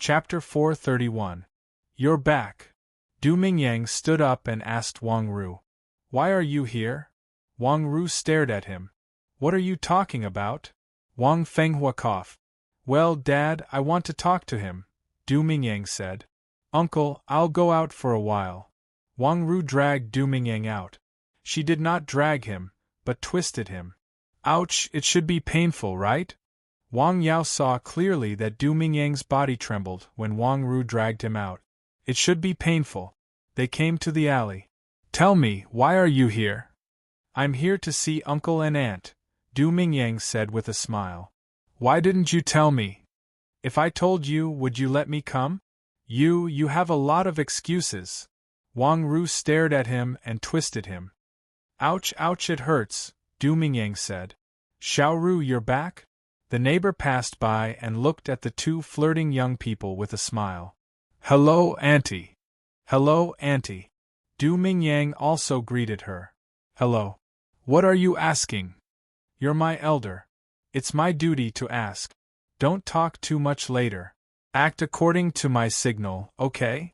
Chapter 431. You're back. Du Mingyang stood up and asked Wang Ru. Why are you here? Wang Ru stared at him. What are you talking about? Wang Fenghua coughed. Well, Dad, I want to talk to him, Du Mingyang said. Uncle, I'll go out for a while. Wang Ru dragged Du Mingyang out. She did not drag him, but twisted him. Ouch, it should be painful, right? Wang Yao saw clearly that Du Mingyang's body trembled when Wang Ru dragged him out. It should be painful. They came to the alley. Tell me, why are you here? I'm here to see Uncle and Aunt, Du Mingyang said with a smile. Why didn't you tell me? If I told you, would you let me come? You have a lot of excuses. Wang Ru stared at him and twisted him. Ouch, ouch, it hurts, Du Mingyang said. Xiao Ru, you're back? The neighbor passed by and looked at the two flirting young people with a smile. Hello, Auntie. Hello, Auntie. Du Mingyang also greeted her. Hello. What are you asking? You're my elder. It's my duty to ask. Don't talk too much later. Act according to my signal, okay?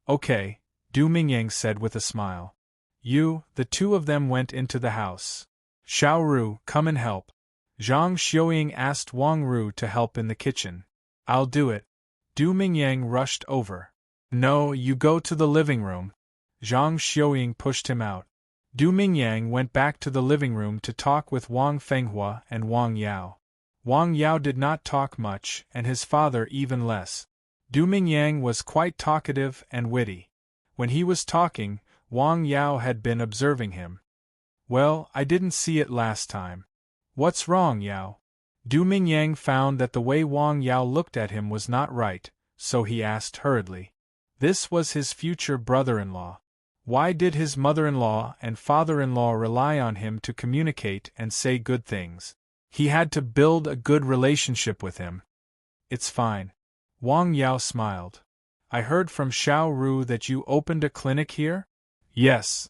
Okay, Du Mingyang said with a smile. The two of them went into the house. Xiao Ru, come and help. Zhang Xiuying asked Wang Ru to help in the kitchen. I'll do it. Du Mingyang rushed over. No, you go to the living room. Zhang Xiuying pushed him out. Du Mingyang went back to the living room to talk with Wang Fenghua and Wang Yao. Wang Yao did not talk much, and his father even less. Du Mingyang was quite talkative and witty. When he was talking, Wang Yao had been observing him. Well, I didn't see it last time. What's wrong, Yao? Du Mingyang found that the way Wang Yao looked at him was not right, so he asked hurriedly. This was his future brother-in-law. Why did his mother-in-law and father-in-law rely on him to communicate and say good things? He had to build a good relationship with him. It's fine. Wang Yao smiled. I heard from Xiao Ru that you opened a clinic here? Yes.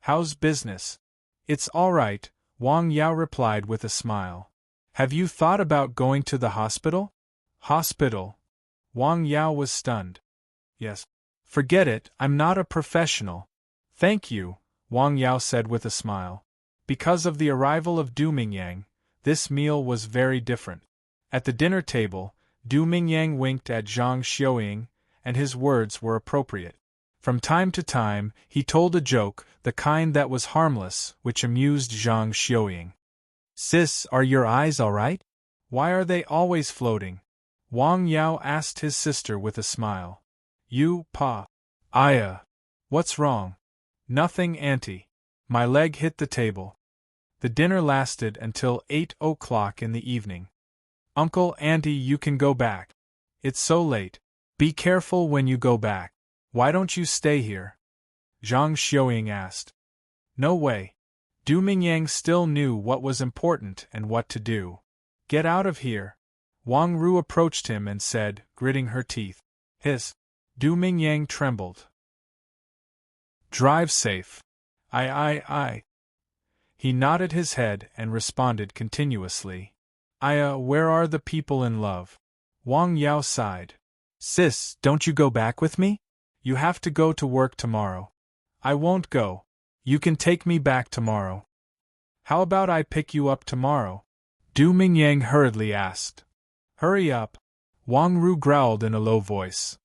How's business? It's all right, Wang Yao replied with a smile. Have you thought about going to the hospital? Hospital? Wang Yao was stunned. Yes. Forget it, I'm not a professional. Thank you, Wang Yao said with a smile. Because of the arrival of Du Mingyang, this meal was very different. At the dinner table, Du Mingyang winked at Zhang Xiuying, and his words were appropriate. From time to time, he told a joke, the kind that was harmless, which amused Zhang Xiuying. Sis, are your eyes all right? Why are they always floating? Wang Yao asked his sister with a smile. Pa. Aya. What's wrong? Nothing, Auntie. My leg hit the table. The dinner lasted until 8 o'clock in the evening. Uncle, Auntie, you can go back. It's so late. Be careful when you go back. Why don't you stay here? Zhang Xiuying asked. No way. Du Mingyang still knew what was important and what to do. Get out of here. Wang Ru approached him and said, gritting her teeth. Hiss. Du Mingyang trembled. Drive safe. Aye. He nodded his head and responded continuously. Where are the people in love? Wang Yao sighed. Sis, don't you go back with me? You have to go to work tomorrow. I won't go. You can take me back tomorrow. How about I pick you up tomorrow? Du Mingyang hurriedly asked. Hurry up. Wang Ru growled in a low voice.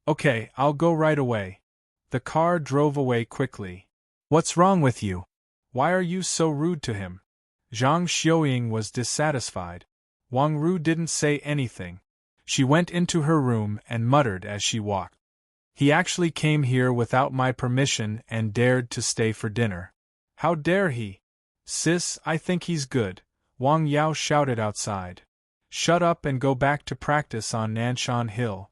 Okay, I'll go right away. The car drove away quickly. What's wrong with you? Why are you so rude to him? Zhang Xiuying was dissatisfied. Wang Ru didn't say anything. She went into her room and muttered as she walked. He actually came here without my permission and dared to stay for dinner. How dare he? Sis, I think he's good, Wang Yao shouted outside. Shut up and go back to practice on Nanshan Hill.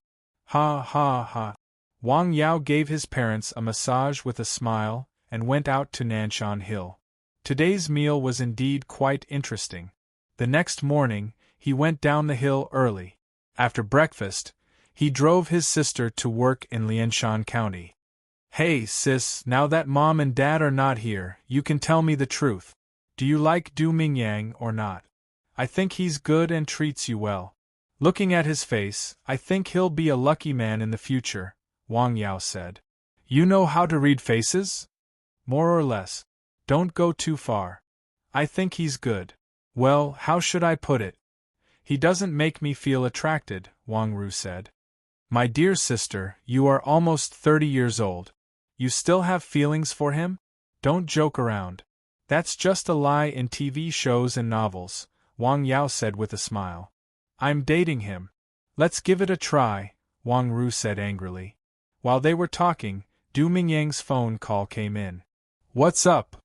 Ha. Wang Yao gave his parents a massage with a smile and went out to Nanshan Hill. Today's meal was indeed quite interesting. The next morning, he went down the hill early. After breakfast, he drove his sister to work in Lianshan County. Hey sis, now that Mom and Dad are not here, you can tell me the truth. Do you like Du Mingyang or not? I think he's good and treats you well. Looking at his face, I think he'll be a lucky man in the future, Wang Yao said. You know how to read faces? More or less. Don't go too far. I think he's good. Well, how should I put it? He doesn't make me feel attracted, Wang Ru said. My dear sister, you are almost 30 years old. You still have feelings for him? Don't joke around. That's just a lie in TV shows and novels, Wang Yao said with a smile. I'm dating him. Let's give it a try, Wang Ru said angrily. While they were talking, Du Mingyang's phone call came in. What's up?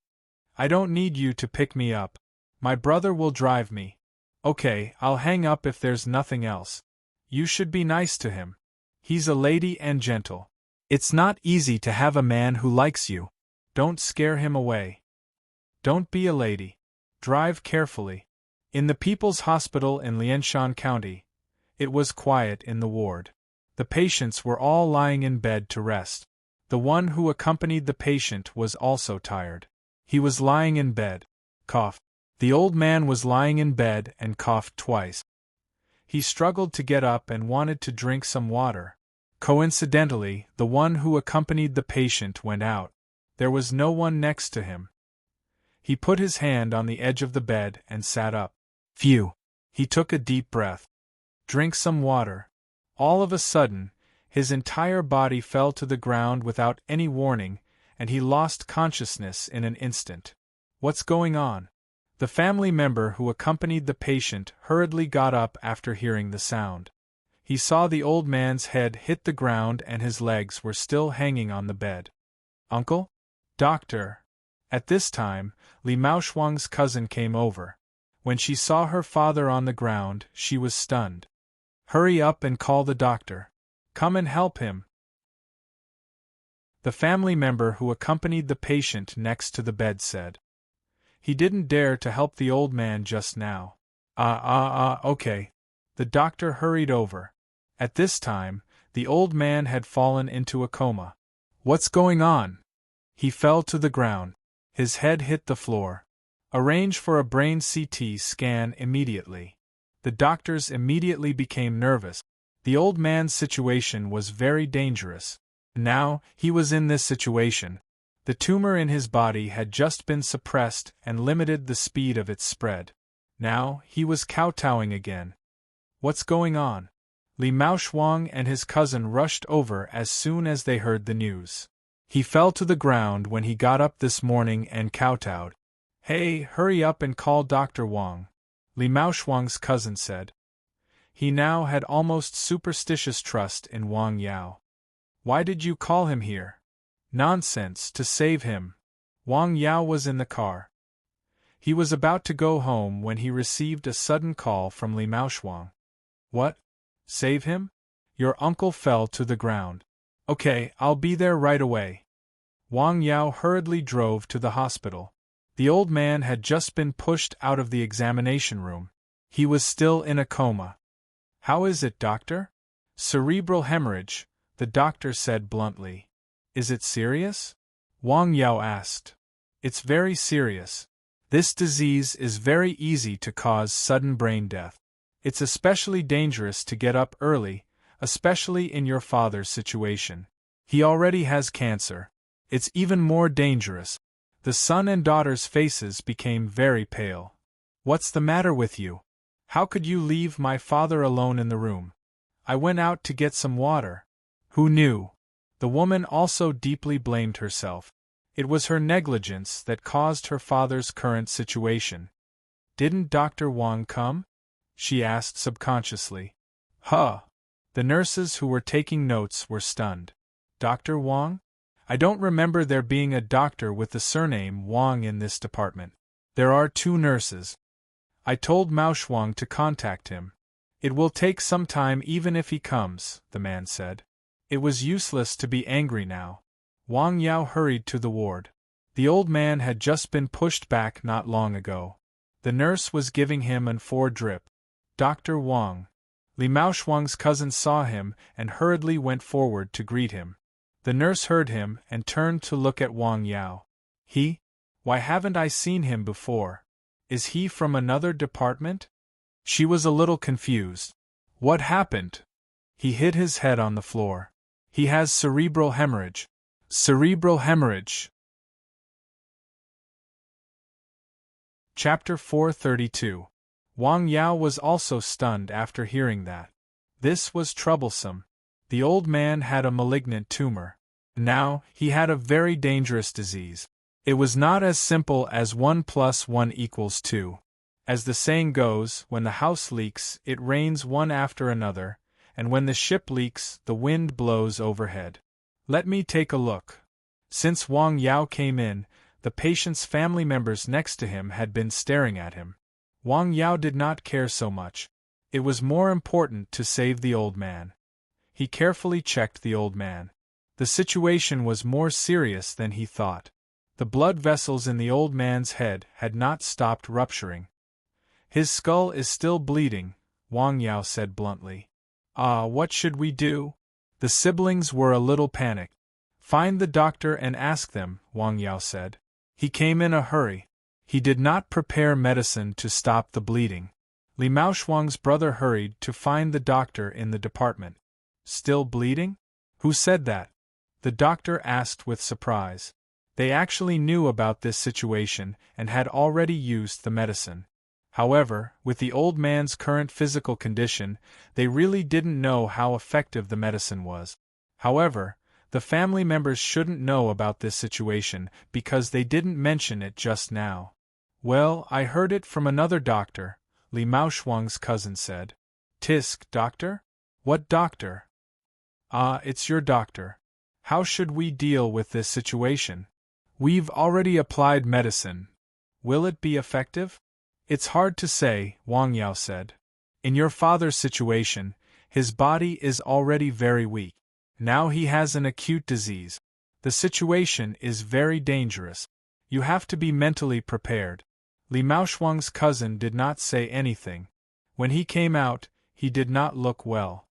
I don't need you to pick me up. My brother will drive me. Okay, I'll hang up if there's nothing else. You should be nice to him. He's a lady and gentle. It's not easy to have a man who likes you. Don't scare him away. Don't be a lady. Drive carefully. In the People's Hospital in Lianshan County, it was quiet in the ward. The patients were all lying in bed to rest. The one who accompanied the patient was also tired. He was lying in bed. Cough. The old man was lying in bed and coughed twice. He struggled to get up and wanted to drink some water. Coincidentally, the one who accompanied the patient went out. There was no one next to him. He put his hand on the edge of the bed and sat up. Phew! He took a deep breath. Drink some water. All of a sudden, his entire body fell to the ground without any warning, and he lost consciousness in an instant. What's going on? The family member who accompanied the patient hurriedly got up after hearing the sound. He saw the old man's head hit the ground and his legs were still hanging on the bed. Uncle? Doctor? At this time, Li Maoshuang's cousin came over. When she saw her father on the ground, she was stunned. Hurry up and call the doctor. Come and help him. The family member who accompanied the patient next to the bed said. He didn't dare to help the old man just now. Okay. The doctor hurried over. At this time, the old man had fallen into a coma. What's going on? He fell to the ground. His head hit the floor. Arrange for a brain CT scan immediately. The doctors immediately became nervous. The old man's situation was very dangerous. Now, he was in this situation. The tumor in his body had just been suppressed and limited the speed of its spread. Now, he was kowtowing again. What's going on? Li Maoshuang and his cousin rushed over as soon as they heard the news. He fell to the ground when he got up this morning and kowtowed. Hey, hurry up and call Dr. Wang, Li Maoshuang's cousin said. He now had almost superstitious trust in Wang Yao. Why did you call him here? Nonsense, to save him. Wang Yao was in the car. He was about to go home when he received a sudden call from Li Maoshuang. What? Save him? Your uncle fell to the ground. Okay, I'll be there right away. Wang Yao hurriedly drove to the hospital. The old man had just been pushed out of the examination room. He was still in a coma. How is it, doctor? Cerebral hemorrhage, the doctor said bluntly. Is it serious? Wang Yao asked. It's very serious. This disease is very easy to cause sudden brain death. It's especially dangerous to get up early, especially in your father's situation. He already has cancer. It's even more dangerous. The son and daughter's faces became very pale. What's the matter with you? How could you leave my father alone in the room? I went out to get some water. Who knew? The woman also deeply blamed herself. It was her negligence that caused her father's current situation. Didn't Dr. Wang come? She asked subconsciously. Huh. The nurses who were taking notes were stunned. Dr. Wang? I don't remember there being a doctor with the surname Wang in this department. There are 2 nurses. I told Maoshuang to contact him. It will take some time even if he comes, the man said. It was useless to be angry now. Wang Yao hurried to the ward. The old man had just been pushed back not long ago. The nurse was giving him an 4 drip. Dr. Wang. Li Maoshuang's cousin saw him and hurriedly went forward to greet him. The nurse heard him and turned to look at Wang Yao. He? Why haven't I seen him before? Is he from another department? She was a little confused. What happened? He hit his head on the floor. He has cerebral hemorrhage. Cerebral hemorrhage. Chapter 432. Wang Yao was also stunned after hearing that. This was troublesome. The old man had a malignant tumor. Now, he had a very dangerous disease. It was not as simple as 1 + 1 = 2. As the saying goes, when the house leaks, it rains one after another, and when the ship leaks, the wind blows overhead. Let me take a look. Since Wang Yao came in, the patient's family members next to him had been staring at him. Wang Yao did not care so much. It was more important to save the old man. He carefully checked the old man. The situation was more serious than he thought. The blood vessels in the old man's head had not stopped rupturing. His skull is still bleeding, Wang Yao said bluntly. What should we do? The siblings were a little panicked. Find the doctor and ask them, Wang Yao said. He came in a hurry. He did not prepare medicine to stop the bleeding. Li Maoshuang's brother hurried to find the doctor in the department. Still bleeding? Who said that? The doctor asked with surprise. They actually knew about this situation and had already used the medicine. However, with the old man's current physical condition, they really didn't know how effective the medicine was. However, the family members shouldn't know about this situation because they didn't mention it just now. Well, I heard it from another doctor, Li Maoshuang's cousin said. Tisk, doctor? What doctor? It's your doctor. How should we deal with this situation? We've already applied medicine. Will it be effective? It's hard to say, Wang Yao said. In your father's situation, his body is already very weak. Now he has an acute disease. The situation is very dangerous. You have to be mentally prepared. Li Maoshuang's cousin did not say anything. When he came out, he did not look well.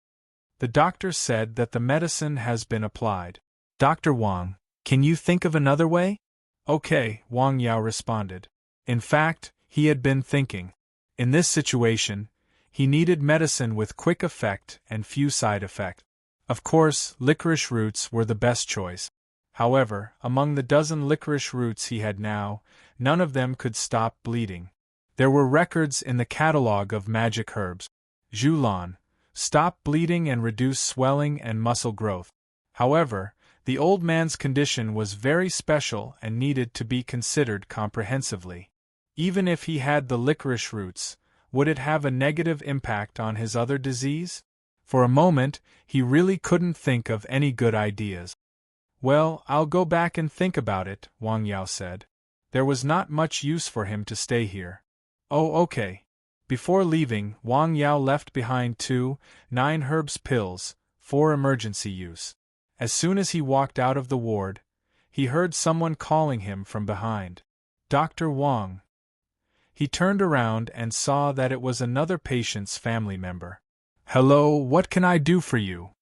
The doctor said that the medicine has been applied. Dr. Wang, can you think of another way? Okay, Wang Yao responded. In fact, he had been thinking. In this situation, he needed medicine with quick effect and few side effects. Of course, licorice roots were the best choice. However, among the dozen licorice roots he had now, none of them could stop bleeding. There were records in the catalogue of magic herbs. Zhulan, stop bleeding and reduce swelling and muscle growth. However, the old man's condition was very special and needed to be considered comprehensively. Even if he had the licorice roots, would it have a negative impact on his other disease? For a moment, he really couldn't think of any good ideas. Well, I'll go back and think about it, Wang Yao said. There was not much use for him to stay here. Oh, okay. Before leaving, Wang Yao left behind 2 9-herbs pills, for emergency use. As soon as he walked out of the ward, he heard someone calling him from behind. Dr. Wang. He turned around and saw that it was another patient's family member. Hello, what can I do for you?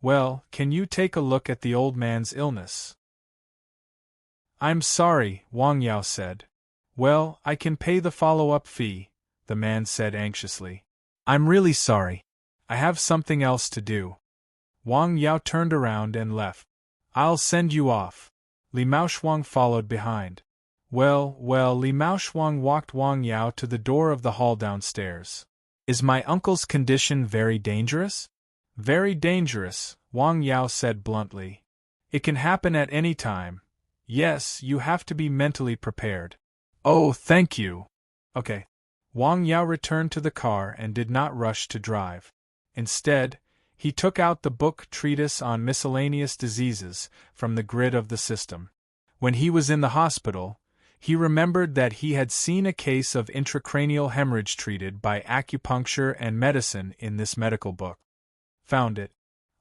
Well, can you take a look at the old man's illness? I'm sorry, Wang Yao said. Well, I can pay the follow-up fee, the man said anxiously. I'm really sorry. I have something else to do. Wang Yao turned around and left. I'll send you off. Li Maoshuang followed behind. Well, Li Maoshuang walked Wang Yao to the door of the hall downstairs. Is my uncle's condition very dangerous? Very dangerous, Wang Yao said bluntly. It can happen at any time. Yes, you have to be mentally prepared. Oh, thank you. Okay. Wang Yao returned to the car and did not rush to drive. Instead, he took out the book Treatise on Miscellaneous Diseases from the grid of the system. When he was in the hospital, he remembered that he had seen a case of intracranial hemorrhage treated by acupuncture and medicine in this medical book. Found it.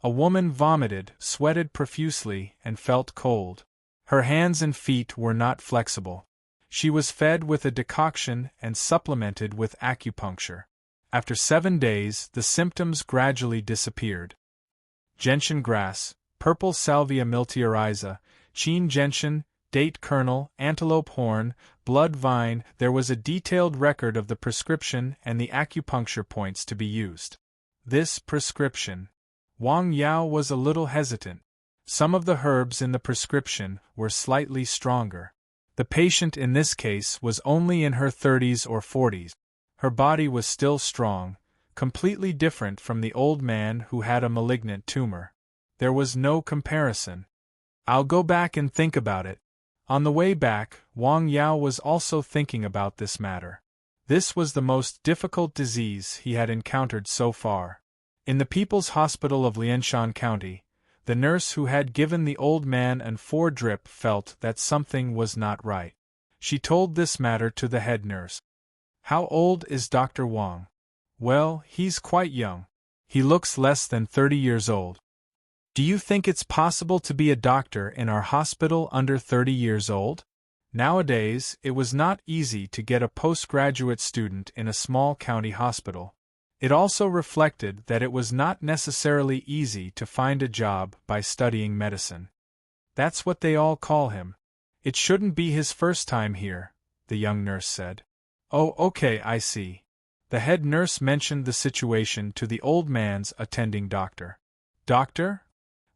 A woman vomited, sweated profusely, and felt cold. Her hands and feet were not flexible. She was fed with a decoction and supplemented with acupuncture. After 7 days, the symptoms gradually disappeared. Gentian grass, purple Salvia miltiariza, Qin gentian, date kernel, antelope horn, blood vine. There was a detailed record of the prescription and the acupuncture points to be used. This prescription. Wang Yao was a little hesitant. Some of the herbs in the prescription were slightly stronger. The patient in this case was only in her 30s or 40s. Her body was still strong, completely different from the old man who had a malignant tumor. There was no comparison. I'll go back and think about it. On the way back, Wang Yao was also thinking about this matter. This was the most difficult disease he had encountered so far. In the People's Hospital of Lianshan County, the nurse who had given the old man an 4-drip felt that something was not right. She told this matter to the head nurse. How old is Dr. Wang? Well, he's quite young. He looks less than 30 years old. Do you think it's possible to be a doctor in our hospital under 30 years old? Nowadays, it was not easy to get a postgraduate student in a small county hospital. It also reflected that it was not necessarily easy to find a job by studying medicine. That's what they all call him. It shouldn't be his first time here, the young nurse said. Oh, okay, I see. The head nurse mentioned the situation to the old man's attending doctor. Doctor?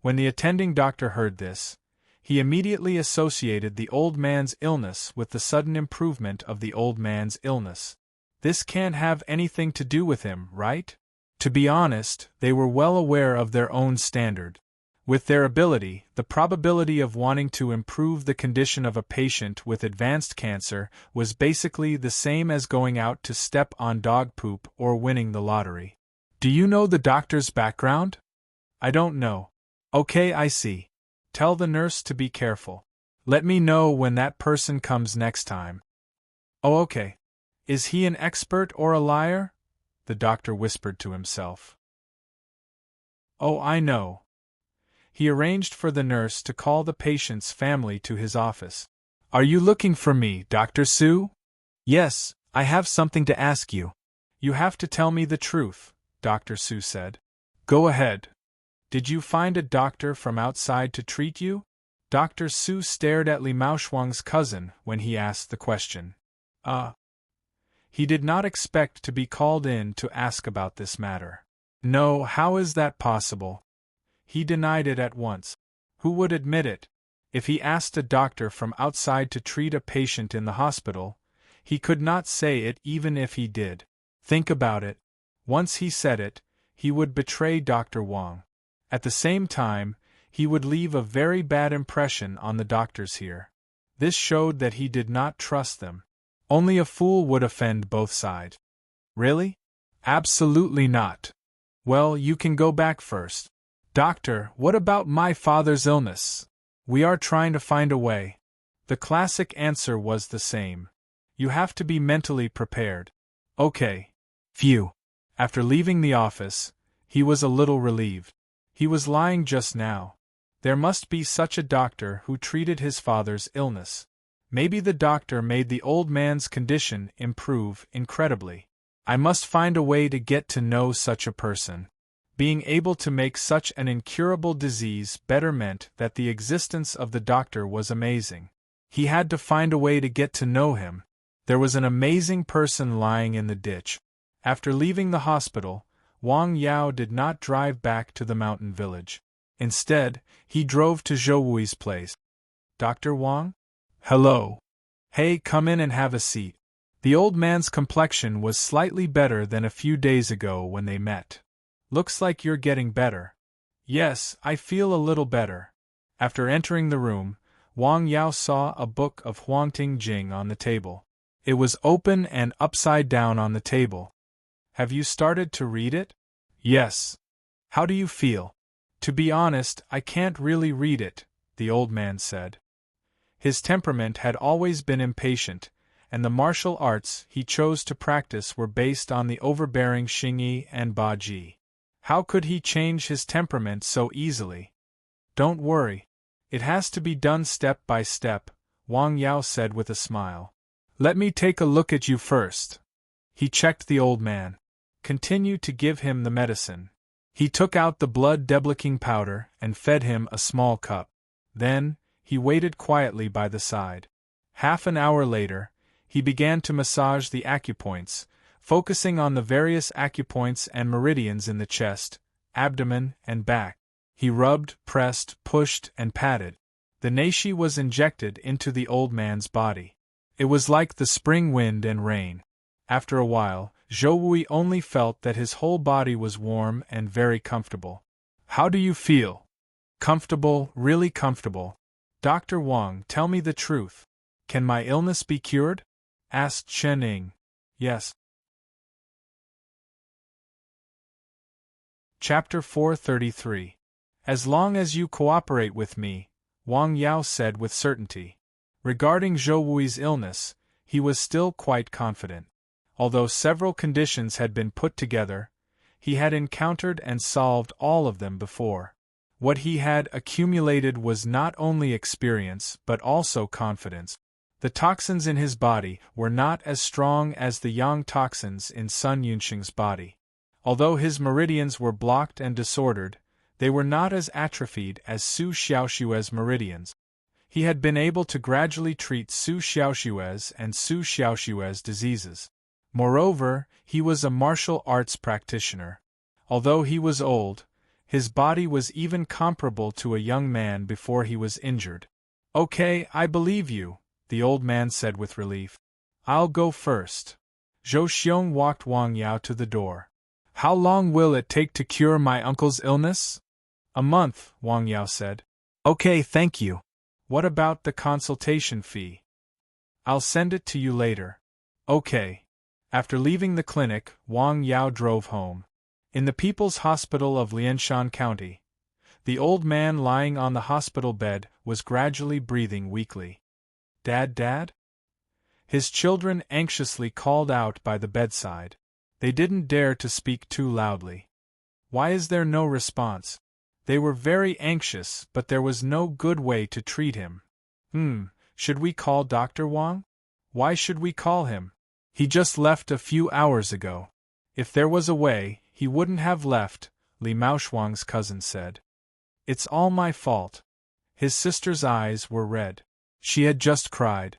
When the attending doctor heard this, he immediately associated the old man's illness with the sudden improvement of the old man's illness. This can't have anything to do with him, right? To be honest, they were well aware of their own standard. With their ability, the probability of wanting to improve the condition of a patient with advanced cancer was basically the same as going out to step on dog poop or winning the lottery. Do you know the doctor's background? I don't know. Okay, I see. Tell the nurse to be careful. Let me know when that person comes next time. Oh, okay. Is he an expert or a liar? The doctor whispered to himself. Oh, I know. He arranged for the nurse to call the patient's family to his office. Are you looking for me, Dr. Su? Yes, I have something to ask you. You have to tell me the truth, Dr. Su said. Go ahead. Did you find a doctor from outside to treat you? Dr. Su stared at Li Maoshuang's cousin when he asked the question. He did not expect to be called in to ask about this matter. No, how is that possible? He denied it at once. Who would admit it? If he asked a doctor from outside to treat a patient in the hospital, he could not say it even if he did. Think about it. Once he said it, he would betray Dr. Wang. At the same time, he would leave a very bad impression on the doctors here. This showed that he did not trust them. Only a fool would offend both sides. Really? Absolutely not. Well, you can go back first. Doctor, what about my father's illness? We are trying to find a way. The classic answer was the same. You have to be mentally prepared. Okay. Phew. After leaving the office, he was a little relieved. He was lying just now. There must be such a doctor who treated his father's illness. Maybe the doctor made the old man's condition improve incredibly. I must find a way to get to know such a person. Being able to make such an incurable disease better meant that the existence of the doctor was amazing. He had to find a way to get to know him. There was an amazing person lying in the ditch. After leaving the hospital, Wang Yao did not drive back to the mountain village. Instead, he drove to Zhou Wui's place. Dr. Wang? Hello. Hey, come in and have a seat. The old man's complexion was slightly better than a few days ago when they met. Looks like you're getting better. Yes, I feel a little better. After entering the room, Wang Yao saw a book of Huangting Jing on the table. It was open and upside down on the table. Have you started to read it? Yes. How do you feel? To be honest, I can't really read it, the old man said. His temperament had always been impatient, and the martial arts he chose to practice were based on the overbearing Xingyi and Baji. How could he change his temperament so easily? Don't worry. It has to be done step by step, Wang Yao said with a smile. Let me take a look at you first. He checked the old man. Continued to give him the medicine. He took out the blood deblicking powder and fed him a small cup. Then, he waited quietly by the side. Half an hour later, he began to massage the acupoints, focusing on the various acupoints and meridians in the chest, abdomen, and back. He rubbed, pressed, pushed, and patted. The nashi was injected into the old man's body. It was like the spring wind and rain. After a while, Zhou only felt that his whole body was warm and very comfortable. How do you feel? Comfortable, really comfortable. Dr. Wang, tell me the truth. Can my illness be cured? Asked Chen Ying. Yes. Chapter 433. As long as you cooperate with me, Wang Yao said with certainty. Regarding Zhou Wui's illness, he was still quite confident. Although several conditions had been put together, he had encountered and solved all of them before. What he had accumulated was not only experience but also confidence. The toxins in his body were not as strong as the yang toxins in Sun Yunxing's body. Although his meridians were blocked and disordered, they were not as atrophied as Su Xiaoshue's meridians. He had been able to gradually treat Su Xiaoshue's and Su Xiaoshue's diseases. Moreover, he was a martial arts practitioner. Although he was old, his body was even comparable to a young man before he was injured. Okay, I believe you, the old man said with relief. I'll go first. Zhou Xiong walked Wang Yao to the door. How long will it take to cure my uncle's illness? A month, Wang Yao said. Okay, thank you. What about the consultation fee? I'll send it to you later. Okay. After leaving the clinic, Wang Yao drove home. In the People's Hospital of Lianshan County, the old man lying on the hospital bed was gradually breathing weakly. Dad, Dad? His children anxiously called out by the bedside. They didn't dare to speak too loudly. Why is there no response? They were very anxious, but there was no good way to treat him. Should we call Dr. Wang? Why should we call him? He just left a few hours ago. If there was a way, he wouldn't have left, Li Maoshuang's cousin said. It's all my fault. His sister's eyes were red. She had just cried.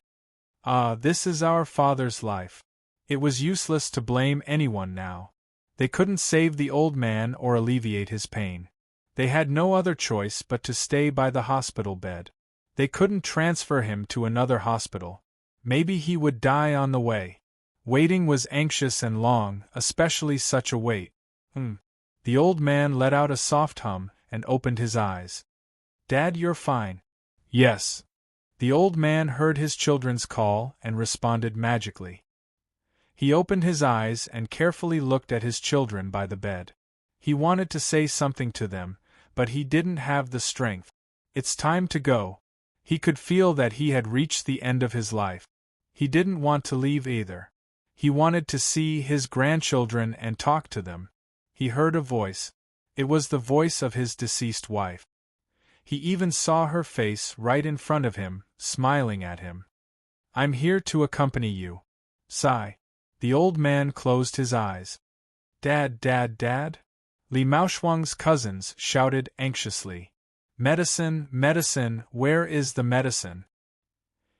This is our father's life. It was useless to blame anyone now. They couldn't save the old man or alleviate his pain. They had no other choice but to stay by the hospital bed. They couldn't transfer him to another hospital. Maybe he would die on the way. Waiting was anxious and long, especially such a wait. The old man let out a soft hum and opened his eyes. Dad, you're fine. Yes. The old man heard his children's call and responded magically. He opened his eyes and carefully looked at his children by the bed. He wanted to say something to them, but he didn't have the strength. It's time to go. He could feel that he had reached the end of his life. He didn't want to leave either. He wanted to see his grandchildren and talk to them. He heard a voice. It was the voice of his deceased wife. He even saw her face right in front of him, smiling at him. I'm here to accompany you. Sigh. The old man closed his eyes. Dad, Dad, Dad? Li Maoshuang's cousins shouted anxiously. Medicine, medicine, where is the medicine?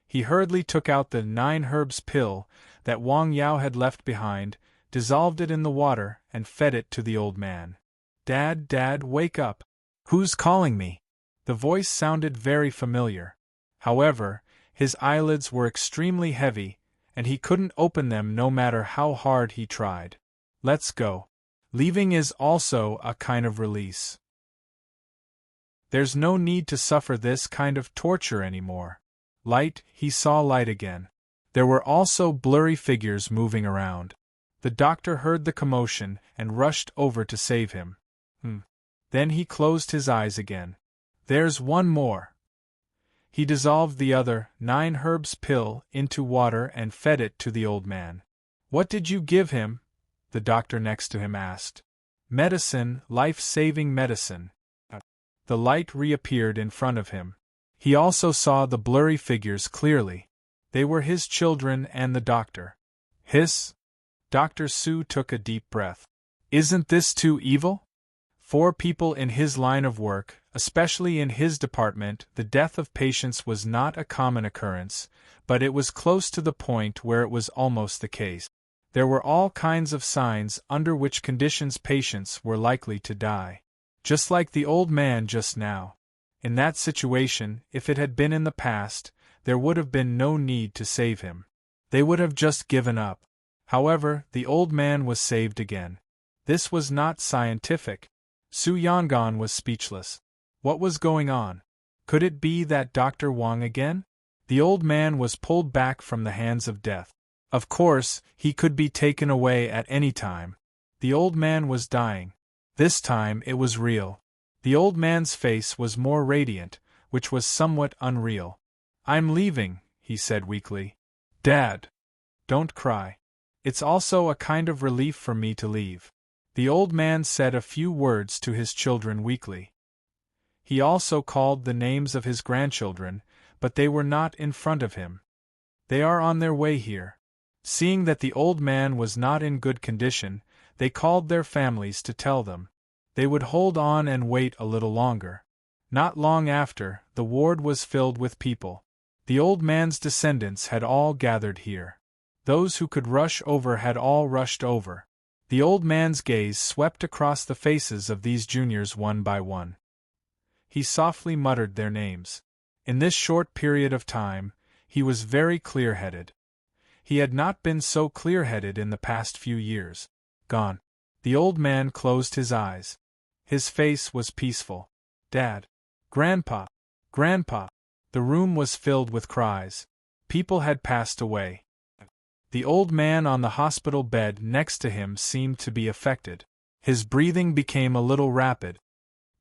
He hurriedly took out the 9 herbs pill that Wang Yao had left behind, dissolved it in the water, and fed it to the old man. Dad, Dad, wake up. Who's calling me? The voice sounded very familiar. However, his eyelids were extremely heavy, and he couldn't open them no matter how hard he tried. Let's go. Leaving is also a kind of release. There's no need to suffer this kind of torture anymore. Light, he saw light again. There were also blurry figures moving around. The doctor heard the commotion and rushed over to save him. Then he closed his eyes again. There's one more. He dissolved the other 9 herbs pill into water and fed it to the old man. What did you give him? The doctor next to him asked. Medicine, life-saving medicine. The light reappeared in front of him. He also saw the blurry figures clearly. They were his children and the doctor. Hiss! Dr. Su took a deep breath. Isn't this too evil? 4 people in his line of work, especially in his department, the death of patients was not a common occurrence, but it was close to the point where it was almost the case. There were all kinds of signs under which conditions patients were likely to die. Just like the old man just now. In that situation, if it had been in the past, there would have been no need to save him. They would have just given up. However, the old man was saved again. This was not scientific. Su Yangon was speechless. What was going on? Could it be that Dr. Wang again? The old man was pulled back from the hands of death. Of course, he could be taken away at any time. The old man was dying. This time it was real. The old man's face was more radiant, which was somewhat unreal. "I'm leaving," he said weakly. "Dad, don't cry. It's also a kind of relief for me to leave." The old man said a few words to his children weakly. He also called the names of his grandchildren, but they were not in front of him. "They are on their way here." Seeing that the old man was not in good condition, they called their families to tell them. They would hold on and wait a little longer. Not long after, the ward was filled with people. The old man's descendants had all gathered here. Those who could rush over had all rushed over. The old man's gaze swept across the faces of these juniors one by one. He softly muttered their names. In this short period of time, he was very clear-headed. He had not been so clear-headed in the past few years. Gone. The old man closed his eyes. His face was peaceful. "Dad! Grandpa! Grandpa!" The room was filled with cries. People had passed away. The old man on the hospital bed next to him seemed to be affected. His breathing became a little rapid.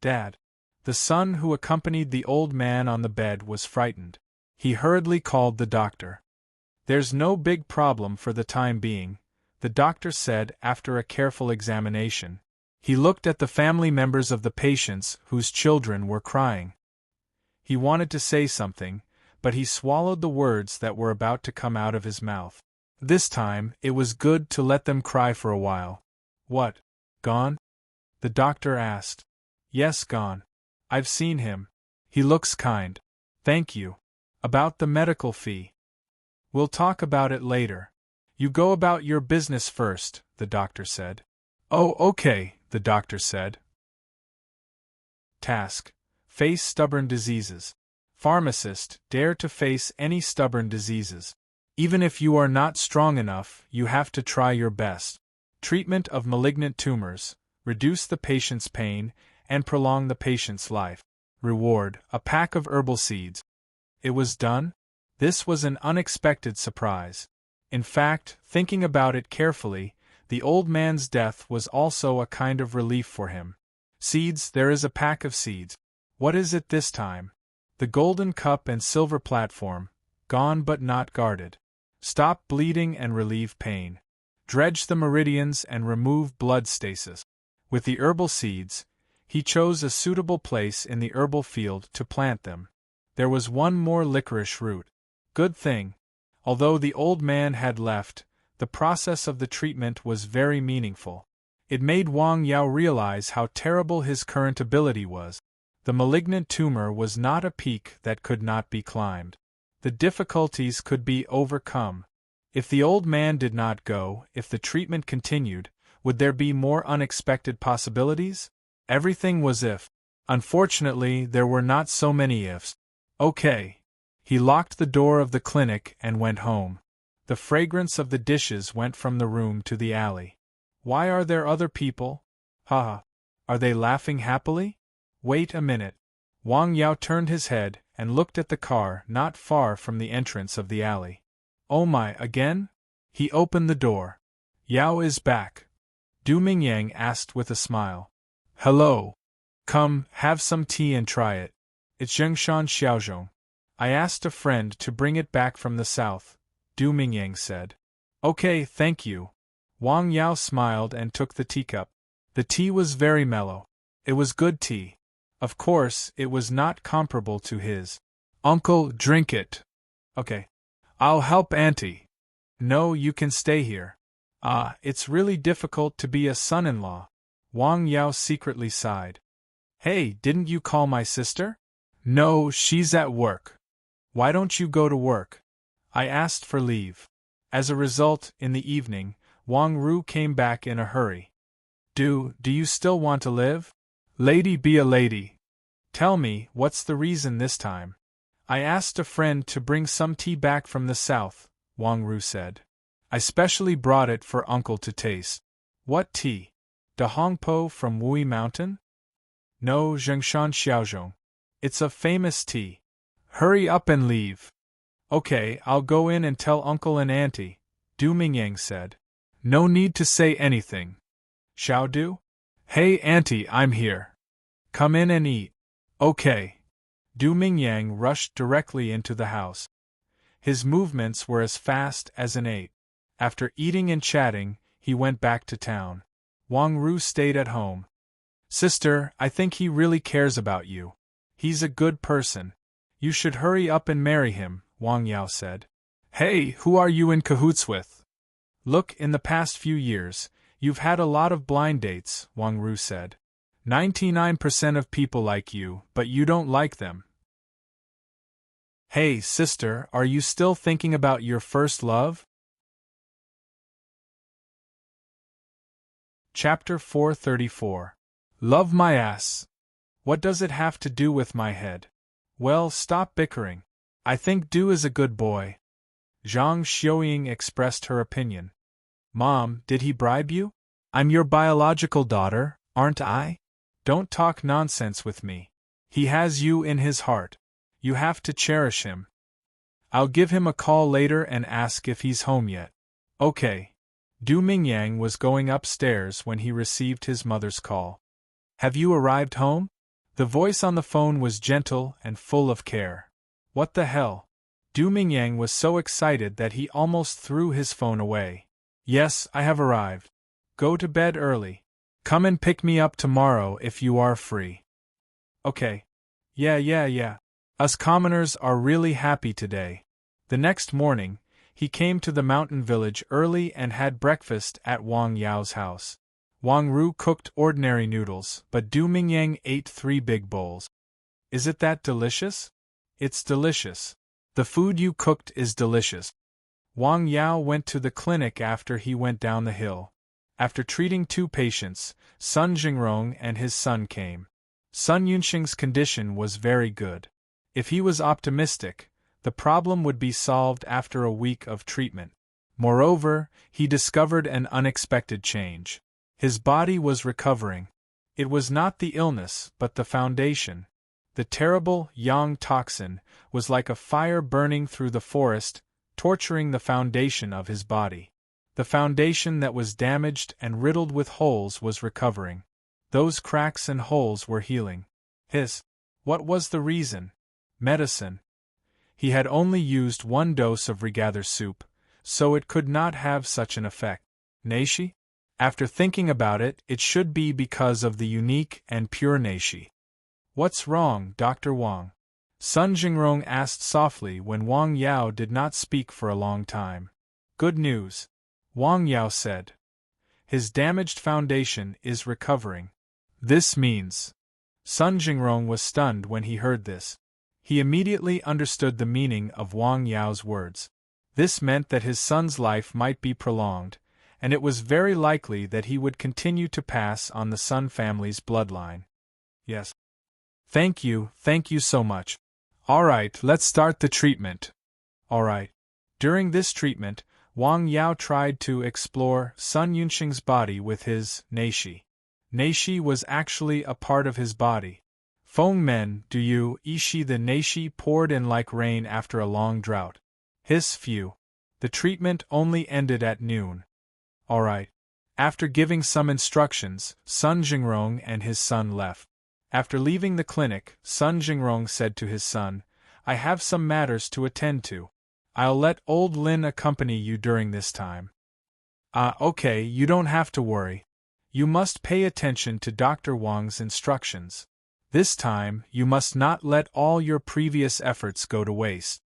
"Dad!" The son who accompanied the old man on the bed was frightened. He hurriedly called the doctor. "There's no big problem for the time being," the doctor said after a careful examination. He looked at the family members of the patients whose children were crying. He wanted to say something, but he swallowed the words that were about to come out of his mouth. This time, it was good to let them cry for a while. "What? Gone?" the doctor asked. "Yes, gone. I've seen him. He looks kind. Thank you. About the medical fee. We'll talk about it later. You go about your business first," the doctor said. "Oh, okay," the doctor said. Task: face stubborn diseases. Pharmacist: dare to face any stubborn diseases. Even if you are not strong enough, you have to try your best. Treatment of malignant tumors: reduce the patient's pain and prolong the patient's life. Reward: a pack of herbal seeds. It was done? This was an unexpected surprise. In fact, thinking about it carefully, the old man's death was also a kind of relief for him. Seeds: there is a pack of seeds. What is it this time? The golden cup and silver platform, gone but not guarded. Stop bleeding and relieve pain. Dredge the meridians and remove blood stasis. With the herbal seeds, he chose a suitable place in the herbal field to plant them. There was one more licorice root. Good thing. Although the old man had left, the process of the treatment was very meaningful. It made Wang Yao realize how terrible his current ability was. The malignant tumor was not a peak that could not be climbed. The difficulties could be overcome. If the old man did not go, if the treatment continued, would there be more unexpected possibilities? Everything was if. Unfortunately, there were not so many ifs. Okay. He locked the door of the clinic and went home. The fragrance of the dishes went from the room to the alley. Why are there other people? Haha. Are they laughing happily? Wait a minute. Wang Yao turned his head and looked at the car not far from the entrance of the alley. Oh my, again? He opened the door. Yao is back. Du Mingyang asked with a smile. Hello. Come, have some tea and try it. It's Zhengshan Xiaozhong. I asked a friend to bring it back from the south, Du Mingyang said. Okay, thank you. Wang Yao smiled and took the teacup. The tea was very mellow. It was good tea. Of course, it was not comparable to his. Uncle, drink it. Okay. I'll help Auntie. No, you can stay here. Ah, it's really difficult to be a son-in-law. Wang Yao secretly sighed. Hey, didn't you call my sister? No, she's at work. Why don't you go to work? I asked for leave. As a result, in the evening, Wang Ru came back in a hurry. Do you still want to live? Lady be a lady. Tell me, what's the reason this time? I asked a friend to bring some tea back from the south, Wang Ru said. I specially brought it for uncle to taste. What tea? Da Hongpo from Wui Mountain? No, Zhengshan Xiaozhong. It's a famous tea. Hurry up and leave. Okay, I'll go in and tell uncle and auntie, Du Mingyang said. No need to say anything. Xiao Du? Hey auntie, I'm here. Come in and eat. Okay. Du Mingyang rushed directly into the house. His movements were as fast as an ape. After eating and chatting, he went back to town. Wang Ru stayed at home. Sister, I think he really cares about you. He's a good person. You should hurry up and marry him, Wang Yao said. Hey, who are you in cahoots with? Look, in the past few years, you've had a lot of blind dates, Wang Ru said. 99% of people like you, but you don't like them. Hey, sister, are you still thinking about your first love? Chapter 434. Love my ass. What does it have to do with my head? Well, stop bickering. I think Du is a good boy. Zhang Xiuying expressed her opinion. Mom, did he bribe you? I'm your biological daughter, aren't I? Don't talk nonsense with me. He has you in his heart. You have to cherish him. I'll give him a call later and ask if he's home yet. Okay. Du Mingyang was going upstairs when he received his mother's call. Have you arrived home? The voice on the phone was gentle and full of care. What the hell? Du Mingyang was so excited that he almost threw his phone away. Yes, I have arrived. Go to bed early. Come and pick me up tomorrow if you are free. Okay. Yeah. Us commoners are really happy today. The next morning, he came to the mountain village early and had breakfast at Wang Yao's house. Wang Ru cooked ordinary noodles, but Du Mingyang ate 3 big bowls. Is it that delicious? It's delicious. The food you cooked is delicious. Wang Yao went to the clinic after he went down the hill. After treating 2 patients, Sun Jingrong and his son came. Sun Yunxing's condition was very good. If he was optimistic, the problem would be solved after a week of treatment. Moreover, he discovered an unexpected change. His body was recovering. It was not the illness, but the foundation. The terrible yang toxin was like a fire burning through the forest, torturing the foundation of his body. The foundation that was damaged and riddled with holes was recovering. Those cracks and holes were healing. What was the reason? Medicine. He had only used 1 dose of regather soup, so it could not have such an effect. Neishi? After thinking about it, it should be because of the unique and pure Neishi. What's wrong, Dr. Wang? Sun Jingrong asked softly when Wang Yao did not speak for a long time. Good news, Wang Yao said. His damaged foundation is recovering. This means. Sun Jingrong was stunned when he heard this. He immediately understood the meaning of Wang Yao's words. This meant that his son's life might be prolonged, and it was very likely that he would continue to pass on the Sun family's bloodline. Yes. Thank you so much. Alright, let's start the treatment. Alright. During this treatment, Wang Yao tried to explore Sun Yunxing's body with his Neishi. Neishi was actually a part of his body. Feng men, do you, Ishi the Neishi poured in like rain after a long drought. Phew. The treatment only ended at noon. Alright. After giving some instructions, Sun Jingrong and his son left. After leaving the clinic, Sun Jingrong said to his son, I have some matters to attend to. I'll let old Lin accompany you during this time. Okay, you don't have to worry. You must pay attention to Dr. Wang's instructions. This time, you must not let all your previous efforts go to waste.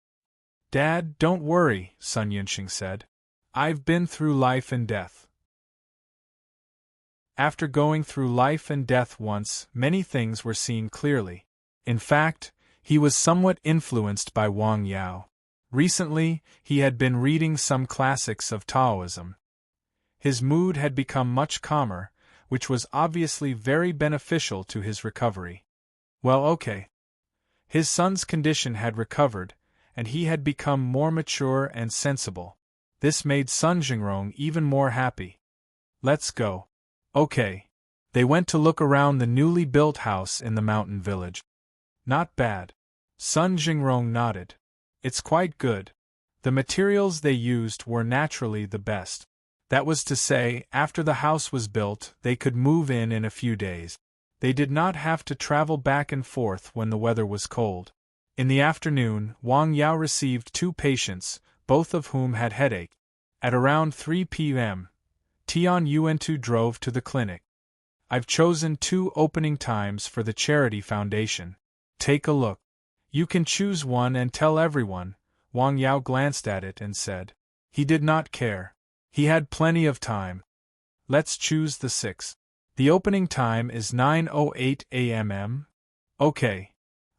Dad, don't worry, Sun Yunxing said. I've been through life and death. After going through life and death once, many things were seen clearly. In fact, he was somewhat influenced by Wang Yao. Recently, he had been reading some classics of Taoism. His mood had become much calmer, which was obviously very beneficial to his recovery. Well, okay. His son's condition had recovered, and he had become more mature and sensible. This made Sun Jingrong even more happy. Let's go. Okay. They went to look around the newly built house in the mountain village. Not bad. Sun Jingrong nodded. It's quite good. The materials they used were naturally the best. That was to say, after the house was built, they could move in a few days. They did not have to travel back and forth when the weather was cold. In the afternoon, Wang Yao received 2 patients, both of whom had headache. At around 3 p.m., Tian Yuantu drove to the clinic. I've chosen 2 opening times for the charity foundation. Take a look. You can choose one and tell everyone. Wang Yao glanced at it and said. He did not care. He had plenty of time. Let's choose the 6. The opening time is 9:08 a.m. Okay.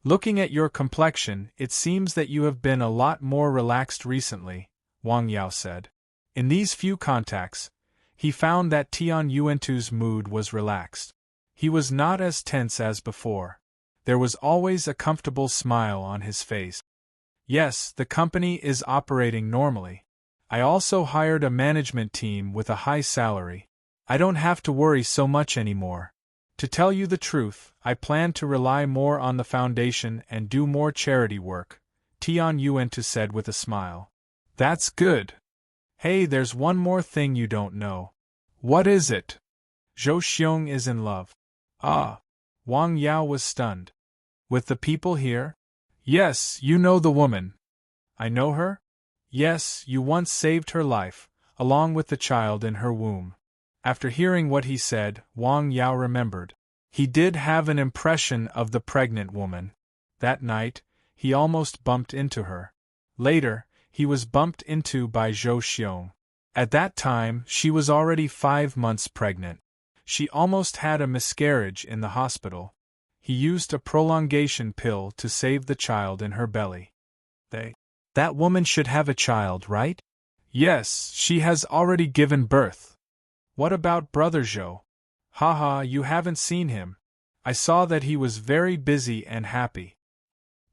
Looking at your complexion, it seems that you have been a lot more relaxed recently, Wang Yao said. In these few contacts, he found that Tian Yuantu's mood was relaxed. He was not as tense as before. There was always a comfortable smile on his face. Yes, the company is operating normally. I also hired a management team with a high salary. I don't have to worry so much anymore. To tell you the truth, I plan to rely more on the foundation and do more charity work, Tian Yuantu said with a smile. That's good. Hey, there's one more thing you don't know. What is it? Zhou Xiong is in love. Ah. Wang Yao was stunned. With the people here? Yes, you know the woman. I know her? Yes, you once saved her life, along with the child in her womb. After hearing what he said, Wang Yao remembered. He did have an impression of the pregnant woman. That night, he almost bumped into her. Later, he was bumped into by Zhou Xiong. At that time, she was already 5 months pregnant. She almost had a miscarriage in the hospital. He used a prolongation pill to save the child in her belly. That woman should have a child, right? Yes, she has already given birth. What about Brother Zhou? Haha, you haven't seen him. I saw that he was very busy and happy.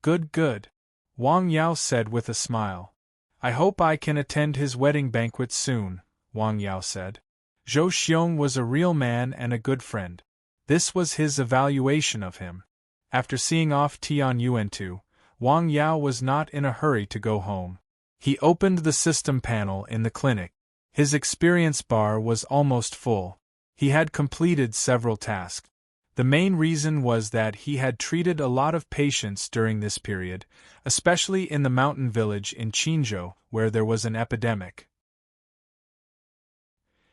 Good. Wang Yao said with a smile. I hope I can attend his wedding banquet soon, Wang Yao said. Zhou Xiong was a real man and a good friend. This was his evaluation of him. After seeing off Tian Yuantu, Wang Yao was not in a hurry to go home. He opened the system panel in the clinic. His experience bar was almost full. He had completed several tasks. The main reason was that he had treated a lot of patients during this period, especially in the mountain village in Qinzhou, where there was an epidemic.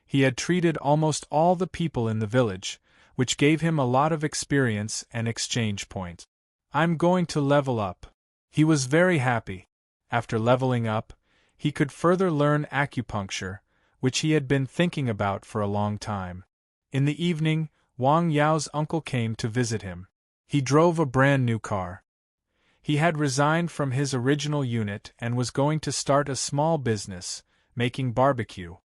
He had treated almost all the people in the village, which gave him a lot of experience and exchange points. I'm going to level up. He was very happy. After leveling up, he could further learn acupuncture, which he had been thinking about for a long time. In the evening, Wang Yao's uncle came to visit him. He drove a brand new car. He had resigned from his original unit and was going to start a small business, making barbecue.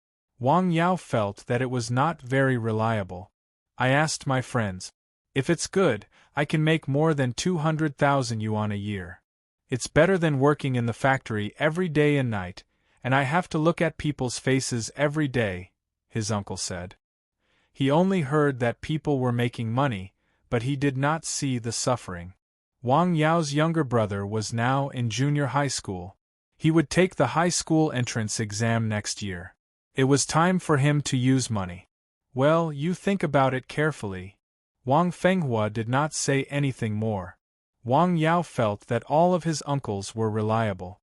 Wang Yao felt that it was not very reliable. I asked my friends. If it's good, I can make more than 200,000 yuan a year. It's better than working in the factory every day and night, and I have to look at people's faces every day, his uncle said. He only heard that people were making money, but he did not see the suffering. Wang Yao's younger brother was now in junior high school. He would take the high school entrance exam next year. It was time for him to use money. Well, you think about it carefully. Wang Fenghua did not say anything more. Wang Yao felt that all of his uncles were reliable.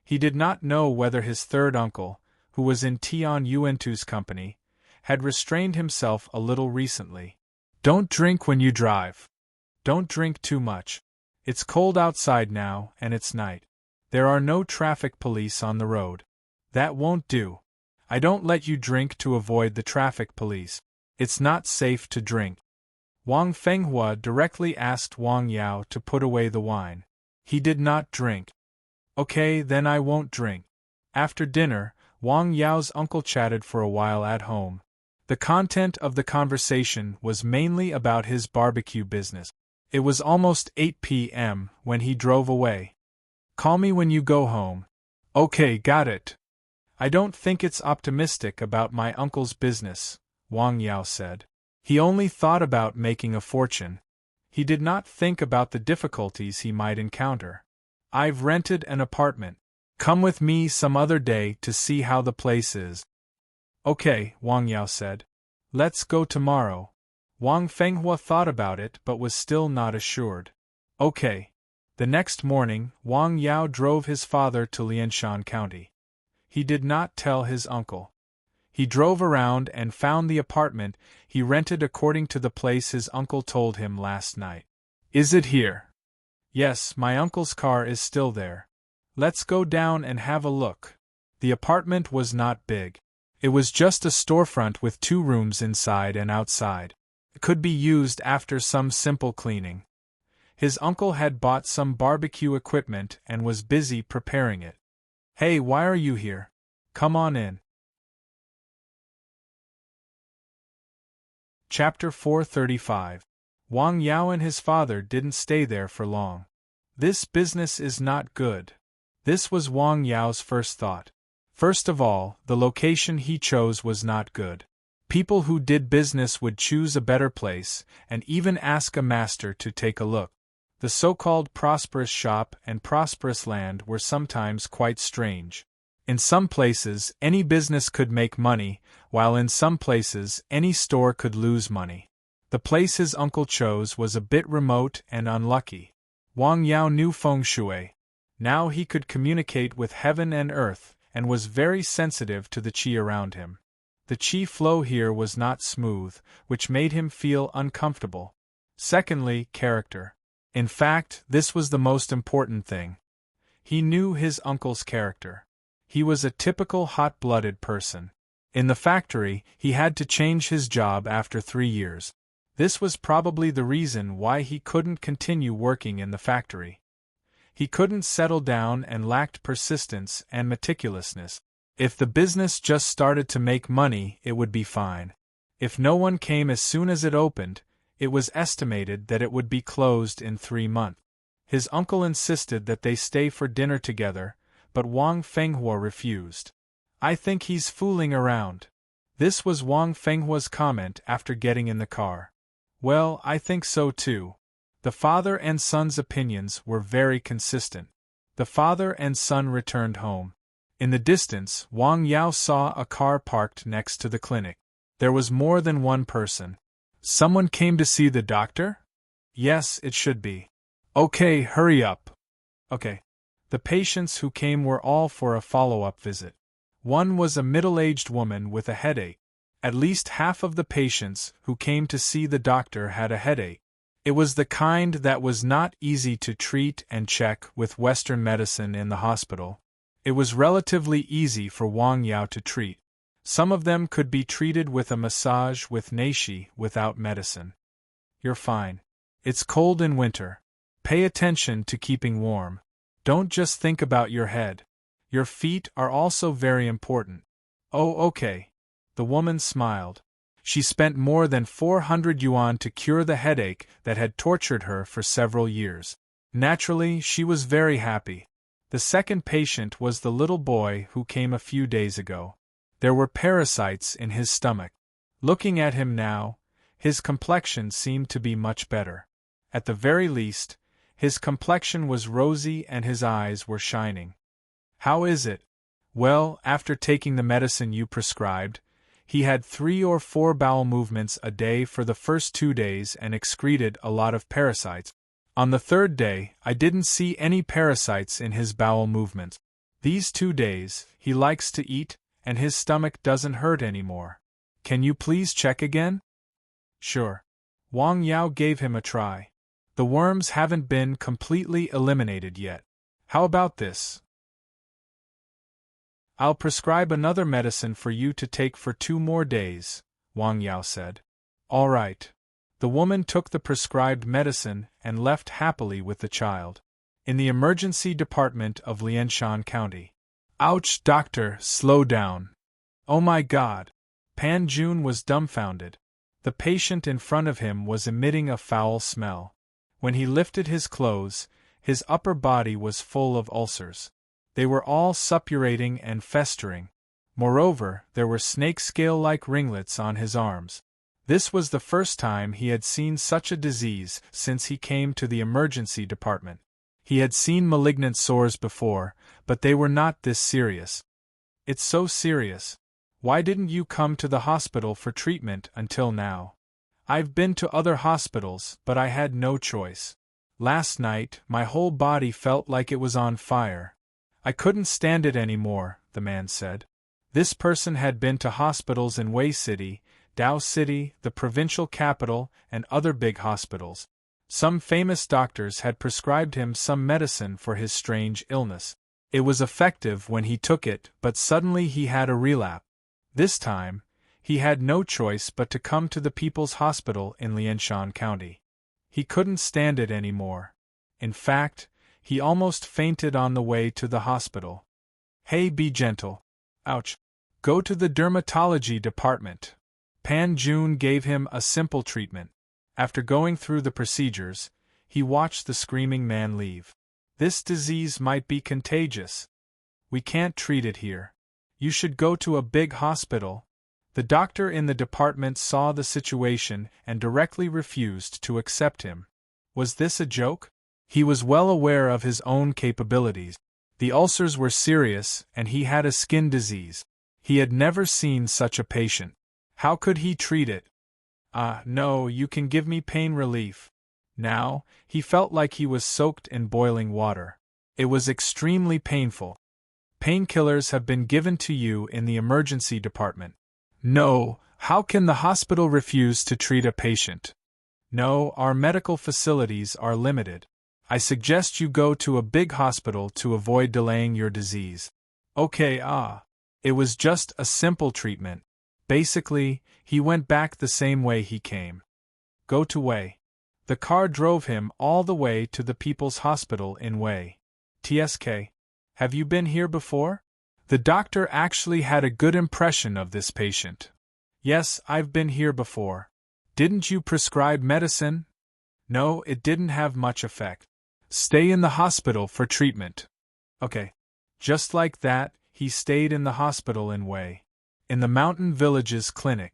He did not know whether his third uncle, who was in Tian Yuantu's company, had restrained himself a little recently. Don't drink when you drive. Don't drink too much. It's cold outside now and it's night. There are no traffic police on the road. That won't do. I don't let you drink to avoid the traffic police. It's not safe to drink. Wang Fenghua directly asked Wang Yao to put away the wine. He did not drink. Okay, then I won't drink. After dinner, Wang Yao's uncle chatted for a while at home. The content of the conversation was mainly about his barbecue business. It was almost 8 p.m. when he drove away. Call me when you go home. Okay, got it. I don't think it's optimistic about my uncle's business, Wang Yao said. He only thought about making a fortune. He did not think about the difficulties he might encounter. I've rented an apartment. Come with me some other day to see how the place is. Okay, Wang Yao said. Let's go tomorrow. Wang Fenghua thought about it but was still not assured. Okay. The next morning, Wang Yao drove his father to Lianshan County. He did not tell his uncle. He drove around and found the apartment he rented according to the place his uncle told him last night. Is it here? Yes, my uncle's car is still there. Let's go down and have a look. The apartment was not big. It was just a storefront with 2 rooms inside and outside. It could be used after some simple cleaning. His uncle had bought some barbecue equipment and was busy preparing it. Hey, why are you here? Come on in. Chapter 435. Wang Yao and his father didn't stay there for long. This business is not good. This was Wang Yao's first thought. First of all, the location he chose was not good. People who did business would choose a better place, and even ask a master to take a look. The so-called prosperous shop and prosperous land were sometimes quite strange. In some places, any business could make money, while in some places, any store could lose money. The place his uncle chose was a bit remote and unlucky. Wang Yao knew feng shui. Now he could communicate with heaven and earth, and was very sensitive to the qi around him. The qi flow here was not smooth, which made him feel uncomfortable. Secondly, character. In fact, this was the most important thing. He knew his uncle's character. He was a typical hot-blooded person. In the factory, he had to change his job after 3 years. This was probably the reason why he couldn't continue working in the factory. He couldn't settle down and lacked persistence and meticulousness. If the business just started to make money, it would be fine. If no one came as soon as it opened, it was estimated that it would be closed in 3 months. His uncle insisted that they stay for dinner together, but Wang Fenghua refused. I think he's fooling around. This was Wang Fenghua's comment after getting in the car. Well, I think so too. The father and son's opinions were very consistent. The father and son returned home. In the distance, Wang Yao saw a car parked next to the clinic. There was more than one person. Someone came to see the doctor? Yes, it should be. Okay, hurry up. Okay. The patients who came were all for a follow-up visit. One was a middle-aged woman with a headache. At least half of the patients who came to see the doctor had a headache. It was the kind that was not easy to treat and check with Western medicine in the hospital. It was relatively easy for Wang Yao to treat. Some of them could be treated with a massage with neishi without medicine. You're fine. It's cold in winter. Pay attention to keeping warm. Don't just think about your head. Your feet are also very important. Oh, okay. The woman smiled. She spent more than 400 yuan to cure the headache that had tortured her for several years. Naturally, she was very happy. The second patient was the little boy who came a few days ago. There were parasites in his stomach. Looking at him now, his complexion seemed to be much better. At the very least, his complexion was rosy and his eyes were shining. How is it? Well, after taking the medicine you prescribed, he had 3 or 4 bowel movements a day for the first 2 days and excreted a lot of parasites. On the 3rd day, I didn't see any parasites in his bowel movements. These 2 days, he likes to eat, and his stomach doesn't hurt anymore. Can you please check again? Sure. Wang Yao gave him a try. The worms haven't been completely eliminated yet. How about this? I'll prescribe another medicine for you to take for 2 more days, Wang Yao said. All right. The woman took the prescribed medicine and left happily with the child. In the emergency department of Lianshan County. Ouch, doctor, slow down. Oh my God. Pan Jun was dumbfounded. The patient in front of him was emitting a foul smell. When he lifted his clothes, his upper body was full of ulcers. They were all suppurating and festering. Moreover, there were snake-scale-like ringlets on his arms. This was the first time he had seen such a disease since he came to the emergency department. He had seen malignant sores before, but they were not this serious. It's so serious. Why didn't you come to the hospital for treatment until now? I've been to other hospitals, but I had no choice. Last night, my whole body felt like it was on fire. I couldn't stand it anymore, the man said. This person had been to hospitals in Wei City, Dao City, the provincial capital, and other big hospitals. Some famous doctors had prescribed him some medicine for his strange illness. It was effective when he took it, but suddenly he had a relapse. This time, he had no choice but to come to the People's Hospital in Lianshan County. He couldn't stand it anymore. In fact, he almost fainted on the way to the hospital. Hey, be gentle. Ouch. Go to the dermatology department. Pan Jun gave him a simple treatment. After going through the procedures, he watched the screaming man leave. This disease might be contagious. We can't treat it here. You should go to a big hospital. The doctor in the department saw the situation and directly refused to accept him. Was this a joke? He was well aware of his own capabilities. The ulcers were serious, and he had a skin disease. He had never seen such a patient. How could he treat it? No, you can give me pain relief. Now, he felt like he was soaked in boiling water. It was extremely painful. Painkillers have been given to you in the emergency department. No, how can the hospital refuse to treat a patient? No, our medical facilities are limited. I suggest you go to a big hospital to avoid delaying your disease. Okay, it was just a simple treatment. Basically, he went back the same way he came. Go to Wei. The car drove him all the way to the People's Hospital in Wei. TSK. Have you been here before? The doctor actually had a good impression of this patient. Yes, I've been here before. Didn't you prescribe medicine? No, it didn't have much effect. Stay in the hospital for treatment. Okay. Just like that, he stayed in the hospital in Wei. In the mountain village's clinic.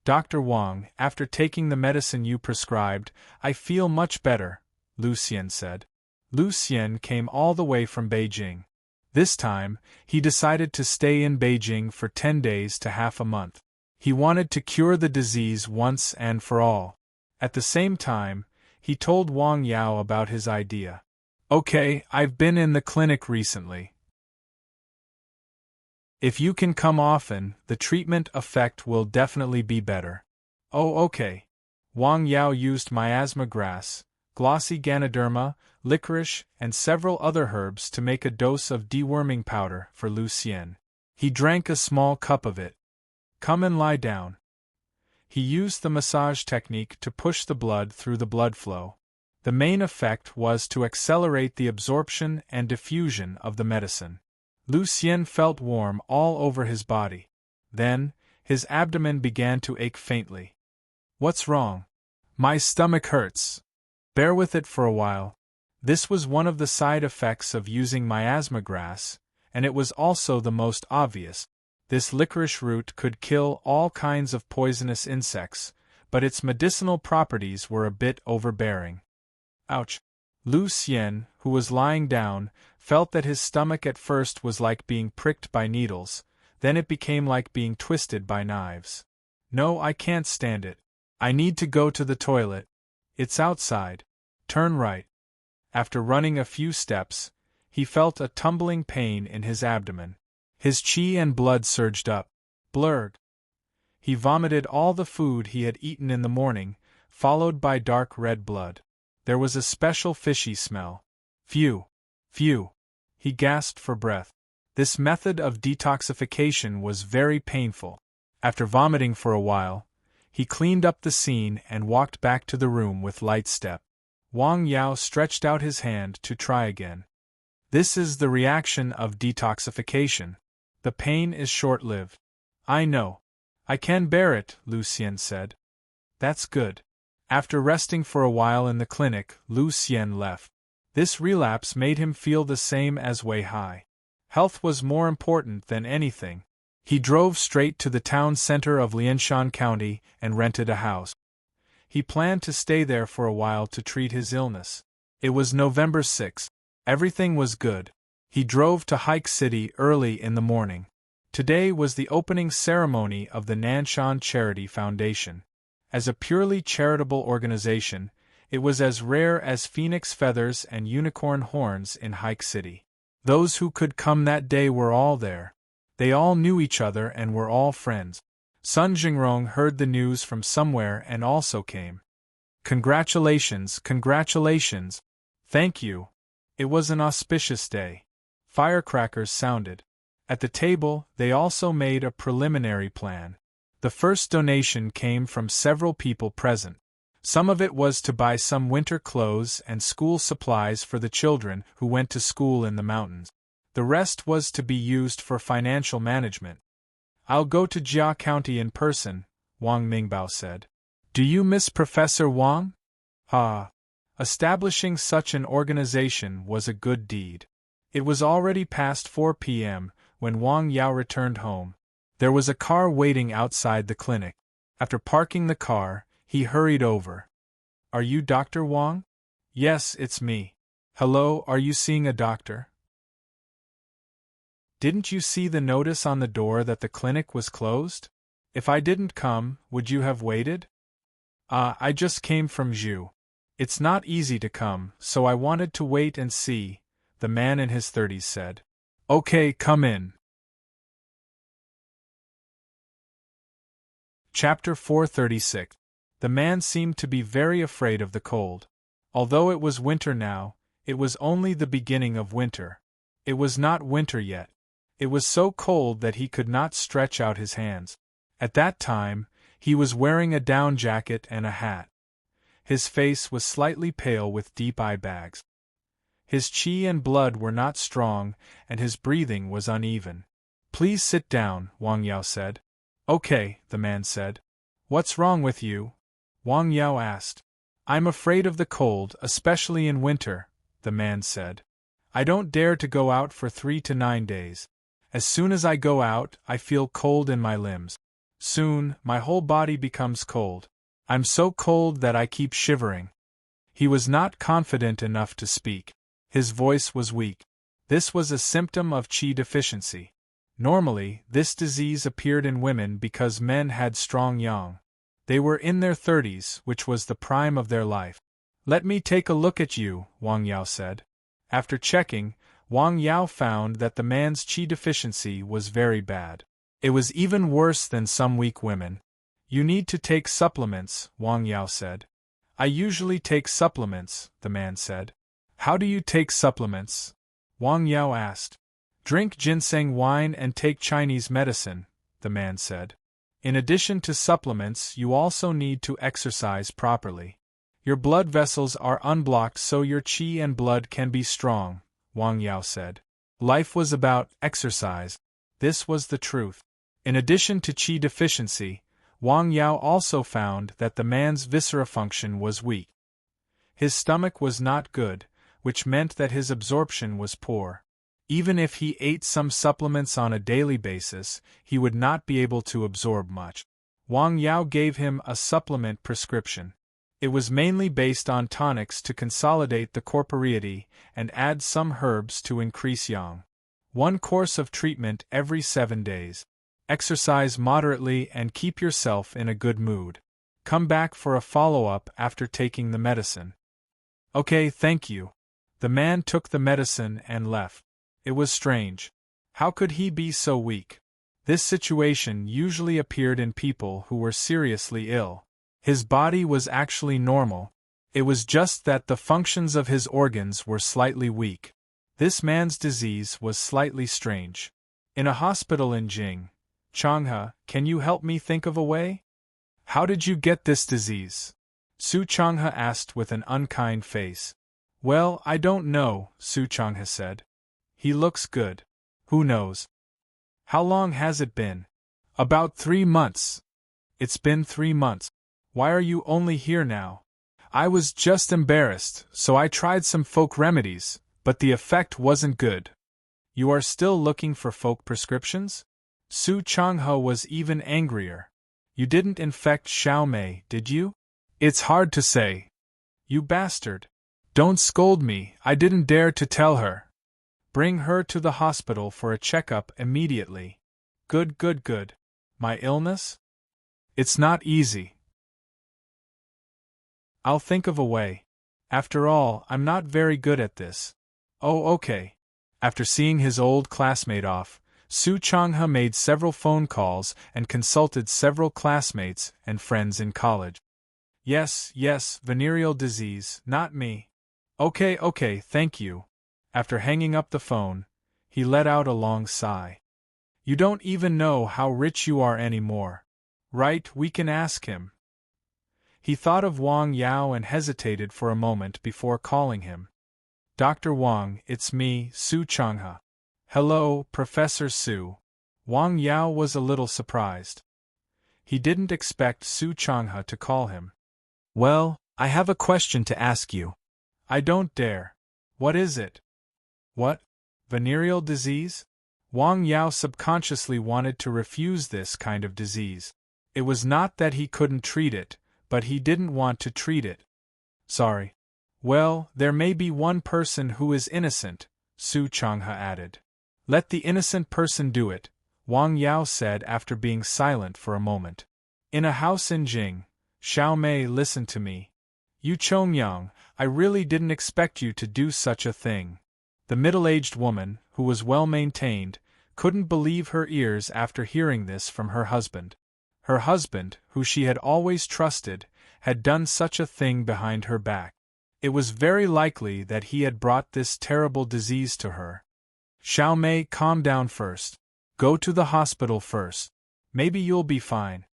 Dr. Wang, after taking the medicine you prescribed, I feel much better, Lu Xian said. Lu Xian came all the way from Beijing. This time, he decided to stay in Beijing for 10 days to half a month. He wanted to cure the disease once and for all. At the same time, he told Wang Yao about his idea. Okay, I've been in the clinic recently. If you can come often, the treatment effect will definitely be better. Oh, okay. Wang Yao used miasma grass, glossy ganoderma, licorice, and several other herbs to make a dose of deworming powder for Lu Xian. He drank a small cup of it. Come and lie down. He used the massage technique to push the blood through the blood flow. The main effect was to accelerate the absorption and diffusion of the medicine. Lu Xian felt warm all over his body. Then, his abdomen began to ache faintly. What's wrong? My stomach hurts. Bear with it for a while. This was one of the side effects of using miasma grass, and it was also the most obvious. This licorice root could kill all kinds of poisonous insects, but its medicinal properties were a bit overbearing. Ouch! Lu Xian, who was lying down, felt that his stomach at first was like being pricked by needles, then it became like being twisted by knives. No, I can't stand it. I need to go to the toilet. It's outside. Turn right. After running a few steps, he felt a tumbling pain in his abdomen. His qi and blood surged up. Blurg. He vomited all the food he had eaten in the morning, followed by dark red blood. There was a special fishy smell. Phew. Phew. He gasped for breath. This method of detoxification was very painful. After vomiting for a while, he cleaned up the scene and walked back to the room with light step. Wang Yao stretched out his hand to try again. This is the reaction of detoxification. The pain is short-lived. I know. I can bear it, Lucien said. That's good. After resting for a while in the clinic, Lucien left. This relapse made him feel the same as Wei Hai. Health was more important than anything. He drove straight to the town center of Lianshan County and rented a house. He planned to stay there for a while to treat his illness. It was November 6. Everything was good. He drove to Hike City early in the morning. Today was the opening ceremony of the Nanshan Charity Foundation. As a purely charitable organization, it was as rare as phoenix feathers and unicorn horns in Hike City. Those who could come that day were all there. They all knew each other and were all friends. Sun Jingrong heard the news from somewhere and also came. Congratulations, congratulations. Thank you. It was an auspicious day. Firecrackers sounded. At the table, they also made a preliminary plan. The first donation came from several people present. Some of it was to buy some winter clothes and school supplies for the children who went to school in the mountains. The rest was to be used for financial management. I'll go to Jia County in person, Wang Mingbao said. Do you miss Professor Wang? Ah. Establishing such an organization was a good deed. It was already past 4 p.m. when Wang Yao returned home. There was a car waiting outside the clinic. After parking the car, he hurried over. Are you Dr. Wang? Yes, it's me. Hello, are you seeing a doctor? Didn't you see the notice on the door that the clinic was closed? If I didn't come, would you have waited? I just came from Zhu. It's not easy to come, so I wanted to wait and see, the man in his 30s said. Okay, come in. Chapter 436. The man seemed to be very afraid of the cold. Although it was winter now, it was only the beginning of winter. It was not winter yet. It was so cold that he could not stretch out his hands. At that time, he was wearing a down jacket and a hat. His face was slightly pale with deep eye bags. His qi and blood were not strong, and his breathing was uneven. Please sit down, Wang Yao said. Okay, the man said. What's wrong with you? Wang Yao asked. I'm afraid of the cold, especially in winter, the man said. I don't dare to go out for 3 to 9 days. As soon as I go out, I feel cold in my limbs. Soon, my whole body becomes cold. I'm so cold that I keep shivering. He was not confident enough to speak. His voice was weak. This was a symptom of qi deficiency. Normally, this disease appeared in women because men had strong yang. They were in their 30s, which was the prime of their life. Let me take a look at you, Wang Yao said. After checking, Wang Yao found that the man's qi deficiency was very bad. It was even worse than some weak women. You need to take supplements, Wang Yao said. I usually take supplements, the man said. How do you take supplements? Wang Yao asked. Drink ginseng wine and take Chinese medicine, the man said. In addition to supplements, you also need to exercise properly. Your blood vessels are unblocked so your qi and blood can be strong, Wang Yao said. Life was about exercise. This was the truth. In addition to qi deficiency, Wang Yao also found that the man's viscera function was weak. His stomach was not good, which meant that his absorption was poor. Even if he ate some supplements on a daily basis, he would not be able to absorb much. Wang Yao gave him a supplement prescription. It was mainly based on tonics to consolidate the corporeity and add some herbs to increase yang. 1 course of treatment every 7 days. Exercise moderately and keep yourself in a good mood. Come back for a follow-up after taking the medicine. Okay, thank you. The man took the medicine and left. It was strange. How could he be so weak? This situation usually appeared in people who were seriously ill. His body was actually normal. It was just that the functions of his organs were slightly weak. This man's disease was slightly strange. In a hospital in Jing, Changhe, can you help me think of a way? How did you get this disease? Su Changhe asked with an unkind face. Well, I don't know, Su Changhe said. He looks good. Who knows? How long has it been? About 3 months. It's been 3 months. Why are you only here now? I was just embarrassed, so I tried some folk remedies, but the effect wasn't good. You are still looking for folk prescriptions? Su Changhe was even angrier. You didn't infect Xiao Mei, did you? It's hard to say. You bastard. Don't scold me, I didn't dare to tell her. Bring her to the hospital for a checkup immediately. Good, good, good. My illness? It's not easy. I'll think of a way. After all, I'm not very good at this. Oh, okay. After seeing his old classmate off, Su Changhe made several phone calls and consulted several classmates and friends in college. Yes, venereal disease, not me. Okay, thank you. After hanging up the phone, he let out a long sigh. You don't even know how rich you are anymore. Right, we can ask him. He thought of Wang Yao and hesitated for a moment before calling him. Dr. Wang, it's me, Su Changhe. Hello, Professor Su. Wang Yao was a little surprised. He didn't expect Su Changhe to call him. Well, I have a question to ask you. I don't dare. What is it? What? Venereal disease? Wang Yao subconsciously wanted to refuse this kind of disease. It was not that he couldn't treat it, but he didn't want to treat it. Sorry. Well, there may be one person who is innocent, Su Changhe added. Let the innocent person do it, Wang Yao said after being silent for a moment. In a house in Jing, Xiao Mei, listen to me. Yu Chongyang, I really didn't expect you to do such a thing. The middle-aged woman, who was well-maintained, couldn't believe her ears after hearing this from her husband. Her husband, who she had always trusted, had done such a thing behind her back. It was very likely that he had brought this terrible disease to her. Xiao Mei, calm down first. Go to the hospital first. Maybe you'll be fine.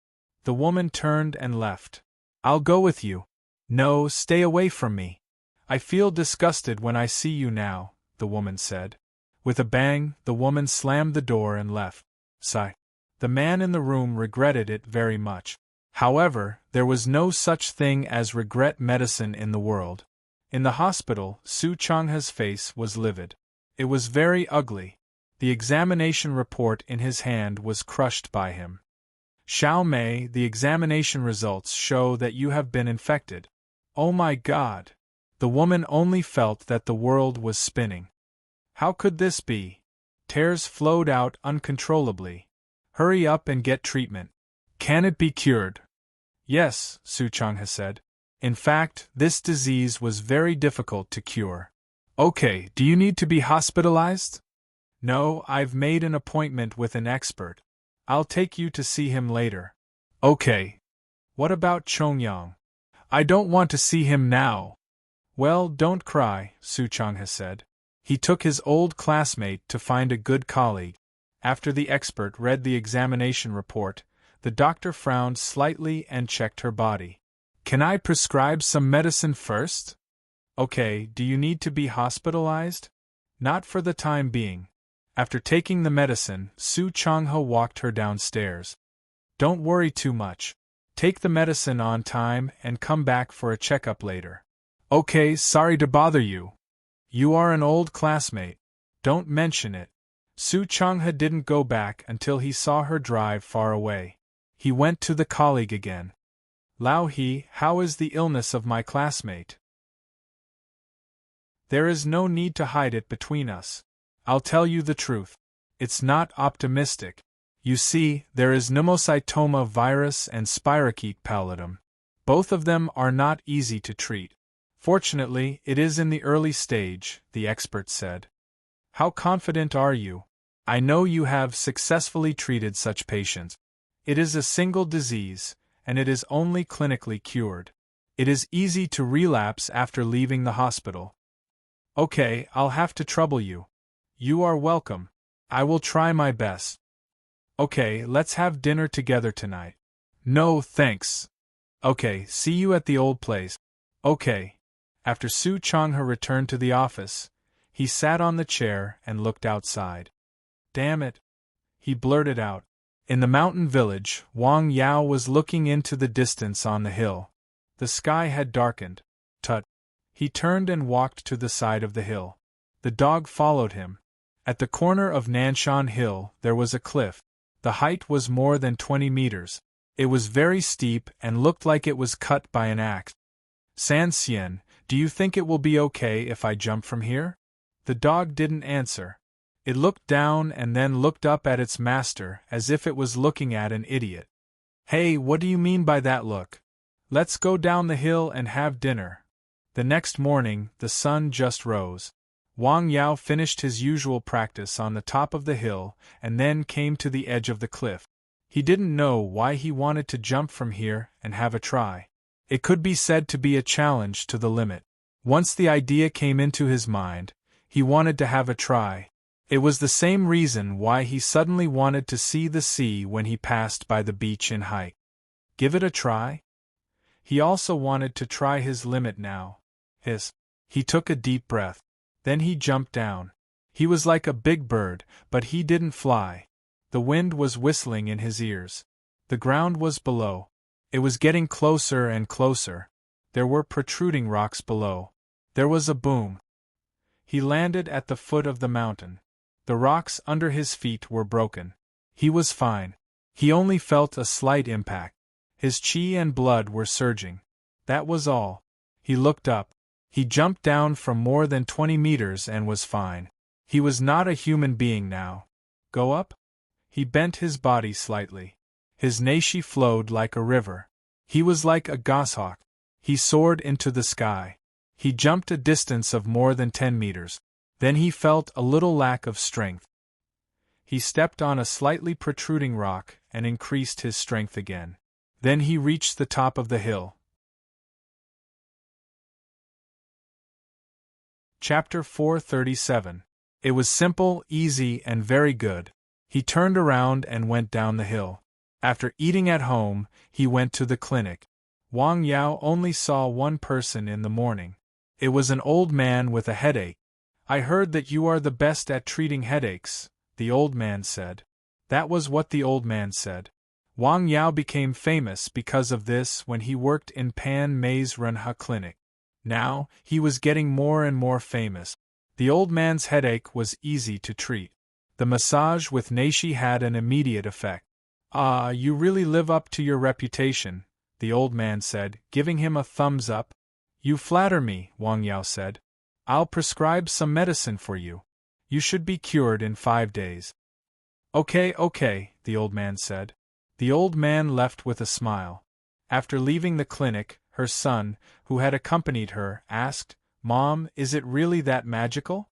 The woman turned and left. I'll go with you. No, stay away from me. I feel disgusted when I see you now, the woman said. With a bang, the woman slammed the door and left. Sigh. The man in the room regretted it very much. However, there was no such thing as regret medicine in the world. In the hospital, Su Changhe's face was livid. It was very ugly. The examination report in his hand was crushed by him. Xiao Mei, the examination results show that you have been infected. Oh my God! The woman only felt that the world was spinning. How could this be? Tears flowed out uncontrollably. Hurry up and get treatment. Can it be cured? Yes, Su Changhe said. In fact, this disease was very difficult to cure. Okay, do you need to be hospitalized? No, I've made an appointment with an expert. I'll take you to see him later. Okay. What about Chongyang? I don't want to see him now. Well, don't cry, Su Changhe said. He took his old classmate to find a good colleague. After the expert read the examination report, the doctor frowned slightly and checked her body. Can I prescribe some medicine first? Okay, do you need to be hospitalized? Not for the time being. After taking the medicine, Su Changhe walked her downstairs. Don't worry too much. Take the medicine on time and come back for a checkup later. Okay, sorry to bother you. You are an old classmate. Don't mention it. Su Changhe didn't go back until he saw her drive far away. He went to the colleague again. Lao He, how is the illness of my classmate? There is no need to hide it between us. I'll tell you the truth. It's not optimistic. You see, there is pneumocytoma virus and spirochete pallidum. Both of them are not easy to treat. Fortunately, it is in the early stage, the expert said. How confident are you? I know you have successfully treated such patients. It is a single disease, and it is only clinically cured. It is easy to relapse after leaving the hospital. Okay, I'll have to trouble you. You are welcome. I will try my best. Okay, let's have dinner together tonight. No, thanks. Okay, see you at the old place. Okay. After Su Changhe returned to the office, He sat on the chair and looked outside. Damn it! He blurted out. In the mountain village, Wang Yao was looking into the distance on the hill. The sky had darkened. Tut! He turned and walked to the side of the hill. The dog followed him. At the corner of Nanshan Hill there was a cliff. The height was more than 20 meters. It was very steep and looked like it was cut by an axe. San Xian, do you think it will be okay if I jump from here? The dog didn't answer. It looked down and then looked up at its master as if it was looking at an idiot. Hey, what do you mean by that look? Let's go down the hill and have dinner. The next morning, the sun just rose. Wang Yao finished his usual practice on the top of the hill and then came to the edge of the cliff. He didn't know why he wanted to jump from here and have a try. It could be said to be a challenge to the limit. Once the idea came into his mind, he wanted to have a try. It was the same reason why he suddenly wanted to see the sea when he passed by the beach in hike. Give it a try? He also wanted to try his limit now. He took a deep breath. Then he jumped down. He was like a big bird, but he didn't fly. The wind was whistling in his ears. The ground was below. It was getting closer and closer. There were protruding rocks below. There was a boom. He landed at the foot of the mountain. The rocks under his feet were broken. He was fine. He only felt a slight impact. His chi and blood were surging. That was all. He looked up. He jumped down from more than 20 meters and was fine. He was not a human being now. Go up? He bent his body slightly. His nashi flowed like a river. He was like a goshawk. He soared into the sky. He jumped a distance of more than 10 meters. Then he felt a little lack of strength. He stepped on a slightly protruding rock and increased his strength again. Then he reached the top of the hill. Chapter 437. It was simple, easy, and very good. He turned around and went down the hill. After eating at home, he went to the clinic. Wang Yao only saw one person in the morning. It was an old man with a headache. I heard that you are the best at treating headaches, the old man said. That was what the old man said. Wang Yao became famous because of this when he worked in Pan Mei's Renha clinic. Now, he was getting more and more famous. The old man's headache was easy to treat. The massage with nashi had an immediate effect. Ah, you really live up to your reputation, the old man said, giving him a thumbs up. You flatter me, Wang Yao said. I'll prescribe some medicine for you. You should be cured in 5 days. Okay, the old man said. The old man left with a smile. After leaving the clinic, her son, who had accompanied her, asked, Mom, is it really that magical?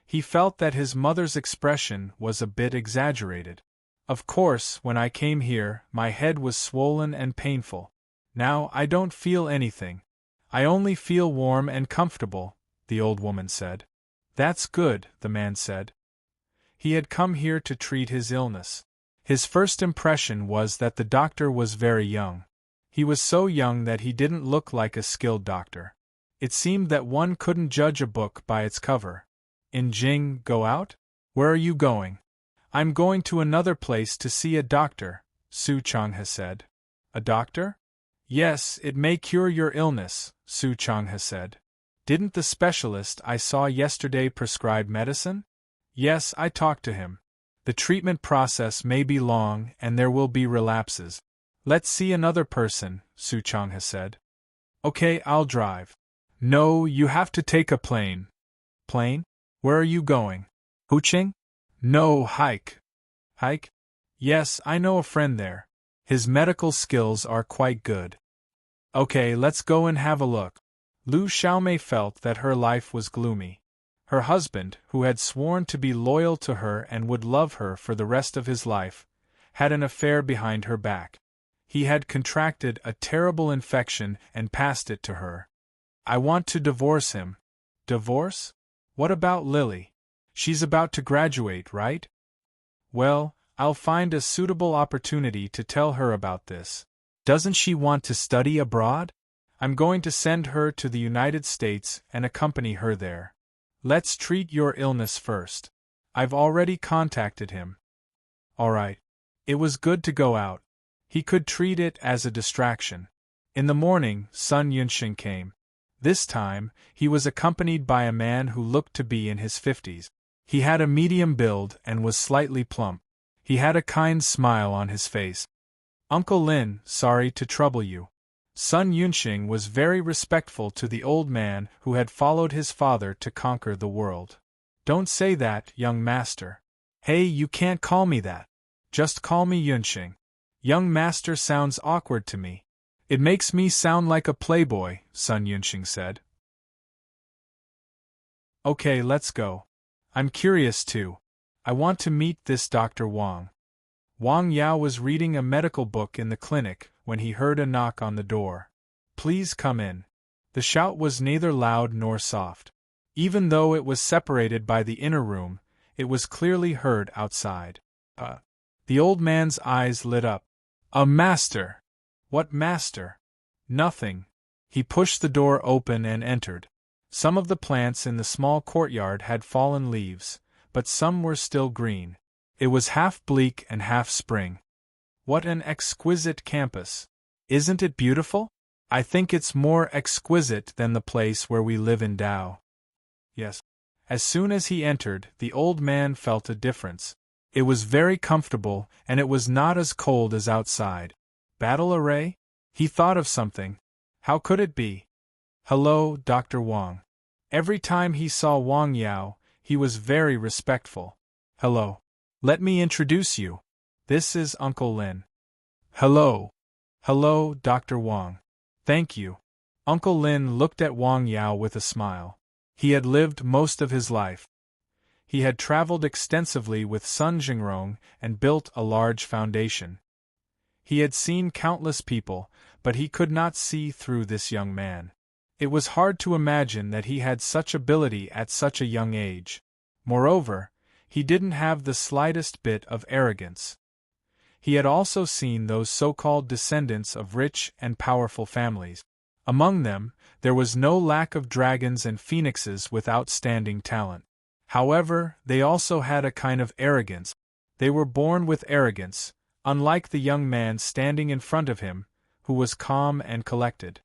He felt that his mother's expression was a bit exaggerated. Of course, when I came here, my head was swollen and painful. Now I don't feel anything. I only feel warm and comfortable, the old woman said. That's good, the man said. He had come here to treat his illness. His first impression was that the doctor was very young. He was so young that he didn't look like a skilled doctor. It seemed that one couldn't judge a book by its cover. In Jing, go out? Where are you going? I'm going to another place to see a doctor, Su Changhe said. A doctor? Yes, it may cure your illness, Su Changhe said. Didn't the specialist I saw yesterday prescribe medicine? Yes, I talked to him. The treatment process may be long and there will be relapses. Let's see another person, Su Changhe said. Okay, I'll drive. No, you have to take a plane. Plane? Where are you going? Huqing? No, hike. Hike? Yes, I know a friend there. His medical skills are quite good. Okay, let's go and have a look. Lu Xiaomei felt that her life was gloomy. Her husband, who had sworn to be loyal to her and would love her for the rest of his life, had an affair behind her back. He had contracted a terrible infection and passed it to her. I want to divorce him. Divorce? What about Lily? She's about to graduate, right? Well, I'll find a suitable opportunity to tell her about this. Doesn't she want to study abroad? I'm going to send her to the United States and accompany her there. Let's treat your illness first. I've already contacted him. Alright. It was good to go out. He could treat it as a distraction. In the morning, Sun Yunxing came. This time, he was accompanied by a man who looked to be in his 50s. He had a medium build and was slightly plump. He had a kind smile on his face. Uncle Lin, sorry to trouble you. Sun Yunxing was very respectful to the old man who had followed his father to conquer the world. Don't say that, young master. Hey, you can't call me that. Just call me Yunxing. Young master sounds awkward to me. It makes me sound like a playboy, Sun Yunxing said. Okay, let's go. I'm curious too. I want to meet this Dr. Wang. Wang Yao was reading a medical book in the clinic when he heard a knock on the door. Please come in. The shout was neither loud nor soft. Even though it was separated by the inner room, it was clearly heard outside. The old man's eyes lit up. A master! What master? Nothing. He pushed the door open and entered. Some of the plants in the small courtyard had fallen leaves, but some were still green. It was half bleak and half spring. What an exquisite campus! Isn't it beautiful? I think it's more exquisite than the place where we live in Tao. Yes. As soon as he entered, the old man felt a difference. It was very comfortable, and it was not as cold as outside. Battle array? He thought of something. How could it be? Hello, Dr. Wang. Every time he saw Wang Yao, he was very respectful. Hello. Let me introduce you. This is Uncle Lin. Hello. Hello, Dr. Wang. Thank you. Uncle Lin looked at Wang Yao with a smile. He had lived most of his life. He had traveled extensively with Sun Jingrong and built a large foundation. He had seen countless people, but he could not see through this young man. It was hard to imagine that he had such ability at such a young age. Moreover, he didn't have the slightest bit of arrogance. He had also seen those so-called descendants of rich and powerful families. Among them, there was no lack of dragons and phoenixes with outstanding talent. However, they also had a kind of arrogance. They were born with arrogance, unlike the young man standing in front of him, who was calm and collected.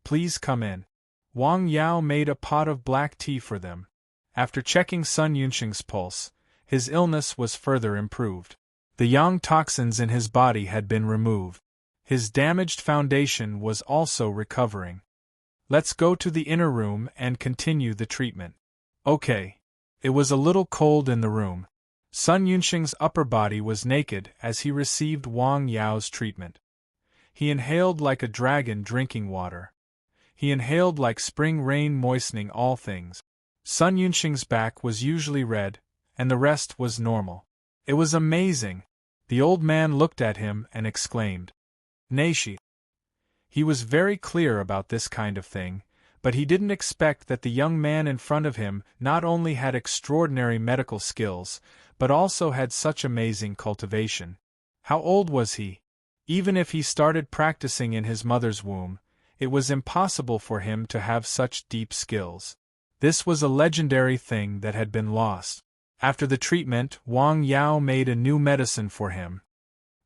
Please come in. Wang Yao made a pot of black tea for them. After checking Sun Yunxing's pulse, his illness was further improved. The yang toxins in his body had been removed. His damaged foundation was also recovering. Let's go to the inner room and continue the treatment. Okay. It was a little cold in the room. Sun Yunxing's upper body was naked as he received Wang Yao's treatment. He inhaled like a dragon drinking water. He inhaled like spring rain moistening all things. Sun Yunxing's back was usually red, and the rest was normal. It was amazing. The old man looked at him and exclaimed, Neishi. He was very clear about this kind of thing, but he didn't expect that the young man in front of him not only had extraordinary medical skills, but also had such amazing cultivation. How old was he? Even if he started practicing in his mother's womb, it was impossible for him to have such deep skills. This was a legendary thing that had been lost. After the treatment, Wang Yao made a new medicine for him.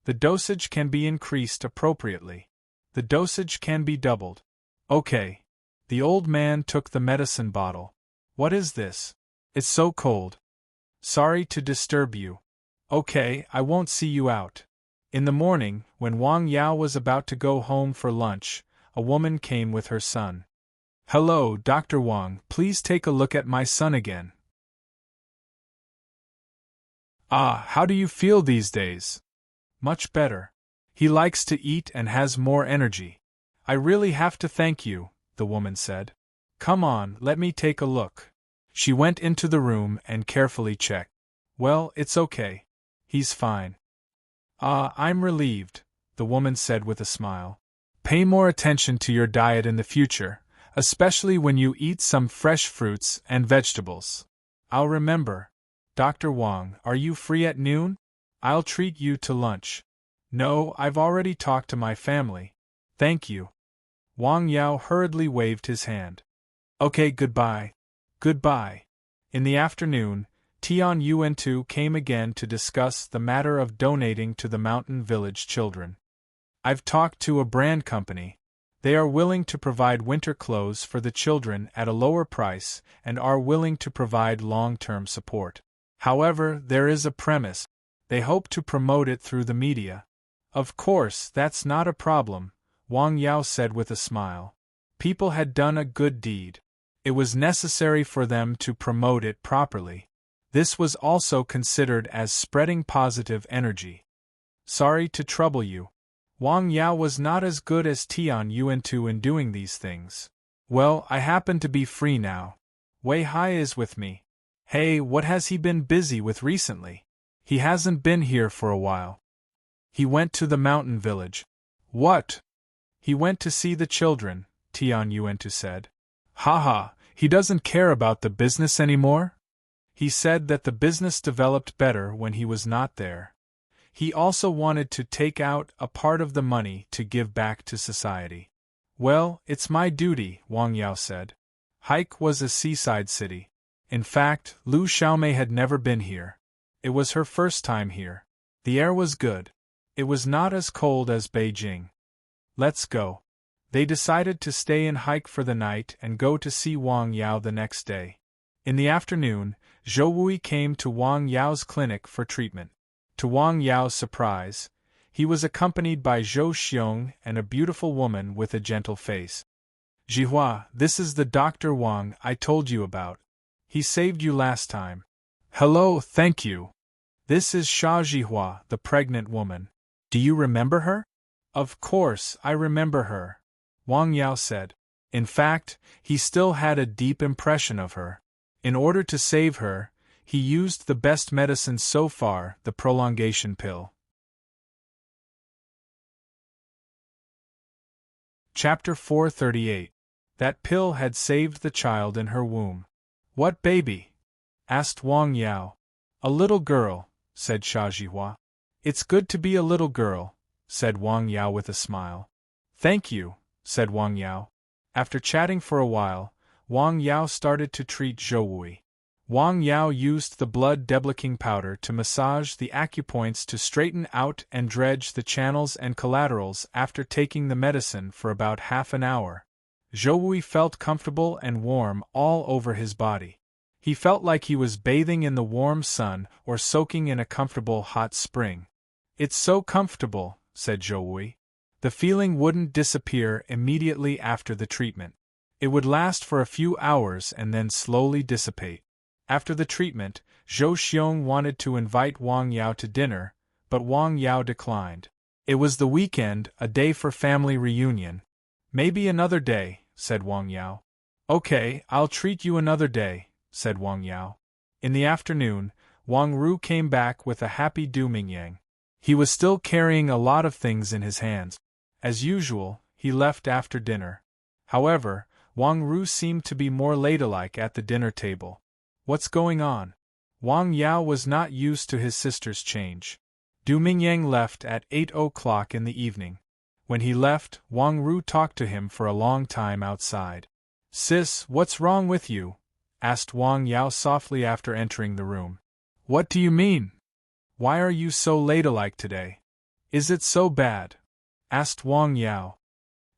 The dosage can be increased appropriately. The dosage can be doubled. Okay. The old man took the medicine bottle. What is this? It's so cold. Sorry to disturb you. Okay, I won't see you out. In the morning, when Wang Yao was about to go home for lunch, a woman came with her son. Hello, Dr. Wang, please take a look at my son again. Ah, how do you feel these days? Much better. He likes to eat and has more energy. I really have to thank you, the woman said. Come on, let me take a look. She went into the room and carefully checked. Well, it's okay. He's fine. Ah, I'm relieved, the woman said with a smile. Pay more attention to your diet in the future, especially when you eat some fresh fruits and vegetables. I'll remember. Dr. Wang, are you free at noon? I'll treat you to lunch. No, I've already talked to my family. Thank you. Wang Yao hurriedly waved his hand. Okay, goodbye. Goodbye. In the afternoon, Tian Yuan-tu came again to discuss the matter of donating to the mountain village children. I've talked to a brand company. They are willing to provide winter clothes for the children at a lower price and are willing to provide long-term support. However, there is a premise. They hope to promote it through the media. Of course, that's not a problem, Wang Yao said with a smile. People had done a good deed. It was necessary for them to promote it properly. This was also considered as spreading positive energy. Sorry to trouble you. Wang Yao was not as good as Tian Yuan-tu in doing these things. Well, I happen to be free now. Wei Hai is with me. Hey, what has he been busy with recently? He hasn't been here for a while. He went to the mountain village. What? He went to see the children, Tian Yuan-tu said. Haha, he doesn't care about the business anymore? He said that the business developed better when he was not there. He also wanted to take out a part of the money to give back to society. Well, it's my duty, Wang Yao said. Haik was a seaside city. In fact, Lu Xiaomei had never been here. It was her first time here. The air was good. It was not as cold as Beijing. Let's go. They decided to stay in Haik for the night and go to see Wang Yao the next day. In the afternoon, Zhou Wui came to Wang Yao's clinic for treatment. To Wang Yao's surprise, he was accompanied by Zhou Xiong and a beautiful woman with a gentle face. Jihua, this is the Dr. Wang I told you about. He saved you last time. Hello, thank you. This is Xia Jihua, the pregnant woman. Do you remember her? Of course, I remember her, Wang Yao said. In fact, he still had a deep impression of her. In order to save her, he used the best medicine so far, the prolongation pill. Chapter 438. That pill had saved the child in her womb. What baby? Asked Wang Yao. A little girl, said Xia Jihua. It's good to be a little girl, said Wang Yao with a smile. Thank you, said Wang Yao. After chatting for a while, Wang Yao started to treat Zhou Wui. Wang Yao used the blood deblinking powder to massage the acupoints to straighten out and dredge the channels and collaterals after taking the medicine for about half an hour. Zhou Wui felt comfortable and warm all over his body. He felt like he was bathing in the warm sun or soaking in a comfortable hot spring. It's so comfortable, said Zhou Wui. The feeling wouldn't disappear immediately after the treatment. It would last for a few hours and then slowly dissipate. After the treatment, Zhou Xiong wanted to invite Wang Yao to dinner, but Wang Yao declined. It was the weekend, a day for family reunion. Maybe another day, said Wang Yao. Okay, I'll treat you another day, said Wang Yao. In the afternoon, Wang Ru came back with a happy Du Mingyang. He was still carrying a lot of things in his hands. As usual, he left after dinner. However, Wang Ru seemed to be more ladylike at the dinner table. What's going on? Wang Yao was not used to his sister's change. Du Mingyang left at 8 o'clock in the evening. When he left, Wang Ru talked to him for a long time outside. Sis, what's wrong with you? Asked Wang Yao softly after entering the room. What do you mean? Why are you so ladylike today? Is it so bad? Asked Wang Yao.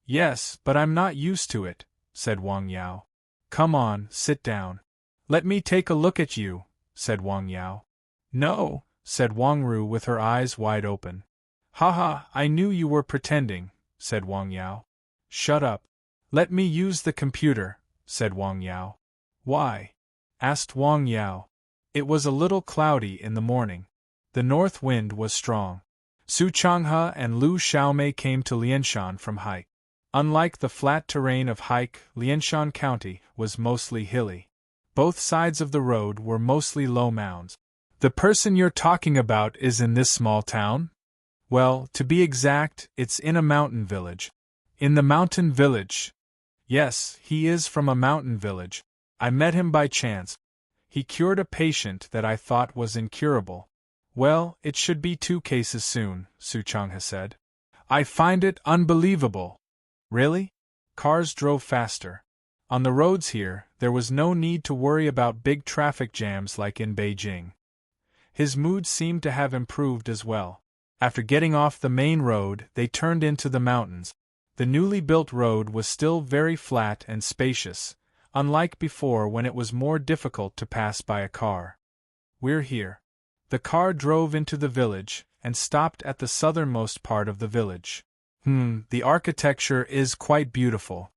Yes, but I'm not used to it, said Wang Yao. Come on, sit down. Let me take a look at you, said Wang Yao. No, said Wang Ru with her eyes wide open. Haha, I knew you were pretending, said Wang Yao. Shut up. Let me use the computer, said Wang Yao. Why? Asked Wang Yao. It was a little cloudy in the morning. The north wind was strong. Su Changhe and Lu Xiaomei came to Lianshan from Haik. Unlike the flat terrain of Haik, Lianshan County was mostly hilly. Both sides of the road were mostly low mounds. The person you're talking about is in this small town? Well, to be exact, it's in a mountain village. In the mountain village? Yes, he is from a mountain village. I met him by chance. He cured a patient that I thought was incurable. Well, it should be 2 cases soon, Su Changhe said. I find it unbelievable. Really? Cars drove faster. On the roads here, there was no need to worry about big traffic jams like in Beijing. His mood seemed to have improved as well. After getting off the main road, they turned into the mountains. The newly built road was still very flat and spacious, unlike before when it was more difficult to pass by a car. "We're here." The car drove into the village, and stopped at the southernmost part of the village. The architecture is quite beautiful.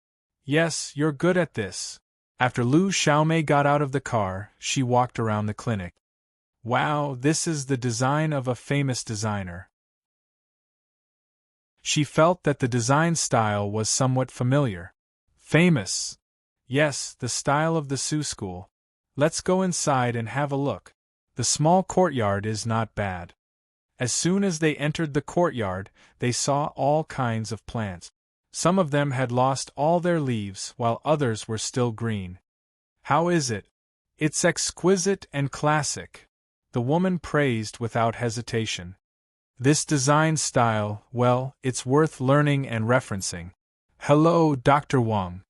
Yes, you're good at this. After Lu Xiaomei got out of the car, she walked around the clinic. Wow, this is the design of a famous designer. She felt that the design style was somewhat familiar. Famous? Yes, the style of the Su School. Let's go inside and have a look. The small courtyard is not bad. As soon as they entered the courtyard, they saw all kinds of plants. Some of them had lost all their leaves, while others were still green. How is it? It's exquisite and classic. The woman praised without hesitation. This design style, well, it's worth learning and referencing. Hello, Dr. Wang.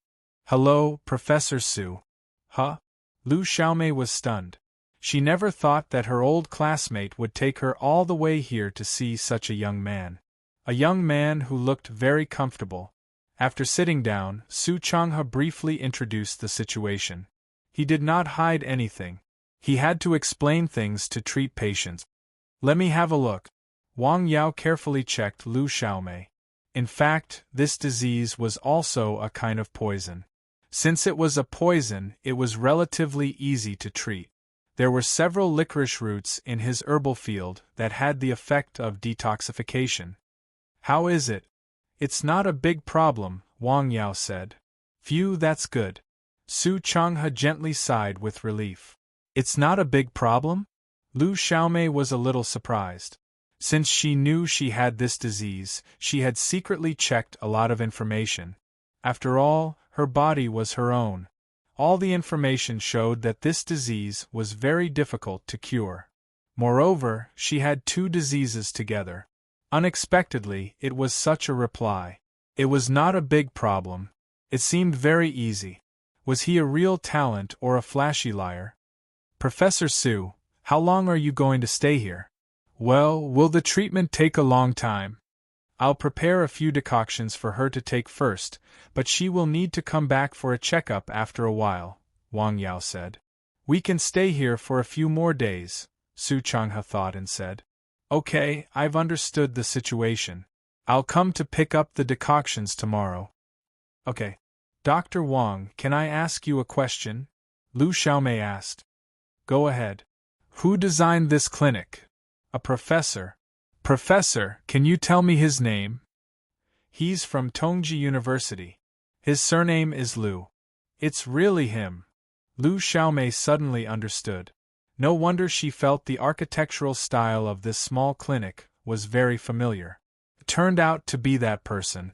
Hello, Professor Su. Huh? Lu Xiaomei was stunned. She never thought that her old classmate would take her all the way here to see such a young man. A young man who looked very comfortable. After sitting down, Su Changhe briefly introduced the situation. He did not hide anything. He had to explain things to treat patients. Let me have a look. Wang Yao carefully checked Lu Xiaomei. In fact, this disease was also a kind of poison. Since it was a poison, it was relatively easy to treat. There were several licorice roots in his herbal field that had the effect of detoxification. How is it? It's not a big problem, Wang Yao said. Phew, that's good. Su Changhe gently sighed with relief. It's not a big problem? Lu Xiaomei was a little surprised. Since she knew she had this disease, she had secretly checked a lot of information. After all, her body was her own. All the information showed that this disease was very difficult to cure. Moreover, she had two diseases together. Unexpectedly, it was such a reply. It was not a big problem. It seemed very easy. Was he a real talent or a flashy liar? Professor Su, how long are you going to stay here? Well, will the treatment take a long time? I'll prepare a few decoctions for her to take first, but she will need to come back for a checkup after a while, Wang Yao said. We can stay here for a few more days, Su Changhe thought and said. Okay, I've understood the situation. I'll come to pick up the decoctions tomorrow. Okay. Dr. Wang, can I ask you a question? Lu Xiaomei asked. Go ahead. Who designed this clinic? A professor. Professor, can you tell me his name? He's from Tongji University. His surname is Lu. It's really him. Lu Xiaomei suddenly understood. No wonder she felt the architectural style of this small clinic was very familiar. It turned out to be that person.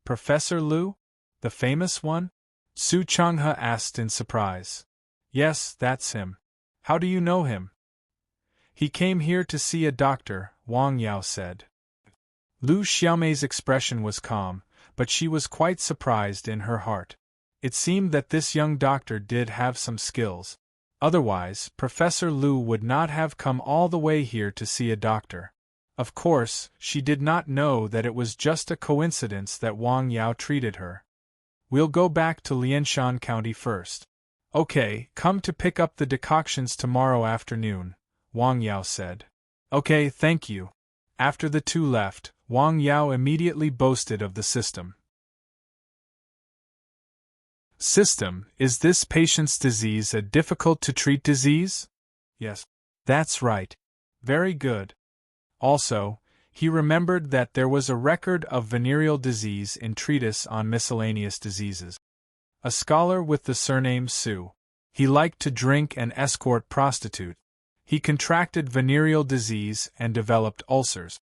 Professor Lu? The famous one? Su Changhe asked in surprise. Yes, that's him. How do you know him? He came here to see a doctor, Wang Yao said. Lu Xiaomei's expression was calm, but she was quite surprised in her heart. It seemed that this young doctor did have some skills. Otherwise, Professor Lu would not have come all the way here to see a doctor. Of course, she did not know that it was just a coincidence that Wang Yao treated her. We'll go back to Lianshan County first. Okay, come to pick up the decoctions tomorrow afternoon, Wang Yao said. Okay, thank you. After the two left, Wang Yao immediately boasted of the system. System, is this patient's disease a difficult-to-treat disease? Yes. That's right. Very good. Also, he remembered that there was a record of venereal disease in Treatise on Miscellaneous Diseases. A scholar with the surname Su. He liked to drink and escort prostitutes. He contracted venereal disease and developed ulcers.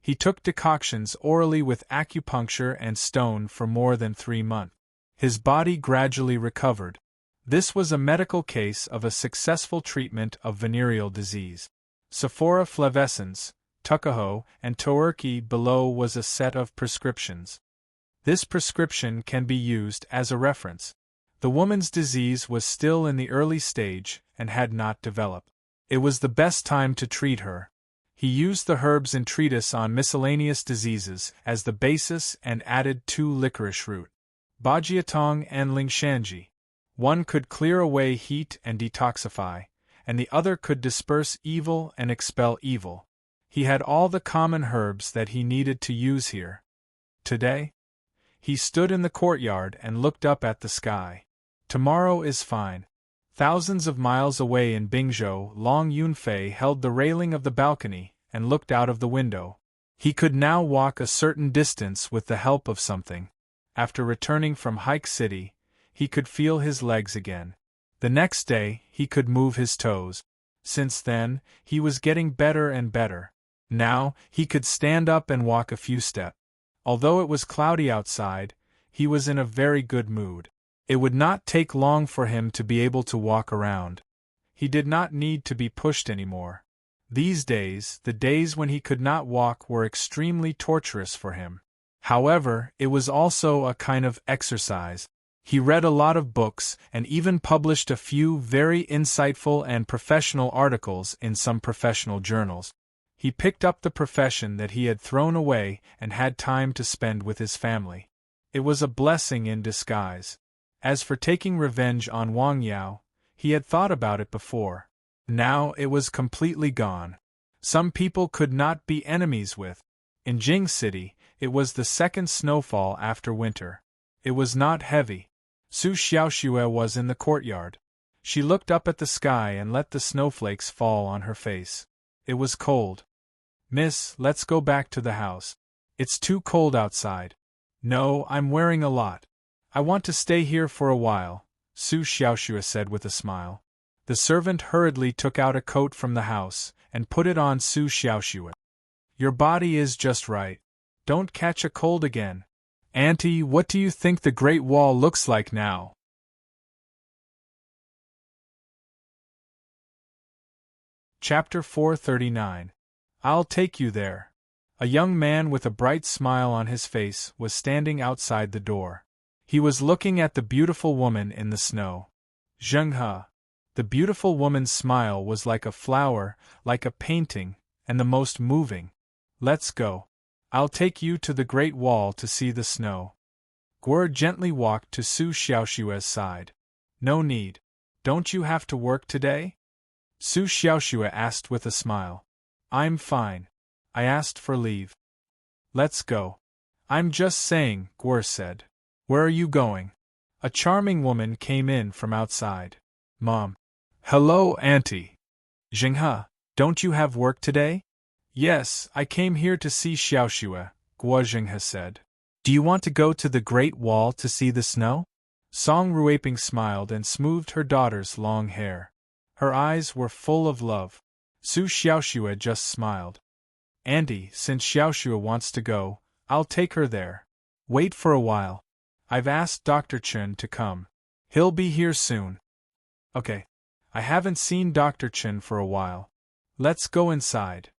He took decoctions orally with acupuncture and stone for more than 3 months. His body gradually recovered. This was a medical case of a successful treatment of venereal disease. Sephora flavescens, Tuckahoe, and Tourki below was a set of prescriptions. This prescription can be used as a reference. The woman's disease was still in the early stage and had not developed. It was the best time to treat her. He used the herbs in treatise on miscellaneous diseases as the basis and added 2 licorice root, Bajiatong and Lingshanji. One could clear away heat and detoxify, and the other could disperse evil and expel evil. He had all the common herbs that he needed to use here. Today? He stood in the courtyard and looked up at the sky. Tomorrow is fine. Thousands of miles away in Bingzhou, Long Yunfei held the railing of the balcony and looked out of the window. He could now walk a certain distance with the help of something. After returning from Hike City, he could feel his legs again. The next day, he could move his toes. Since then, he was getting better and better. Now, he could stand up and walk a few steps. Although it was cloudy outside, he was in a very good mood. It would not take long for him to be able to walk around. He did not need to be pushed anymore. These days, the days when he could not walk, were extremely torturous for him. However, it was also a kind of exercise. He read a lot of books and even published a few very insightful and professional articles in some professional journals. He picked up the profession that he had thrown away and had time to spend with his family. It was a blessing in disguise. As for taking revenge on Wang Yao, he had thought about it before. Now it was completely gone. Some people could not be enemies with. In Jing City, it was the second snowfall after winter. It was not heavy. Su Xiaoxue was in the courtyard. She looked up at the sky and let the snowflakes fall on her face. It was cold. Miss, let's go back to the house. It's too cold outside. No, I'm wearing a lot. I want to stay here for a while, Su Xiaoxue said with a smile. The servant hurriedly took out a coat from the house and put it on Su Xiaoxue. Your body is just right. Don't catch a cold again. Auntie, what do you think the Great Wall looks like now? Chapter 439. I'll take you there. A young man with a bright smile on his face was standing outside the door. He was looking at the beautiful woman in the snow. Zheng He. The beautiful woman's smile was like a flower, like a painting, and the most moving. Let's go. I'll take you to the Great Wall to see the snow. Guo gently walked to Su Xiaoxue's side. No need. Don't you have to work today? Su Xiaoxue asked with a smile. I'm fine. I asked for leave. Let's go. I'm just saying, Guo said. Where are you going? A charming woman came in from outside. Mom. Hello, Auntie. Zheng He, don't you have work today? Yes, I came here to see Xiaoxue, Guo Zheng said. Do you want to go to the Great Wall to see the snow? Song Ruiping smiled and smoothed her daughter's long hair. Her eyes were full of love. Su Xiaoxue just smiled. Auntie, since Xiaoxue wants to go, I'll take her there. Wait for a while. I've asked Dr. Chen to come. He'll be here soon. Okay. I haven't seen Dr. Chen for a while. Let's go inside.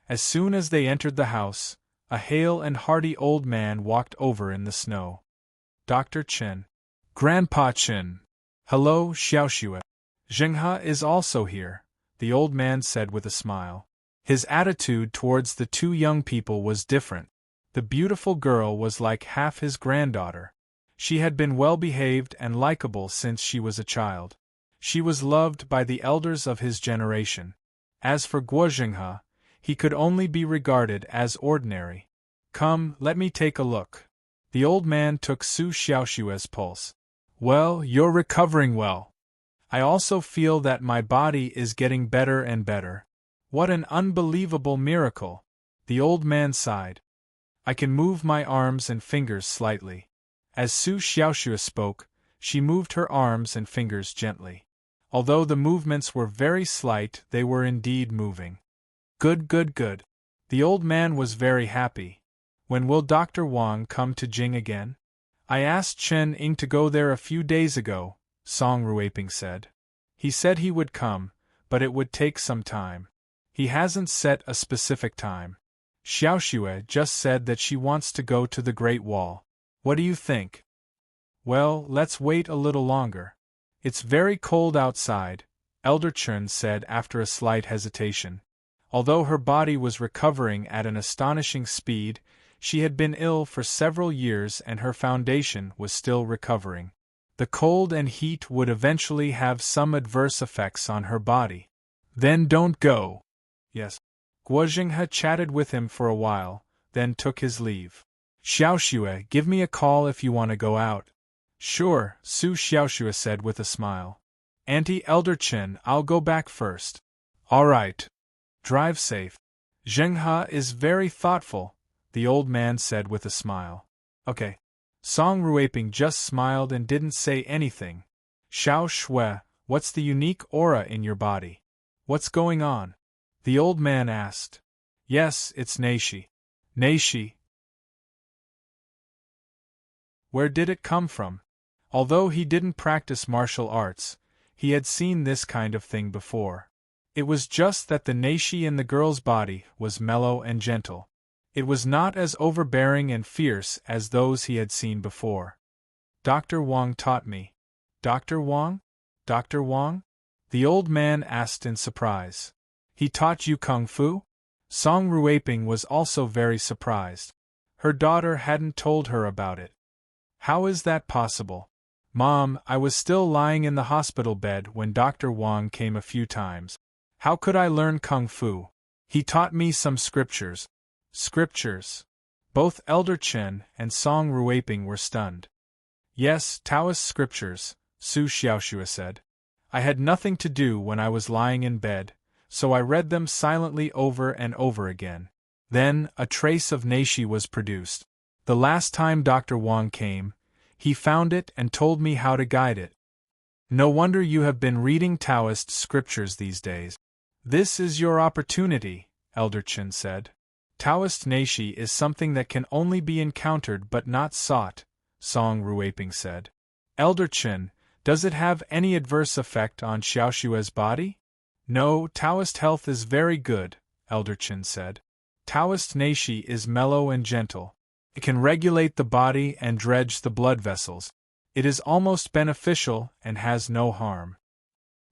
As soon as they entered the house, a hale and hearty old man walked over in the snow. Dr. Chen. Grandpa Chen. Hello, Xiaoxue. Zheng He is also here, the old man said with a smile. His attitude towards the 2 young people was different. The beautiful girl was like half his granddaughter. She had been well-behaved and likable since she was a child. She was loved by the elders of his generation. As for Guo Zheng he could only be regarded as ordinary. Come, let me take a look. The old man took Su Xiaoxue's pulse. Well, you're recovering well. I also feel that my body is getting better and better. What an unbelievable miracle! The old man sighed. I can move my arms and fingers slightly. As Su Xiaoxue spoke, she moved her arms and fingers gently. Although the movements were very slight, they were indeed moving. Good, good, good. The old man was very happy. When will Dr. Wang come to Jing again? I asked Chen Ying to go there a few days ago, Song Ruiping said. He said he would come, but it would take some time. He hasn't set a specific time. Xiaoxue just said that she wants to go to the Great Wall. What do you think? Well, let's wait a little longer. It's very cold outside, Elder Chun said after a slight hesitation. Although her body was recovering at an astonishing speed, she had been ill for several years and her foundation was still recovering. The cold and heat would eventually have some adverse effects on her body. Then don't go. Yes. Guo Jinghe chatted with him for a while, then took his leave. Xiaoxue, give me a call if you want to go out. Sure, Su Xiaoxue said with a smile. Auntie Elder Chen, I'll go back first. All right. Drive safe. Zhenghe is very thoughtful, the old man said with a smile. Okay. Song Ruiping just smiled and didn't say anything. Xiao Shui, what's the unique aura in your body? What's going on? The old man asked. Yes, it's Neishi. Neishi. Where did it come from? Although he didn't practice martial arts, he had seen this kind of thing before. It was just that the Neishi in the girl's body was mellow and gentle. It was not as overbearing and fierce as those he had seen before. Dr. Wang taught me. Dr. Wang? Dr. Wang? The old man asked in surprise. He taught you kung fu? Song Ruiping was also very surprised. Her daughter hadn't told her about it. How is that possible? Mom, I was still lying in the hospital bed when Dr. Wang came a few times. How could I learn kung fu? He taught me some scriptures. Scriptures. Both Elder Chen and Song Ruiping were stunned. Yes, Taoist scriptures, Su Xiaoxue said. I had nothing to do when I was lying in bed, so I read them silently over and over again. Then, a trace of Neishi was produced. The last time Dr. Wang came, he found it and told me how to guide it. No wonder you have been reading Taoist scriptures these days. This is your opportunity, Elder Chen said. Taoist Neishi is something that can only be encountered but not sought, Song Ruiping said. Elder Chen, does it have any adverse effect on Xiaoshue's body? No, Taoist health is very good, Elder Chen said. Taoist Neishi is mellow and gentle. It can regulate the body and dredge the blood vessels. It is almost beneficial and has no harm.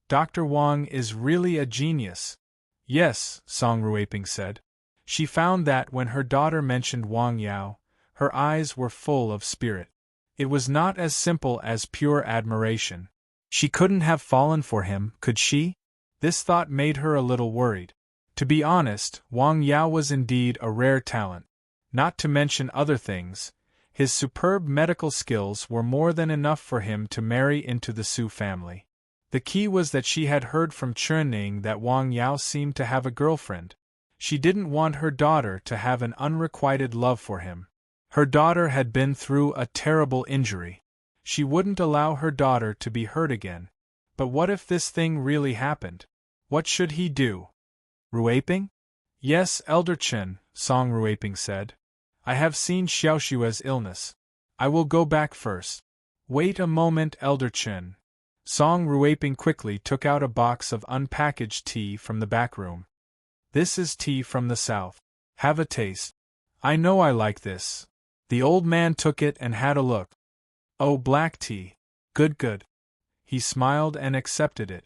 Dr. Wang is really a genius. Yes, Song Ruiping said. She found that when her daughter mentioned Wang Yao, her eyes were full of spirit. It was not as simple as pure admiration. She couldn't have fallen for him, could she? This thought made her a little worried. To be honest, Wang Yao was indeed a rare talent. Not to mention other things, his superb medical skills were more than enough for him to marry into the Su family. The key was that she had heard from Chunning that Wang Yao seemed to have a girlfriend. She didn't want her daughter to have an unrequited love for him. Her daughter had been through a terrible injury. She wouldn't allow her daughter to be hurt again. But what if this thing really happened? What should he do? Ruiping? Yes, Elder Chen, Song Ruiping said. I have seen Xiaoshue's illness. I will go back first. Wait a moment, Elder Chen. Song Ruiping quickly took out a box of unpackaged tea from the back room. This is tea from the south. Have a taste. I know I like this. The old man took it and had a look. Oh, black tea. Good, good. He smiled and accepted it.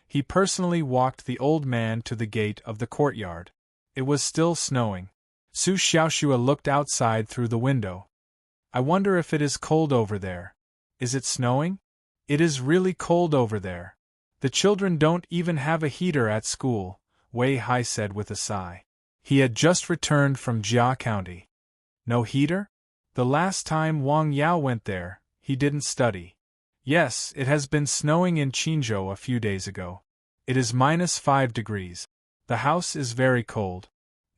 He personally walked the old man to the gate of the courtyard. It was still snowing. Su Xiaoxue looked outside through the window. I wonder if it is cold over there. Is it snowing? It is really cold over there. The children don't even have a heater at school, Wei Hai said with a sigh. He had just returned from Jia County. No heater? The last time Wang Yao went there, he didn't study. Yes, it has been snowing in Qinzhou a few days ago. It is -5 degrees. The house is very cold.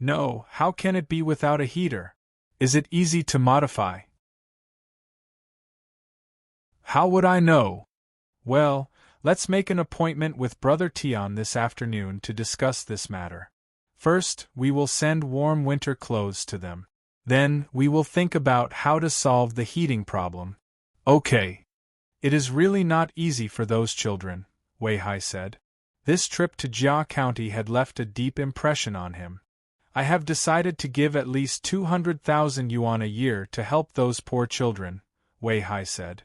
No, how can it be without a heater? Is it easy to modify? How would I know? Well, let's make an appointment with Brother Tian this afternoon to discuss this matter. First, we will send warm winter clothes to them. Then, we will think about how to solve the heating problem. Okay. It is really not easy for those children, Wei Hai said. This trip to Jia County had left a deep impression on him. I have decided to give at least 200,000 yuan a year to help those poor children, Wei Hai said.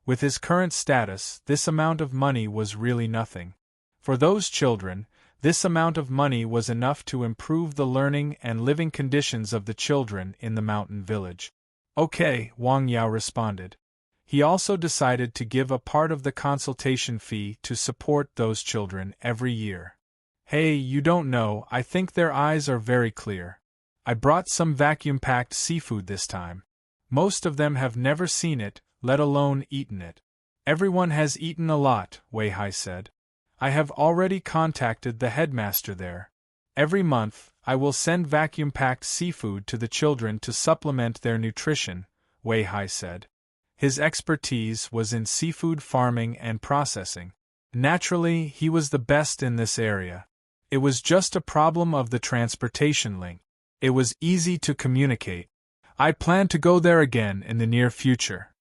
With his current status, this amount of money was really nothing. For those children, this amount of money was enough to improve the learning and living conditions of the children in the mountain village. Okay, Wang Yao responded. He also decided to give a part of the consultation fee to support those children every year. Hey, you don't know, I think their eyes are very clear. I brought some vacuum-packed seafood this time. Most of them have never seen it, let alone eaten it. Everyone has eaten a lot, Wei Hai said. I have already contacted the headmaster there. Every month, I will send vacuum-packed seafood to the children to supplement their nutrition, Wei Hai said. His expertise was in seafood farming and processing. Naturally, he was the best in this area. It was just a problem of the transportation link. It was easy to communicate. I plan to go there again in the near future.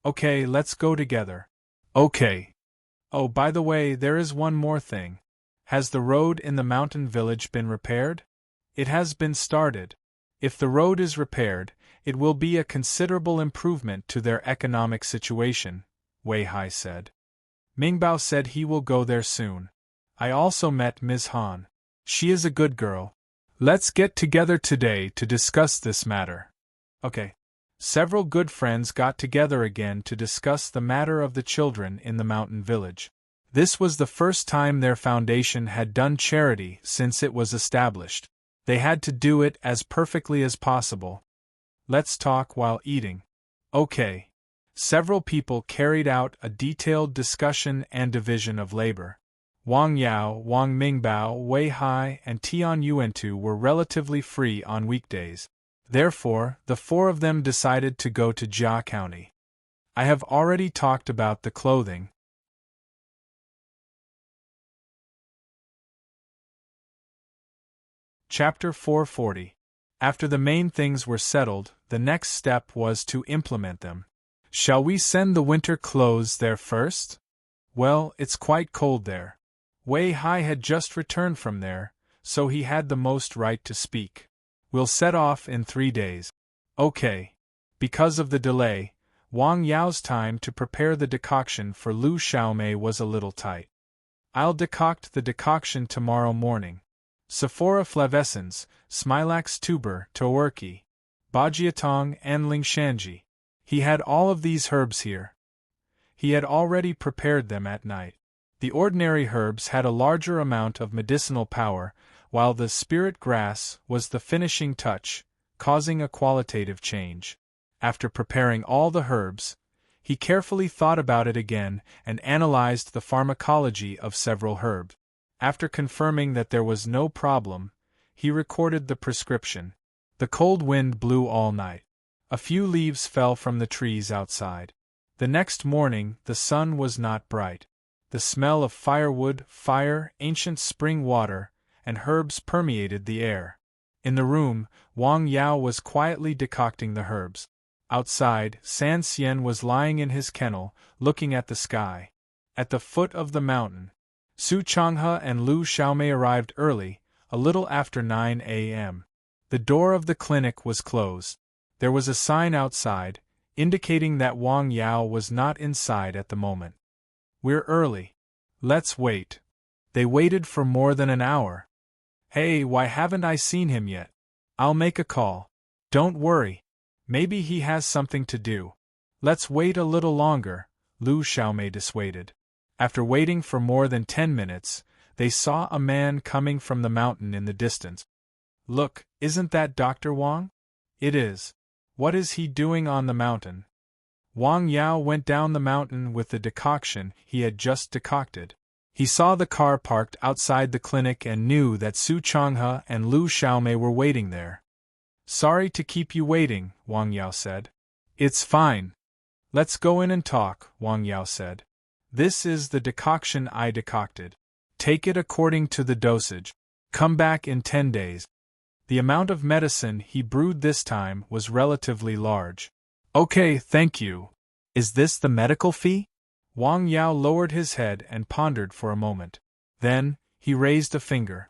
Okay, let's go together. Okay. Oh, by the way, there is one more thing. Has the road in the mountain village been repaired? It has been started. If the road is repaired, it will be a considerable improvement to their economic situation, Wei Hai said. Mingbao said he will go there soon. I also met Ms. Han. She is a good girl. Let's get together today to discuss this matter. Okay. Several good friends got together again to discuss the matter of the children in the mountain village. This was the first time their foundation had done charity since it was established. They had to do it as perfectly as possible. Let's talk while eating. Okay. Several people carried out a detailed discussion and division of labor. Wang Yao, Wang Mingbao, Wei Hai, and Tian Yuantu were relatively free on weekdays. Therefore, the four of them decided to go to Jia County. I have already talked about the clothing. Chapter 440. After the main things were settled, the next step was to implement them. Shall we send the winter clothes there first? Well, it's quite cold there. Wei Hai had just returned from there, so he had the most right to speak. We'll set off in 3 days. Okay. Because of the delay, Wang Yao's time to prepare the decoction for Lu Xiaomei was a little tight. I'll decoct the decoction tomorrow morning. Sephora flavescens, Smilax tuber, Toerki, Bajiatong and Lingshanji. He had all of these herbs here. He had already prepared them at night. The ordinary herbs had a larger amount of medicinal power, while the spirit grass was the finishing touch, causing a qualitative change. After preparing all the herbs, he carefully thought about it again and analyzed the pharmacology of several herbs. After confirming that there was no problem, he recorded the prescription. The cold wind blew all night. A few leaves fell from the trees outside. The next morning, the sun was not bright. The smell of firewood, fire, ancient spring water, and herbs permeated the air. In the room, Wang Yao was quietly decocting the herbs. Outside, San Xian was lying in his kennel, looking at the sky. At the foot of the mountain, Su Changhe and Lu Xiaomei arrived early, a little after 9 a.m. The door of the clinic was closed. There was a sign outside, indicating that Wang Yao was not inside at the moment. We're early. Let's wait. They waited for more than an hour. Hey, why haven't I seen him yet? I'll make a call. Don't worry. Maybe he has something to do. Let's wait a little longer, Lu Xiaomei dissuaded. After waiting for more than 10 minutes, they saw a man coming from the mountain in the distance. Look, isn't that Dr. Wang? It is. What is he doing on the mountain? Wang Yao went down the mountain with the decoction he had just decocted. He saw the car parked outside the clinic and knew that Su Changhe and Lu Xiaomei were waiting there. Sorry to keep you waiting, Wang Yao said. It's fine. Let's go in and talk, Wang Yao said. This is the decoction I decocted. Take it according to the dosage. Come back in 10 days. The amount of medicine he brewed this time was relatively large. Okay, thank you. Is this the medical fee? Wang Yao lowered his head and pondered for a moment. Then, he raised a finger.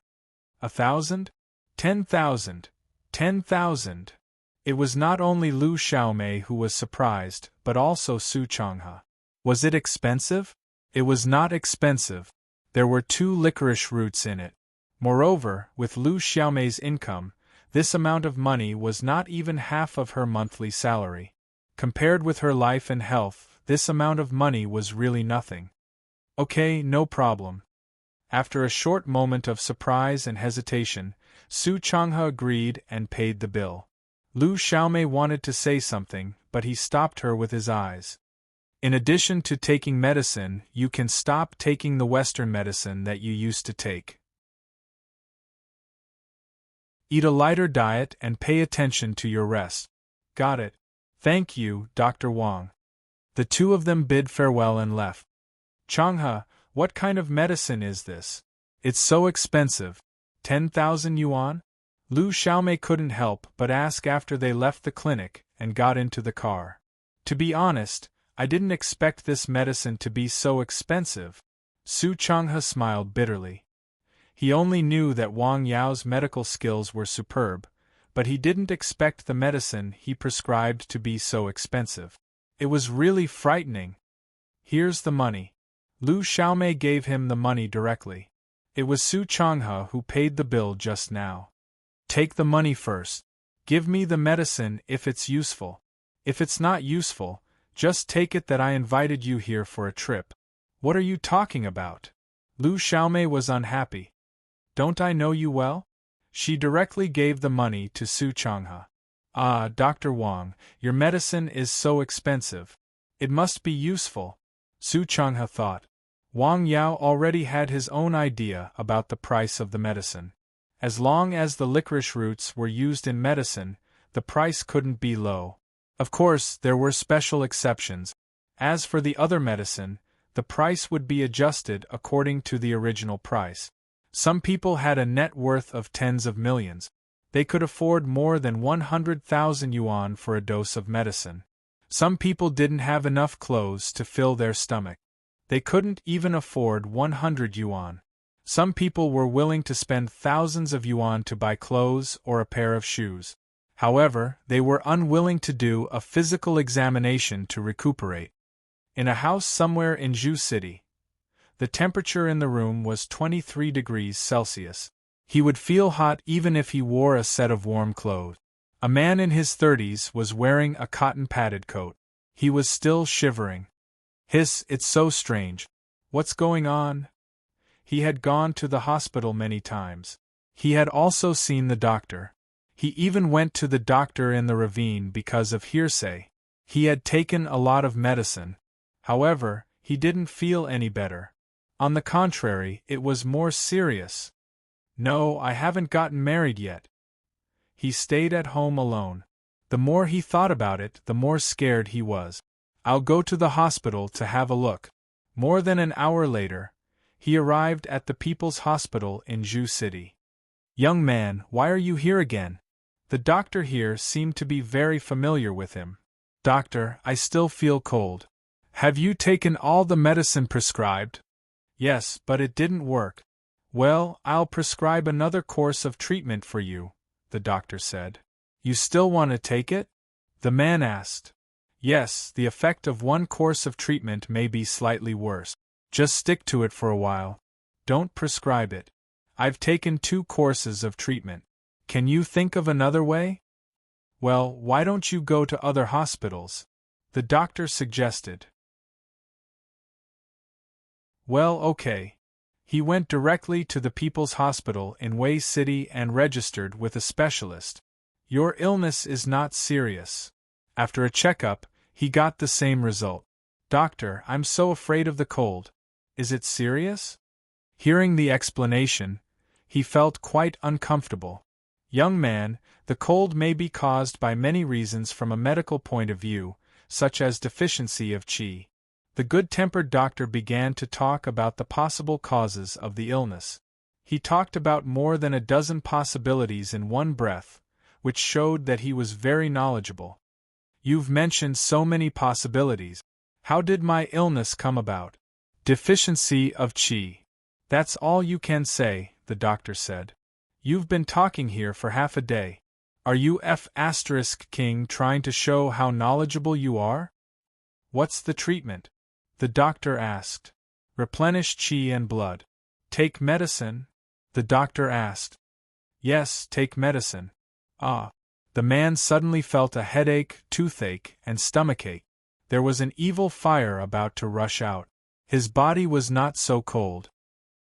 1,000? 10,000? 10,000? It was not only Lu Xiaomei who was surprised, but also Su Changhe. Was it expensive? It was not expensive. There were 2 licorice roots in it. Moreover, with Lu Xiaomei's income, this amount of money was not even half of her monthly salary. Compared with her life and health, this amount of money was really nothing. Okay, no problem. After a short moment of surprise and hesitation, Su Changhe agreed and paid the bill. Lu Xiaomei wanted to say something, but he stopped her with his eyes. In addition to taking medicine, you can stop taking the Western medicine that you used to take. Eat a lighter diet and pay attention to your rest. Got it. Thank you, Dr. Wang. The 2 of them bid farewell and left. Changhe, what kind of medicine is this? It's so expensive. 10,000 yuan? Lu Xiaomei couldn't help but ask after they left the clinic and got into the car. To be honest, I didn't expect this medicine to be so expensive. Su Changhe smiled bitterly. He only knew that Wang Yao's medical skills were superb, but he didn't expect the medicine he prescribed to be so expensive. It was really frightening. Here's the money. Lu Xiaomei gave him the money directly. It was Su Changhe who paid the bill just now. Take the money first. Give me the medicine if it's useful. If it's not useful, just take it that I invited you here for a trip. What are you talking about? Lu Xiaomei was unhappy. Don't I know you well? She directly gave the money to Su Changhe. Ah, Dr. Wang, your medicine is so expensive. It must be useful, Su Changhe thought. Wang Yao already had his own idea about the price of the medicine. As long as the licorice roots were used in medicine, the price couldn't be low. Of course, there were special exceptions. As for the other medicine, the price would be adjusted according to the original price. Some people had a net worth of tens of millions. They could afford more than 100,000 yuan for a dose of medicine. Some people didn't have enough clothes to fill their stomach. They couldn't even afford 100 yuan. Some people were willing to spend thousands of yuan to buy clothes or a pair of shoes. However, they were unwilling to do a physical examination to recuperate. In a house somewhere in Zhu City, the temperature in the room was 23 degrees Celsius. He would feel hot even if he wore a set of warm clothes. A man in his 30s was wearing a cotton-padded coat. He was still shivering. Hiss, it's so strange. What's going on? He had gone to the hospital many times. He had also seen the doctor. He even went to the doctor in the ravine because of hearsay. He had taken a lot of medicine. However, he didn't feel any better. On the contrary, it was more serious. No, I haven't gotten married yet. He stayed at home alone. The more he thought about it, the more scared he was. I'll go to the hospital to have a look. More than an hour later, he arrived at the People's Hospital in Zhu City. Young man, why are you here again? The doctor here seemed to be very familiar with him. Doctor, I still feel cold. Have you taken all the medicine prescribed? Yes, but it didn't work. Well, I'll prescribe another course of treatment for you, the doctor said. You still want to take it? The man asked. Yes, the effect of one course of treatment may be slightly worse. Just stick to it for a while. Don't prescribe it. I've taken 2 courses of treatment. Can you think of another way? Well, why don't you go to other hospitals? The doctor suggested. Well, okay. He went directly to the People's Hospital in Wei City and registered with a specialist. Your illness is not serious. After a checkup, he got the same result. Doctor, I'm so afraid of the cold. Is it serious? Hearing the explanation, he felt quite uncomfortable. Young man, the cold may be caused by many reasons from a medical point of view, such as deficiency of qi. The good-tempered doctor began to talk about the possible causes of the illness. He talked about more than a dozen possibilities in one breath, which showed that he was very knowledgeable. You've mentioned so many possibilities. How did my illness come about? Deficiency of qi. That's all you can say, the doctor said. You've been talking here for half a day. Are you King trying to show how knowledgeable you are? What's the treatment? The doctor asked. Replenish qi and blood. Take medicine? The doctor asked. Yes, take medicine. Ah. The man suddenly felt a headache, toothache, and stomachache. There was an evil fire about to rush out. His body was not so cold.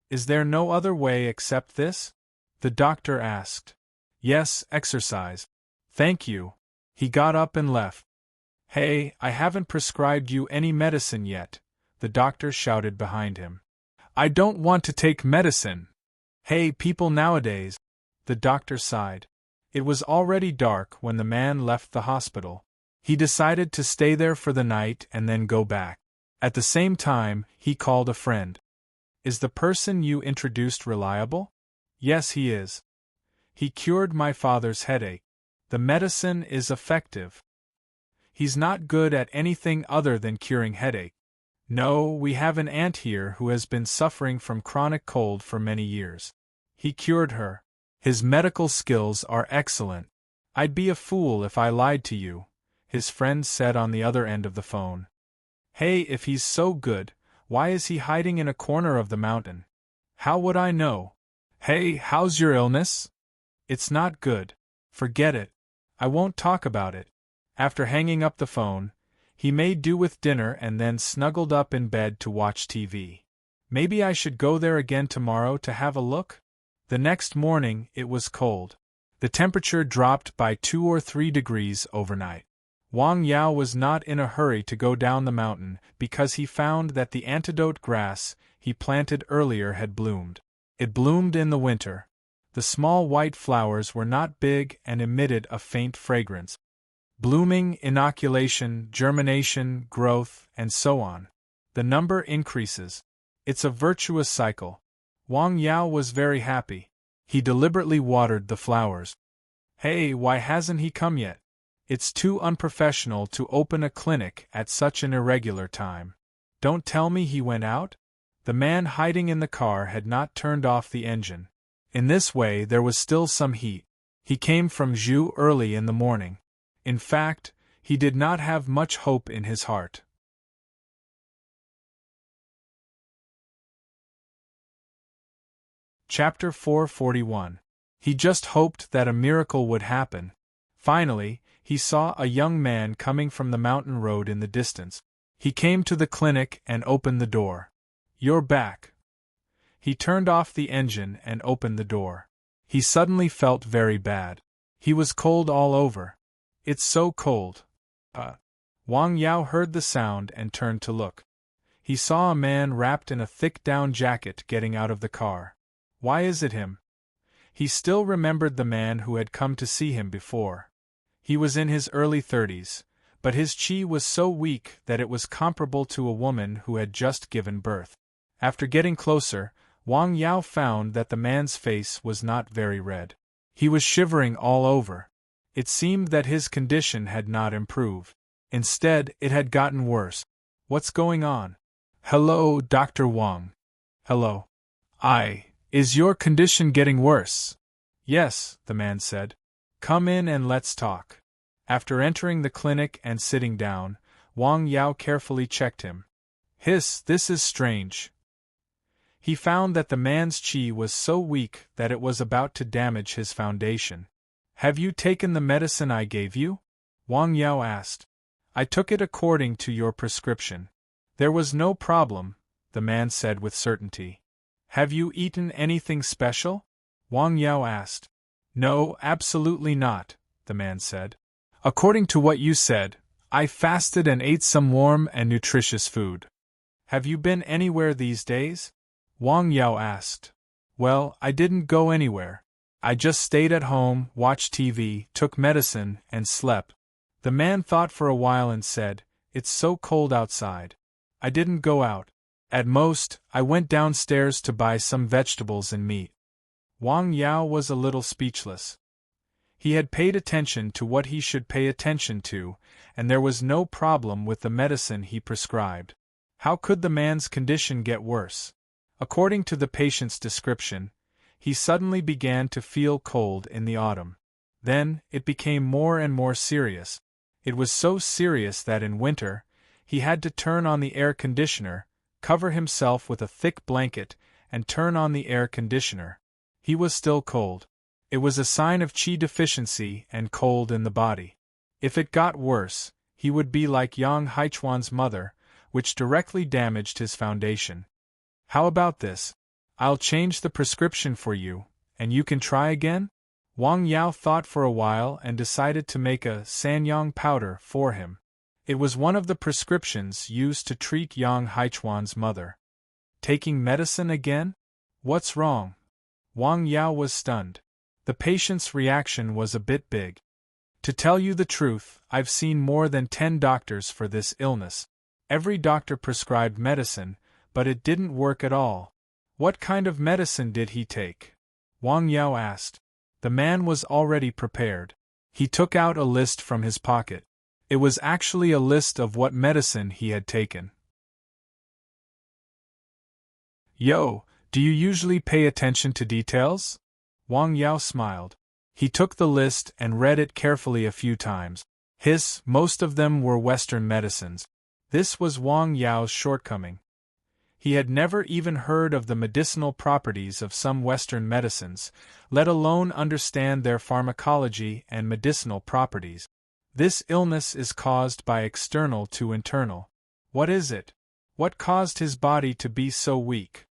Is there no other way except this? The doctor asked. Yes, exercise. Thank you. He got up and left. Hey, I haven't prescribed you any medicine yet, the doctor shouted behind him. I don't want to take medicine. Hey, people nowadays. The doctor sighed. It was already dark when the man left the hospital. He decided to stay there for the night and then go back. At the same time, he called a friend. Is the person you introduced reliable? Yes, he is. He cured my father's headache. The medicine is effective. He's not good at anything other than curing headache. No, we have an aunt here who has been suffering from chronic cold for many years. He cured her. His medical skills are excellent. I'd be a fool if I lied to you, his friend said on the other end of the phone. Hey, if he's so good, why is he hiding in a corner of the mountain? How would I know? Hey, how's your illness? It's not good. Forget it. I won't talk about it. After hanging up the phone, he made do with dinner and then snuggled up in bed to watch TV. Maybe I should go there again tomorrow to have a look? The next morning, it was cold. The temperature dropped by 2 or 3 degrees overnight. Wang Yao was not in a hurry to go down the mountain because he found that the antidote grass he planted earlier had bloomed. It bloomed in the winter. The small white flowers were not big and emitted a faint fragrance. Blooming, inoculation, germination, growth, and so on. The number increases. It's a virtuous cycle. Wang Yao was very happy. He deliberately watered the flowers. Hey, why hasn't he come yet? It's too unprofessional to open a clinic at such an irregular time. Don't tell me he went out? The man hiding in the car had not turned off the engine. In this way there was still some heat. He came from Zhu early in the morning. In fact, he did not have much hope in his heart. Chapter 441. He just hoped that a miracle would happen. Finally, he saw a young man coming from the mountain road in the distance. He came to the clinic and opened the door. You're back. He turned off the engine and opened the door. He suddenly felt very bad. He was cold all over. It's so cold. Wang Yao heard the sound and turned to look. He saw a man wrapped in a thick down jacket getting out of the car. Why is it him? He still remembered the man who had come to see him before. He was in his early 30s, but his qi was so weak that it was comparable to a woman who had just given birth. After getting closer, Wang Yao found that the man's face was not very red. He was shivering all over. It seemed that his condition had not improved. Instead, it had gotten worse. What's going on? Hello, Dr. Wang. Hello. Is your condition getting worse? Yes, the man said. Come in and let's talk. After entering the clinic and sitting down, Wang Yao carefully checked him. This is strange. He found that the man's qi was so weak that it was about to damage his foundation. Have you taken the medicine I gave you? Wang Yao asked. I took it according to your prescription. There was no problem, the man said with certainty. Have you eaten anything special? Wang Yao asked. No, absolutely not, the man said. According to what you said, I fasted and ate some warm and nutritious food. Have you been anywhere these days? Wang Yao asked. Well, I didn't go anywhere. I just stayed at home, watched TV, took medicine, and slept. The man thought for a while and said, It's so cold outside. I didn't go out. At most, I went downstairs to buy some vegetables and meat. Wang Yao was a little speechless. He had paid attention to what he should pay attention to, and there was no problem with the medicine he prescribed. How could the man's condition get worse? According to the patient's description, he suddenly began to feel cold in the autumn. Then, it became more and more serious. It was so serious that in winter, he had to turn on the air conditioner, cover himself with a thick blanket, and turn on the air conditioner. He was still cold. It was a sign of qi deficiency and cold in the body. If it got worse, he would be like Yang Haichuan's mother, which directly damaged his foundation. How about this? I'll change the prescription for you, and you can try again? Wang Yao thought for a while and decided to make a sanyang powder for him. It was one of the prescriptions used to treat Yang Haichuan's mother. Taking medicine again? What's wrong? Wang Yao was stunned. The patient's reaction was a bit big. To tell you the truth, I've seen more than 10 doctors for this illness. Every doctor prescribed medicine, but it didn't work at all. What kind of medicine did he take? Wang Yao asked. The man was already prepared. He took out a list from his pocket. It was actually a list of what medicine he had taken. Yo, do you usually pay attention to details? Wang Yao smiled. He took the list and read it carefully a few times. Most of them were Western medicines. This was Wang Yao's shortcoming. He had never even heard of the medicinal properties of some Western medicines, let alone understand their pharmacology and medicinal properties. This illness is caused by external to internal. What is it? What caused his body to be so weak?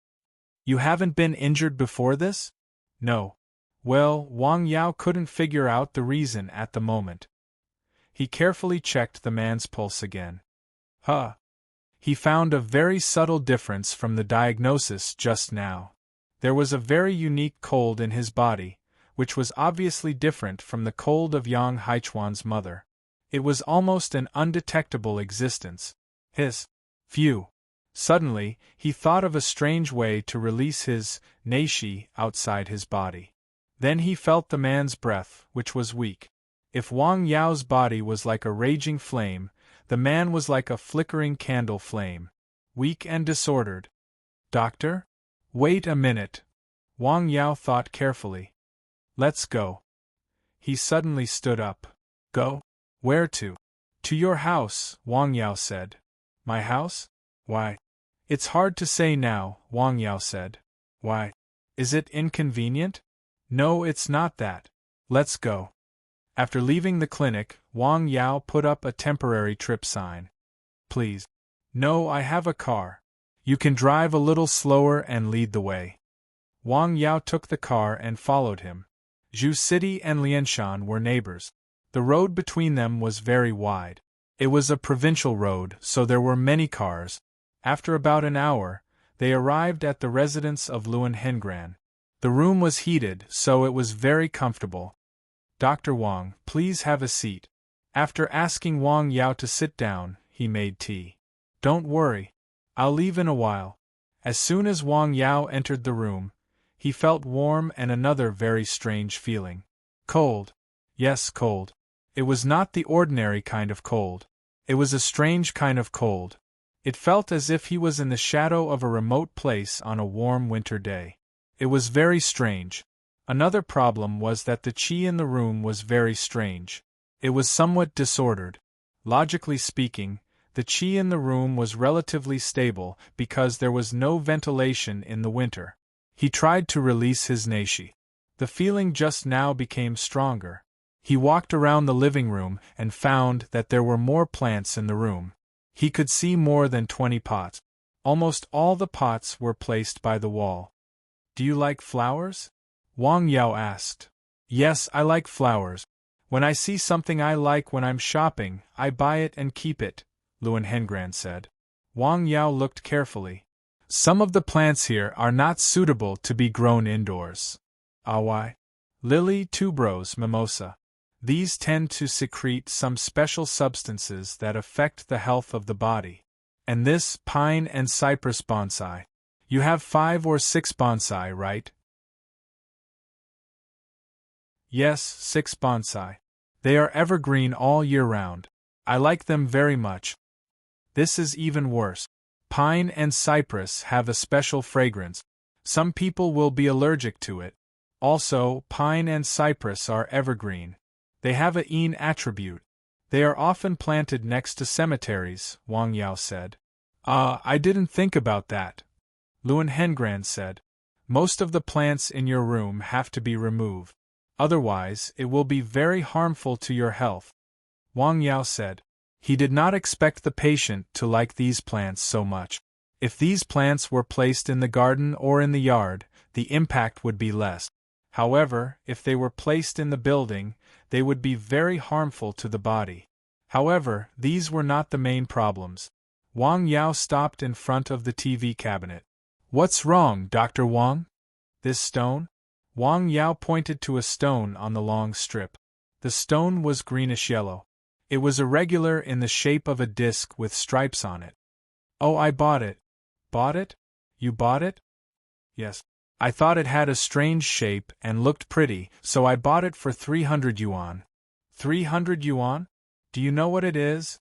You haven't been injured before this? No. Well, Wang Yao couldn't figure out the reason at the moment. He carefully checked the man's pulse again. He found a very subtle difference from the diagnosis just now. There was a very unique cold in his body, which was obviously different from the cold of Yang Haichuan's mother. It was almost an undetectable existence. Phew. Suddenly, he thought of a strange way to release his neishi outside his body. Then he felt the man's breath, which was weak. If Wang Yao's body was like a raging flame, the man was like a flickering candle flame. Weak and disordered. Doctor? Wait a minute. Wang Yao thought carefully. Let's go. He suddenly stood up. Go? Where to? To your house, Wang Yao said. My house? Why? It's hard to say now, Wang Yao said. Why? Is it inconvenient? No, it's not that. Let's go. After leaving the clinic, Wang Yao put up a temporary trip sign. Please. No, I have a car. You can drive a little slower and lead the way. Wang Yao took the car and followed him. Zhu City and Lianshan were neighbors. The road between them was very wide. It was a provincial road, so there were many cars. After about an hour, they arrived at the residence of Luan Hengran. The room was heated, so it was very comfortable. Dr. Wang, please have a seat. After asking Wang Yao to sit down, he made tea. Don't worry. I'll leave in a while. As soon as Wang Yao entered the room, he felt warm and another very strange feeling. Cold. Yes, cold. It was not the ordinary kind of cold. It was a strange kind of cold. It felt as if he was in the shadow of a remote place on a warm winter day. It was very strange. Another problem was that the qi in the room was very strange. It was somewhat disordered. Logically speaking, the qi in the room was relatively stable because there was no ventilation in the winter. He tried to release his neishi. The feeling just now became stronger. He walked around the living room and found that there were more plants in the room. He could see more than 20 pots. Almost all the pots were placed by the wall. Do you like flowers? Wang Yao asked. Yes, I like flowers. When I see something I like when I'm shopping, I buy it and keep it, Luan Hengran said. Wang Yao looked carefully. Some of the plants here are not suitable to be grown indoors. Why? Lily, tuberose, mimosa. These tend to secrete some special substances that affect the health of the body. And this, pine and cypress bonsai. You have 5 or 6 bonsai, right? Yes, 6 bonsai. They are evergreen all year round. I like them very much. This is even worse. Pine and cypress have a special fragrance. Some people will be allergic to it. Also, pine and cypress are evergreen. They have a yin attribute. They are often planted next to cemeteries, Wang Yao said. I didn't think about that, Luan Hengran said. Most of the plants in your room have to be removed. Otherwise, it will be very harmful to your health. Wang Yao said. He did not expect the patient to like these plants so much. If these plants were placed in the garden or in the yard, the impact would be less. However, if they were placed in the building, they would be very harmful to the body. However, these were not the main problems. Wang Yao stopped in front of the TV cabinet. What's wrong, Dr. Wang? This stone? Wang Yao pointed to a stone on the long strip. The stone was greenish-yellow. It was irregular in the shape of a disc with stripes on it. Oh, I bought it. Bought it? You bought it? Yes. I thought it had a strange shape and looked pretty, so I bought it for 300 yuan. 300 yuan? Do you know what it is?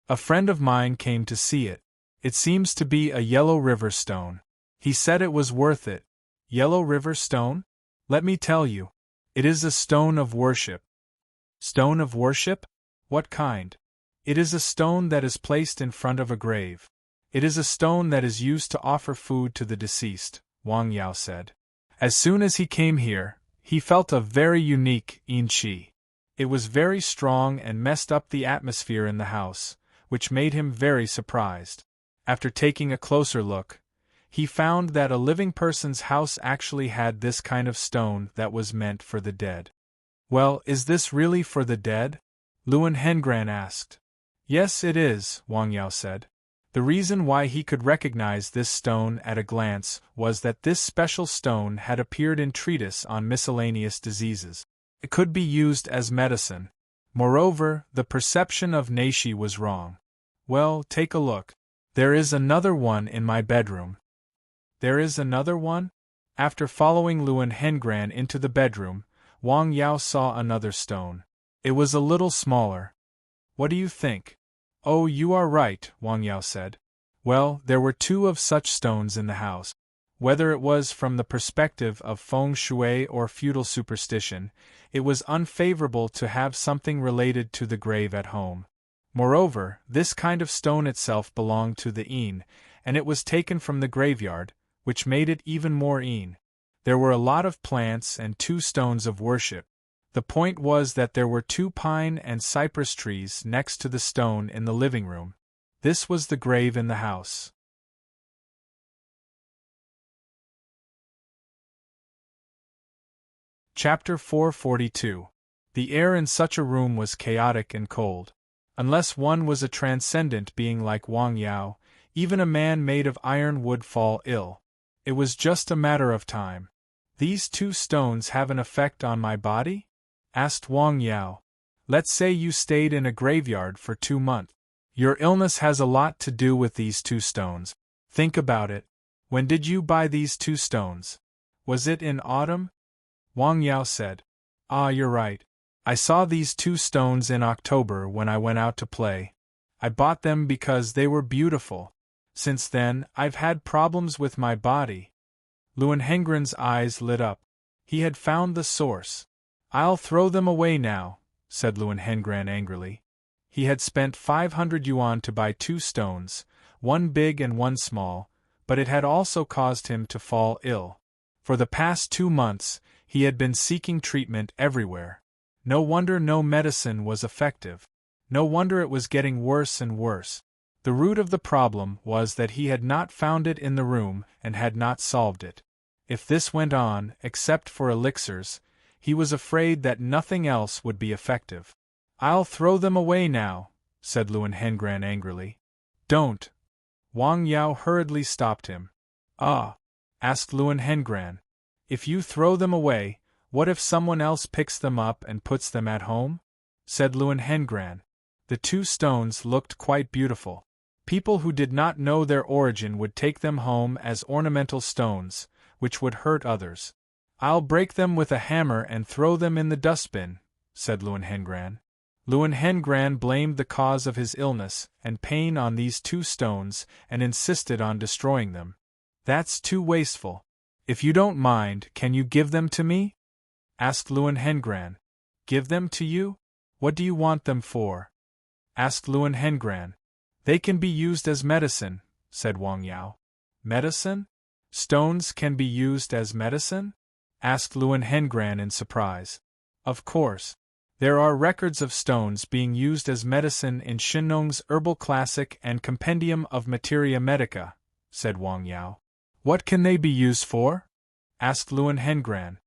A friend of mine came to see it. It seems to be a yellow river stone. He said it was worth it. Yellow river stone? Let me tell you. It is a stone of worship. Stone of worship? What kind? It is a stone that is placed in front of a grave. It is a stone that is used to offer food to the deceased, Wang Yao said. As soon as he came here, he felt a very unique yin qi. It was very strong and messed up the atmosphere in the house, which made him very surprised. After taking a closer look, he found that a living person's house actually had this kind of stone that was meant for the dead. Well, is this really for the dead? Luan Hengran asked. Yes, it is, Wang Yao said. The reason why he could recognize this stone at a glance was that this special stone had appeared in treatise on miscellaneous diseases. It could be used as medicine. Moreover, the perception of Naishi was wrong. Well, take a look. There is another one in my bedroom. There is another one? After following Luan Hengran into the bedroom, Wang Yao saw another stone. It was a little smaller. What do you think? Oh, you are right, Wang Yao said. Well, there were 2 of such stones in the house. Whether it was from the perspective of feng shui or feudal superstition, it was unfavorable to have something related to the grave at home. Moreover, this kind of stone itself belonged to the yin, and it was taken from the graveyard, which made it even more yin. There were a lot of plants and 2 stones of worship. The point was that there were 2 pine and cypress trees next to the stone in the living room. This was the grave in the house. Chapter 442. The air in such a room was chaotic and cold. Unless one was a transcendent being like Wang Yao, even a man made of iron would fall ill. It was just a matter of time. These 2 stones have an effect on my body? Asked Wang Yao. Let's say you stayed in a graveyard for 2 months. Your illness has a lot to do with these 2 stones. Think about it. When did you buy these 2 stones? Was it in autumn? Wang Yao said. You're right. I saw these 2 stones in October when I went out to play. I bought them because they were beautiful. Since then, I've had problems with my body. Luan Hengran's eyes lit up. He had found the source. I'll throw them away now, said Luan Hengran angrily. He had spent 500 yuan to buy 2 stones, one big and one small, but it had also caused him to fall ill. For the past 2 months, he had been seeking treatment everywhere. No wonder no medicine was effective. No wonder it was getting worse and worse. The root of the problem was that he had not found it in the room and had not solved it. If this went on, except for elixirs, he was afraid that nothing else would be effective. I'll throw them away now, said Luan Hengran angrily. Don't. Wang Yao hurriedly stopped him. Asked Luan Hengran. If you throw them away, what if someone else picks them up and puts them at home? Said Luan Hengran. The 2 stones looked quite beautiful. People who did not know their origin would take them home as ornamental stones, which would hurt others. I'll break them with a hammer and throw them in the dustbin, said Luan Hengran. Luan Hengran blamed the cause of his illness and pain on these 2 stones and insisted on destroying them. That's too wasteful. If you don't mind, can you give them to me? Asked Luen Hengran. Give them to you? What do you want them for? Asked Luen Hengran. They can be used as medicine, said Wang Yao. Medicine? Stones can be used as medicine? Asked Luen Hengran in surprise. Of course. There are records of stones being used as medicine in Shinnong's Herbal Classic and Compendium of Materia Medica, said Wang Yao. What can they be used for? Asked Luen Hengran.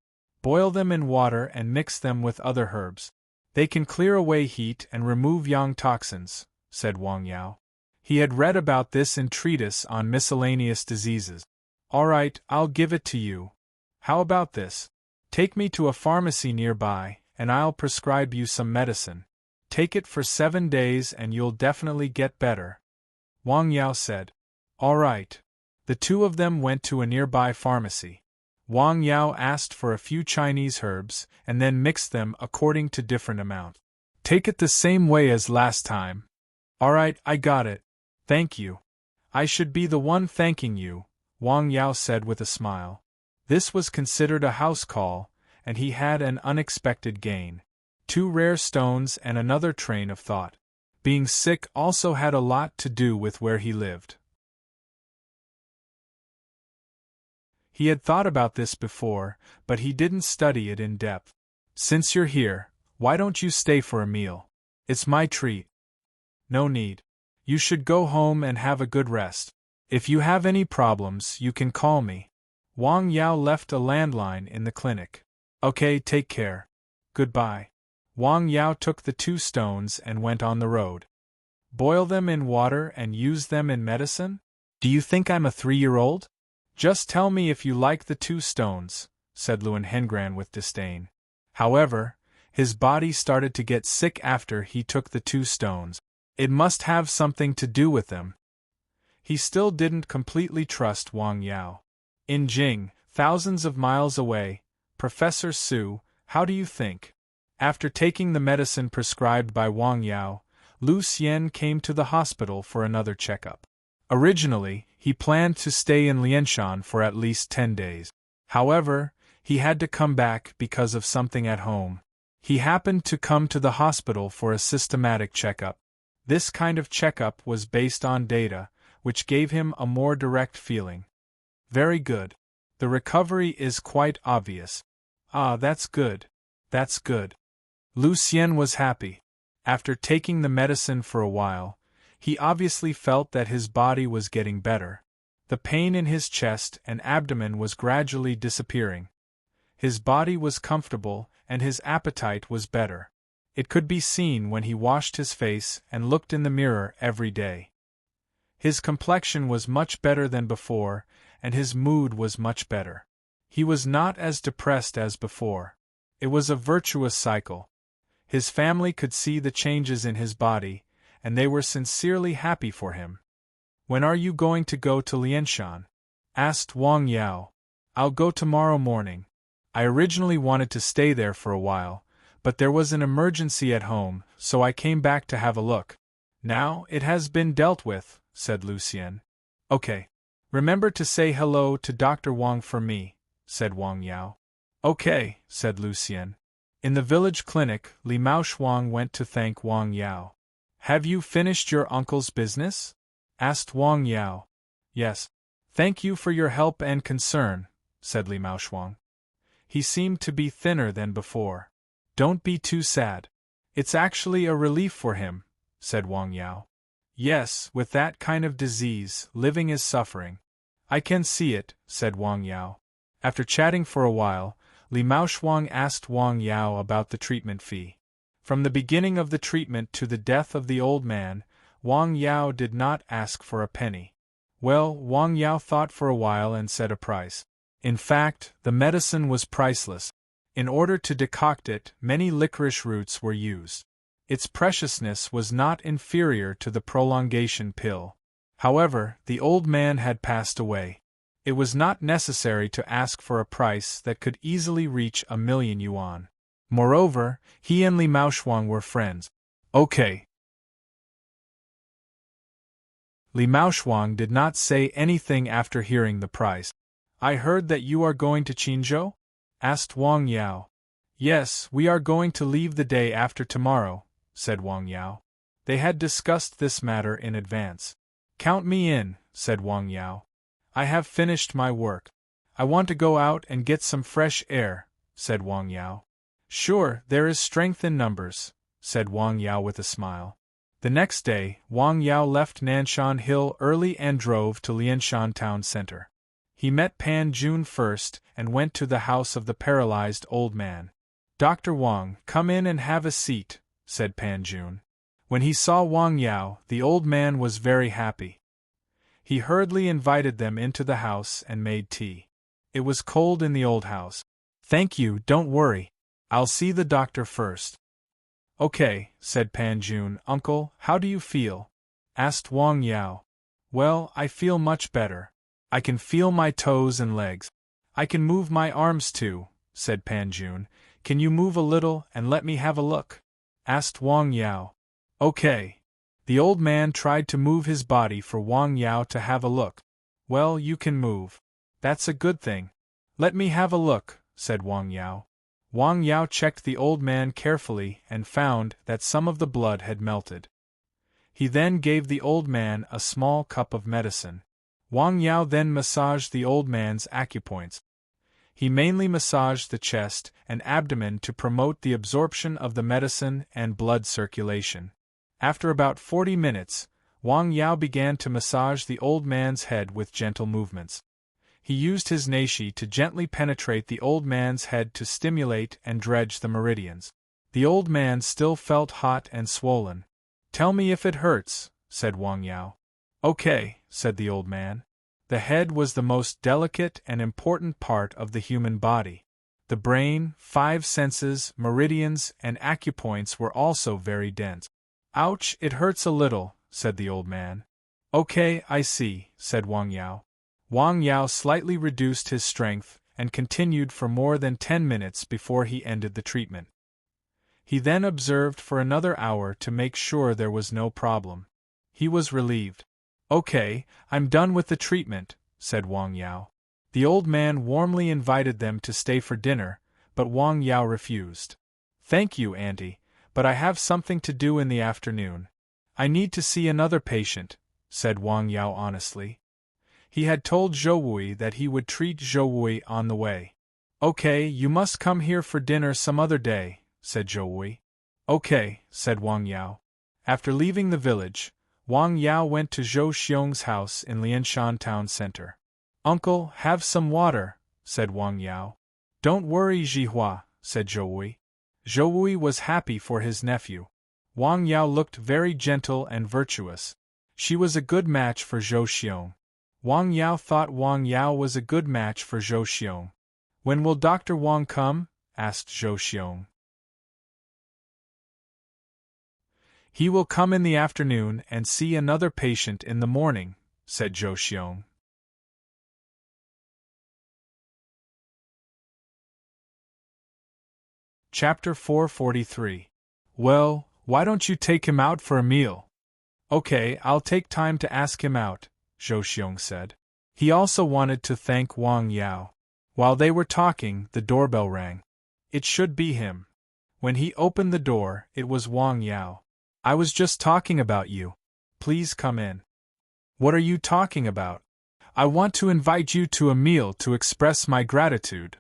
Boil them in water and mix them with other herbs. They can clear away heat and remove yang toxins, said Wang Yao. He had read about this in treatise on miscellaneous diseases. All right, I'll give it to you. How about this? Take me to a pharmacy nearby, and I'll prescribe you some medicine. Take it for 7 days and you'll definitely get better. Wang Yao said. All right. The two of them went to a nearby pharmacy. Wang Yao asked for a few Chinese herbs and then mixed them according to different amounts. Take it the same way as last time. All right, I got it. Thank you. I should be the one thanking you, Wang Yao said with a smile. This was considered a house call, and he had an unexpected gain. 2 rare stones and another train of thought. Being sick also had a lot to do with where he lived. He had thought about this before, but he didn't study it in depth. Since you're here, why don't you stay for a meal? It's my treat. No need. You should go home and have a good rest. If you have any problems, you can call me. Wang Yao left a landline in the clinic. Okay, take care. Goodbye. Wang Yao took the 2 stones and went on the road. Boil them in water and use them in medicine? Do you think I'm a 3-year-old? Just tell me if you like the 2 stones, said Luen Hengran with disdain. However, his body started to get sick after he took the 2 stones. It must have something to do with them. He still didn't completely trust Wang Yao. In Jing, thousands of miles away, Professor Su, how do you think? After taking the medicine prescribed by Wang Yao, Lu Xian came to the hospital for another checkup. Originally, he planned to stay in Lianshan for at least 10 days. However, he had to come back because of something at home. He happened to come to the hospital for a systematic checkup. This kind of checkup was based on data, which gave him a more direct feeling. Very good. The recovery is quite obvious. Ah, that's good. That's good. Lu Xian was happy. After taking the medicine for a while, he obviously felt that his body was getting better. The pain in his chest and abdomen was gradually disappearing. His body was comfortable and his appetite was better. It could be seen when he washed his face and looked in the mirror every day. His complexion was much better than before, and his mood was much better. He was not as depressed as before. It was a virtuous cycle. His family could see the changes in his body, and they were sincerely happy for him. When are you going to go to Lianshan? Asked Wang Yao. I'll go tomorrow morning. I originally wanted to stay there for a while, but there was an emergency at home, so I came back to have a look. Now it has been dealt with, said Lu Xian. Okay. Remember to say hello to Dr. Wang for me, said Wang Yao. Okay, said Lu Xian. In the village clinic, Li Maoshuang went to thank Wang Yao. Have you finished your uncle's business? Asked Wang Yao. Yes. Thank you for your help and concern, said Li Maoshuang. He seemed to be thinner than before. Don't be too sad. It's actually a relief for him, said Wang Yao. Yes, with that kind of disease, living is suffering. I can see it, said Wang Yao. After chatting for a while, Li Maoshuang asked Wang Yao about the treatment fee. From the beginning of the treatment to the death of the old man, Wang Yao did not ask for a penny. Well, Wang Yao thought for a while and said a price. In fact, the medicine was priceless. In order to decoct it, many licorice roots were used. Its preciousness was not inferior to the prolongation pill. However, the old man had passed away. It was not necessary to ask for a price that could easily reach 1,000,000 yuan. Moreover, he and Li Maoshuang were friends. Okay. Li Maoshuang did not say anything after hearing the price. I heard that you are going to Qinzhou? Asked Wang Yao. Yes, we are going to leave the day after tomorrow, said Wang Yao. They had discussed this matter in advance. Count me in, said Wang Yao. I have finished my work. I want to go out and get some fresh air, said Wang Yao. Sure, there is strength in numbers, said Wang Yao with a smile. The next day, Wang Yao left Nanshan Hill early and drove to Lianshan town center. He met Pan Jun first and went to the house of the paralyzed old man. Dr. Wang, come in and have a seat, said Pan Jun. When he saw Wang Yao, the old man was very happy. He hurriedly invited them into the house and made tea. It was cold in the old house. Thank you, don't worry. I'll see the doctor first. Okay, said Pan Jun. Uncle, how do you feel? Asked Wang Yao. Well, I feel much better. I can feel my toes and legs. I can move my arms too, said Pan Jun. Can you move a little and let me have a look? Asked Wang Yao. Okay. The old man tried to move his body for Wang Yao to have a look. Well, you can move. That's a good thing. Let me have a look, said Wang Yao. Wang Yao checked the old man carefully and found that some of the blood had melted. He then gave the old man a small cup of medicine. Wang Yao then massaged the old man's acupoints. He mainly massaged the chest and abdomen to promote the absorption of the medicine and blood circulation. After about 40 minutes, Wang Yao began to massage the old man's head with gentle movements. He used his neishi to gently penetrate the old man's head to stimulate and dredge the meridians. The old man still felt hot and swollen. Tell me if it hurts, said Wang Yao. Okay, said the old man. The head was the most delicate and important part of the human body. The brain, 5 senses, meridians, and acupoints were also very dense. Ouch, it hurts a little, said the old man. Okay, I see, said Wang Yao. Wang Yao slightly reduced his strength and continued for more than 10 minutes before he ended the treatment. He then observed for another hour to make sure there was no problem. He was relieved. Okay, I'm done with the treatment, said Wang Yao. The old man warmly invited them to stay for dinner, but Wang Yao refused. Thank you, Auntie, but I have something to do in the afternoon. I need to see another patient, said Wang Yao honestly. He had told Zhou Wui that he would treat Zhou Wui on the way. Okay, you must come here for dinner some other day, said Zhou Wui. Okay, said Wang Yao. After leaving the village, Wang Yao went to Zhou Xiong's house in Lianshan town center. Uncle, have some water, said Wang Yao. Don't worry, Zhihua, said Zhou Wui. Zhou Wui was happy for his nephew. Wang Yao looked very gentle and virtuous. She was a good match for Zhou Xiong. Wang Yao thought Wang Yao was a good match for Zhou Xiong. When will Dr. Wang come? Asked Zhou Xiong. He will come in the afternoon and see another patient in the morning, said Zhou Xiong. Chapter 443. Well, why don't you take him out for a meal? Okay, I'll take time to ask him out, Zhou Xiong said. He also wanted to thank Wang Yao. While they were talking, the doorbell rang. It should be him. When he opened the door, it was Wang Yao. I was just talking about you. Please come in. What are you talking about? I want to invite you to a meal to express my gratitude.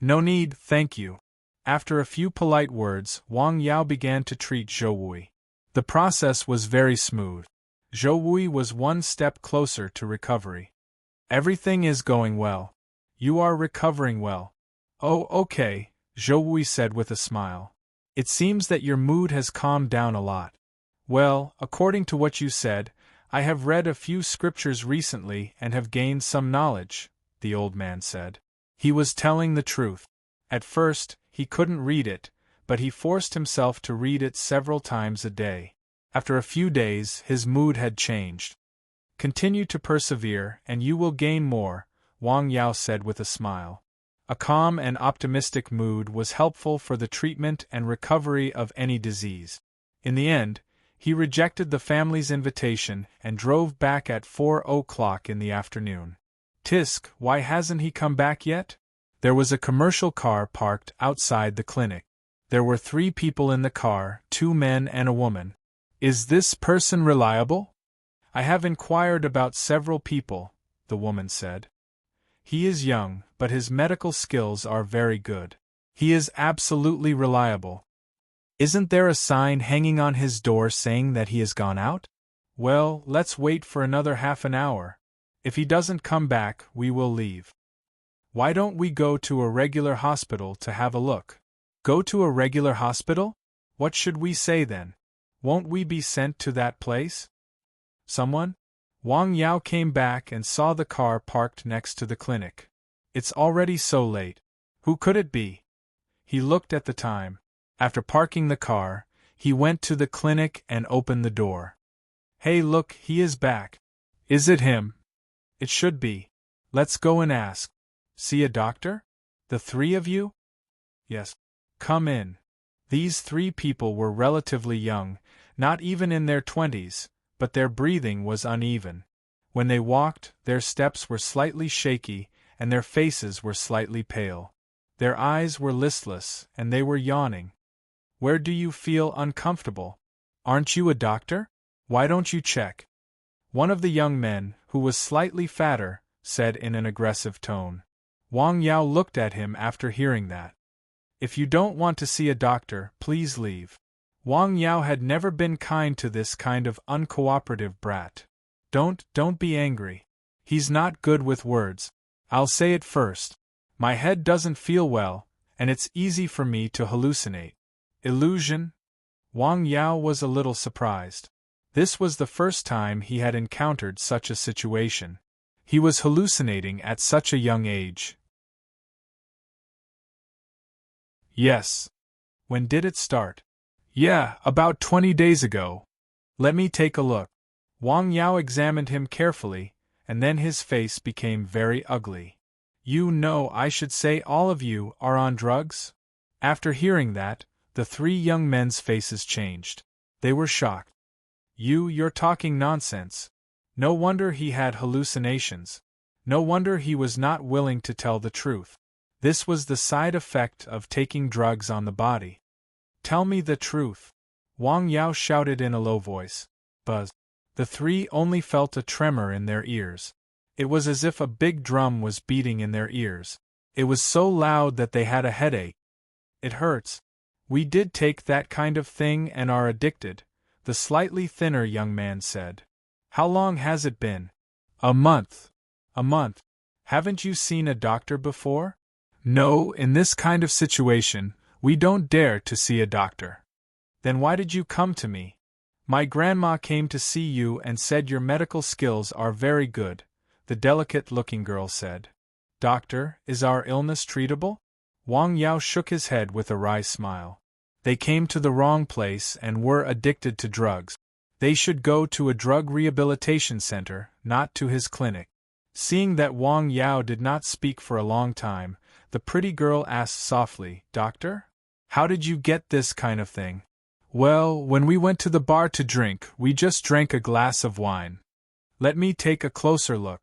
No need, thank you. After a few polite words, Wang Yao began to treat Zhou Wui. The process was very smooth. Zhou Wui was one step closer to recovery. Everything is going well. You are recovering well. Oh, okay, Zhou Wui said with a smile. It seems that your mood has calmed down a lot. Well, according to what you said, I have read a few scriptures recently and have gained some knowledge, the old man said. He was telling the truth. At first, he couldn't read it, but he forced himself to read it several times a day. After a few days, his mood had changed. Continue to persevere, and you will gain more, Wang Yao said with a smile. A calm and optimistic mood was helpful for the treatment and recovery of any disease. In the end, he rejected the family's invitation and drove back at 4 o'clock in the afternoon. Tisk, why hasn't he come back yet? There was a commercial car parked outside the clinic. There were 3 people in the car, 2 men and a woman. Is this person reliable? I have inquired about several people, the woman said. He is young, but his medical skills are very good. He is absolutely reliable. Isn't there a sign hanging on his door saying that he has gone out? Well, let's wait for another half an hour. If he doesn't come back, we will leave. Why don't we go to a regular hospital to have a look? Go to a regular hospital? What should we say then? Won't we be sent to that place? Someone? Wang Yao came back and saw the car parked next to the clinic. It's already so late. Who could it be? He looked at the time. After parking the car, he went to the clinic and opened the door. Hey, look, he is back. Is it him? It should be. Let's go and ask. See a doctor? The 3 of you? Yes. Come in. These 3 people were relatively young, not even in their 20s, but their breathing was uneven. When they walked, their steps were slightly shaky, and their faces were slightly pale. Their eyes were listless, and they were yawning. Where do you feel uncomfortable? Aren't you a doctor? Why don't you check? One of the young men, who was slightly fatter, said in an aggressive tone. Wang Yao looked at him after hearing that. If you don't want to see a doctor, please leave. Wang Yao had never been kind to this kind of uncooperative brat. Don't be angry. He's not good with words. I'll say it first. My head doesn't feel well, and it's easy for me to hallucinate. Illusion? Wang Yao was a little surprised. This was the first time he had encountered such a situation. He was hallucinating at such a young age. Yes. When did it start? Yeah, about 20 days ago. Let me take a look. Wang Yao examined him carefully, and then his face became very ugly. You know, I should say all of you are on drugs? After hearing that, the 3 young men's faces changed. They were shocked. You're talking nonsense. No wonder he had hallucinations. No wonder he was not willing to tell the truth. This was the side effect of taking drugs on the body. Tell me the truth. Wang Yao shouted in a low voice. Buzz. The 3 only felt a tremor in their ears. It was as if a big drum was beating in their ears. It was so loud that they had a headache. It hurts. We did take that kind of thing and are addicted, the slightly thinner young man said. How long has it been? A month. A month. Haven't you seen a doctor before? No, in this kind of situation, we don't dare to see a doctor. Then why did you come to me? My grandma came to see you and said your medical skills are very good, the delicate-looking girl said. Doctor, is our illness treatable? Wang Yao shook his head with a wry smile. They came to the wrong place and were addicted to drugs. They should go to a drug rehabilitation center, not to his clinic. Seeing that Wang Yao did not speak for a long time, the pretty girl asked softly, Doctor? How did you get this kind of thing? Well, when we went to the bar to drink, we just drank a glass of wine. Let me take a closer look.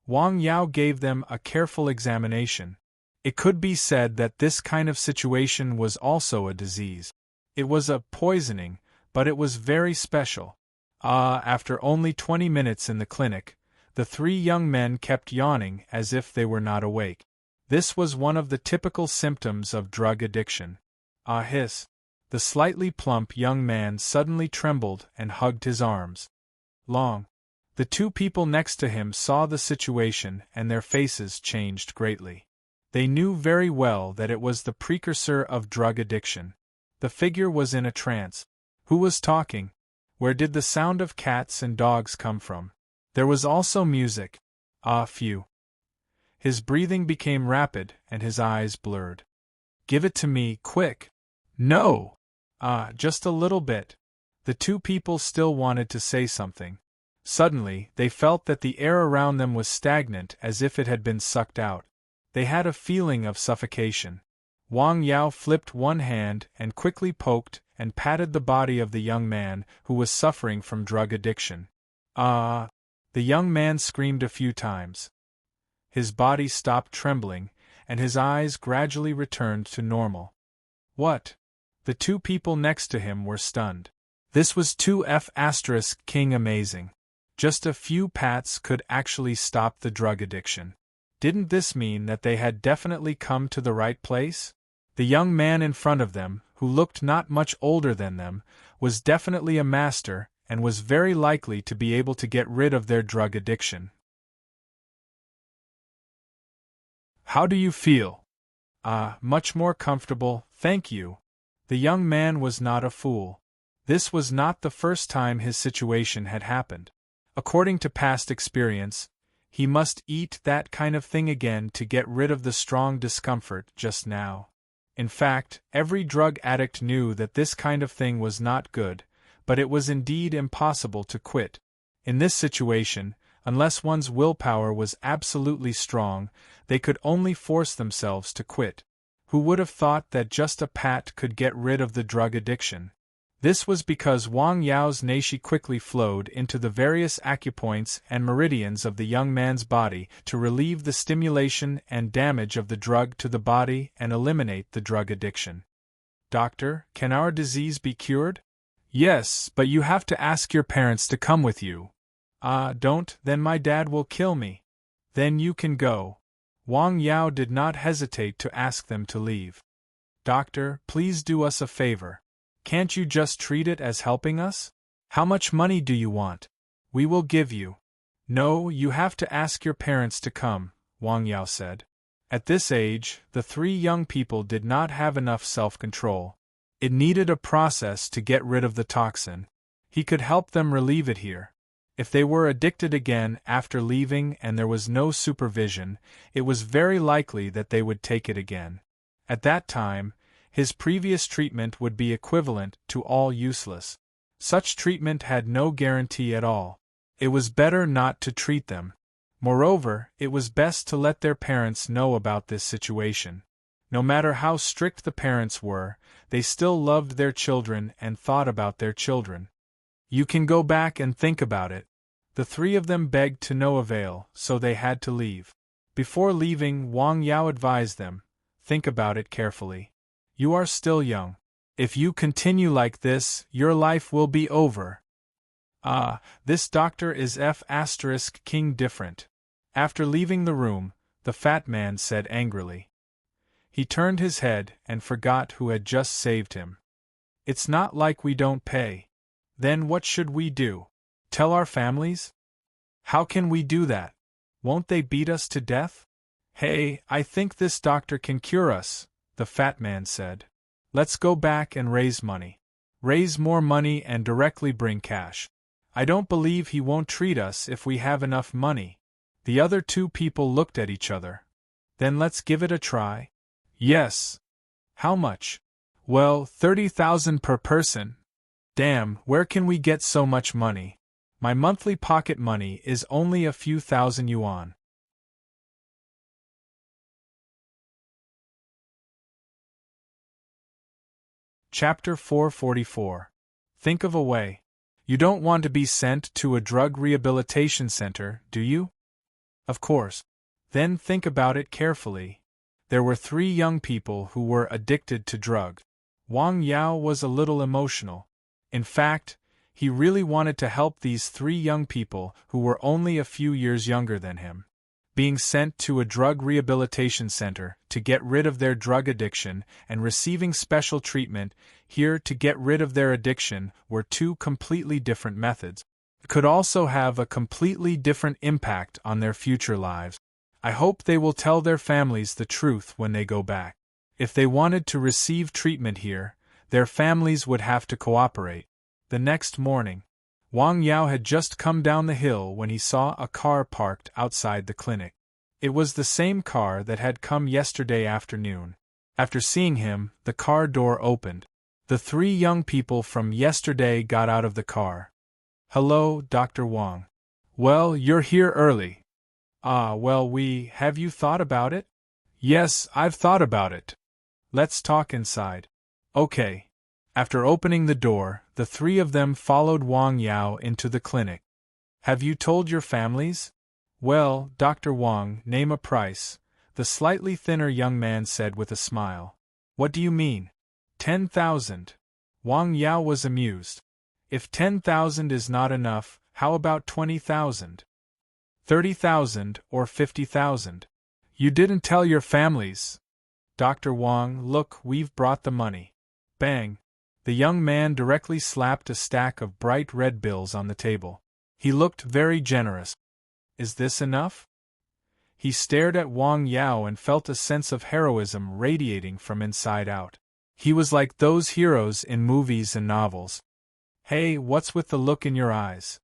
Wang Yao gave them a careful examination. It could be said that this kind of situation was also a disease. It was a poisoning, but it was very special. After only 20 minutes in the clinic, the 3 young men kept yawning as if they were not awake. This was one of the typical symptoms of drug addiction. Hiss. The slightly plump young man suddenly trembled and hugged his arms. Long. The 2 people next to him saw the situation and their faces changed greatly. They knew very well that it was the precursor of drug addiction. The figure was in a trance. Who was talking? Where did the sound of cats and dogs come from? There was also music. Phew. His breathing became rapid and his eyes blurred. Give it to me, quick. No! Just a little bit. The 2 people still wanted to say something. Suddenly, they felt that the air around them was stagnant as if it had been sucked out. They had a feeling of suffocation. Wang Yao flipped one hand and quickly poked and patted the body of the young man who was suffering from drug addiction. The young man screamed a few times. His body stopped trembling, and his eyes gradually returned to normal. What? The two people next to him were stunned. This was 2F** King amazing. Just a few pats could actually stop the drug addiction. Didn't this mean that they had definitely come to the right place? The young man in front of them, who looked not much older than them, was definitely a master and was very likely to be able to get rid of their drug addiction. How do you feel? Much more comfortable, thank you. The young man was not a fool. This was not the first time his situation had happened. According to past experience, he must eat that kind of thing again to get rid of the strong discomfort just now. In fact, every drug addict knew that this kind of thing was not good, but it was indeed impossible to quit. In this situation, unless one's willpower was absolutely strong, they could only force themselves to quit. Who would have thought that just a pat could get rid of the drug addiction? This was because Wang Yao's nashi quickly flowed into the various acupoints and meridians of the young man's body to relieve the stimulation and damage of the drug to the body and eliminate the drug addiction. Doctor, can our disease be cured? Yes, but you have to ask your parents to come with you. Don't, then my dad will kill me. Then you can go. Wang Yao did not hesitate to ask them to leave. Doctor, please do us a favor. Can't you just treat it as helping us? How much money do you want? We will give you. No, you have to ask your parents to come, Wang Yao said. At this age, the three young people did not have enough self-control. It needed a process to get rid of the toxin. He could help them relieve it here. If they were addicted again after leaving and there was no supervision, it was very likely that they would take it again. At that time, his previous treatment would be equivalent to all useless. Such treatment had no guarantee at all. It was better not to treat them. Moreover, it was best to let their parents know about this situation. No matter how strict the parents were, they still loved their children and thought about their children. You can go back and think about it. The three of them begged to no avail, so they had to leave. Before leaving, Wang Yao advised them, think about it carefully. You are still young. If you continue like this, your life will be over. This doctor is F** different. After leaving the room, the fat man said angrily. He turned his head and forgot who had just saved him. It's not like we don't pay. Then what should we do? Tell our families? How can we do that? Won't they beat us to death? Hey, I think this doctor can cure us, the fat man said. Let's go back and raise money. Raise more money and directly bring cash. I don't believe he won't treat us if we have enough money. The other two people looked at each other. Then let's give it a try. Yes. How much? Well, 30,000 per person. Damn, where can we get so much money? My monthly pocket money is only a few thousand yuan. Chapter 444. Think of a way. You don't want to be sent to a drug rehabilitation center, do you? Of course. Then think about it carefully. There were three young people who were addicted to drugs. Wang Yao was a little emotional. In fact, he really wanted to help these three young people who were only a few years younger than him. Being sent to a drug rehabilitation center to get rid of their drug addiction and receiving special treatment here to get rid of their addiction were two completely different methods. It could also have a completely different impact on their future lives. I hope they will tell their families the truth when they go back. If they wanted to receive treatment here, their families would have to cooperate. The next morning, Wang Yao had just come down the hill when he saw a car parked outside the clinic. It was the same car that had come yesterday afternoon. After seeing him, the car door opened. The three young people from yesterday got out of the car. Hello, Dr. Wang. Well, you're here early. Have you thought about it? Yes, I've thought about it. Let's talk inside. Okay. After opening the door, the three of them followed Wang Yao into the clinic. Have you told your families? Well, Dr. Wang, name a price, the slightly thinner young man said with a smile. What do you mean? 10,000. Wang Yao was amused. If 10,000 is not enough, how about 20,000? 30,000 or 50,000? You didn't tell your families. Dr. Wang, look, we've brought the money. Bang! The young man directly slapped a stack of bright red bills on the table. He looked very generous. Is this enough? He stared at Wang Yao and felt a sense of heroism radiating from inside out. He was like those heroes in movies and novels. Hey, what's with the look in your eyes?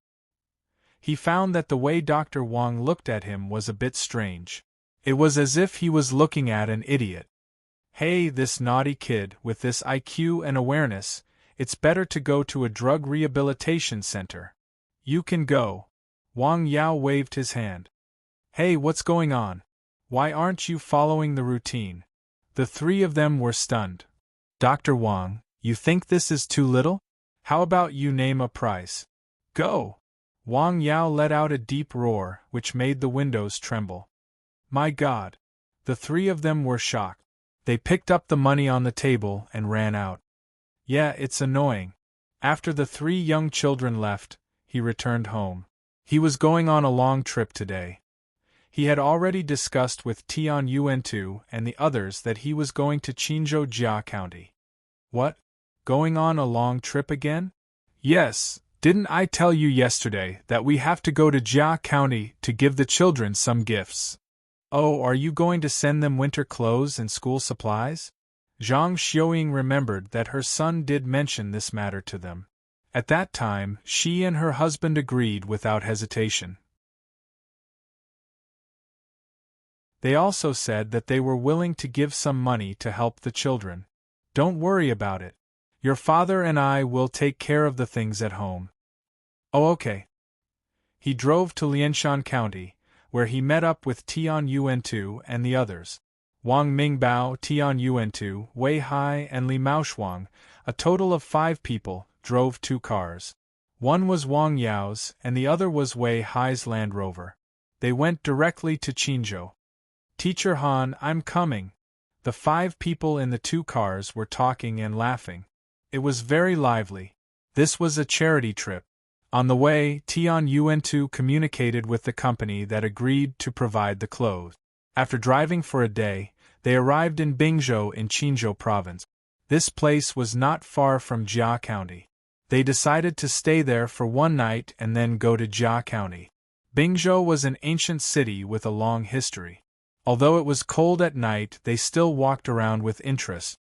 He found that the way Dr. Wang looked at him was a bit strange. It was as if he was looking at an idiot. Hey, this naughty kid, with this IQ and awareness, it's better to go to a drug rehabilitation center. You can go. Wang Yao waved his hand. Hey, what's going on? Why aren't you following the routine? The three of them were stunned. Dr. Wang, you think this is too little? How about you name a price? Go! Wang Yao let out a deep roar, which made the windows tremble. My God! The three of them were shocked. They picked up the money on the table and ran out. Yeah, it's annoying. After the three young children left, he returned home. He was going on a long trip today. He had already discussed with Tian Yuan-tu and the others that he was going to Qinzhou Jia County. What? Going on a long trip again? Yes, didn't I tell you yesterday that we have to go to Jia County to give the children some gifts? Oh, are you going to send them winter clothes and school supplies? Zhang Xiaoying remembered that her son did mention this matter to them. At that time, she and her husband agreed without hesitation. They also said that they were willing to give some money to help the children. Don't worry about it. Your father and I will take care of the things at home. Oh, okay. He drove to Lianshan County, where he met up with Tian Yuan-tu and the others. Wang Mingbao, Tian Yuan-tu, Wei Hai, and Li Maoshuang, a total of 5 people, drove 2 cars. One was Wang Yao's and the other was Wei Hai's Land Rover. They went directly to Qinzhou. Teacher Han, I'm coming. The 5 people in the 2 cars were talking and laughing. It was very lively. This was a charity trip. On the way, Tian Yuan-tu communicated with the company that agreed to provide the clothes. After driving for a day, they arrived in Bingzhou in Qinzhou province. This place was not far from Jia County. They decided to stay there for one night and then go to Jia County. Bingzhou was an ancient city with a long history. Although it was cold at night, they still walked around with interest.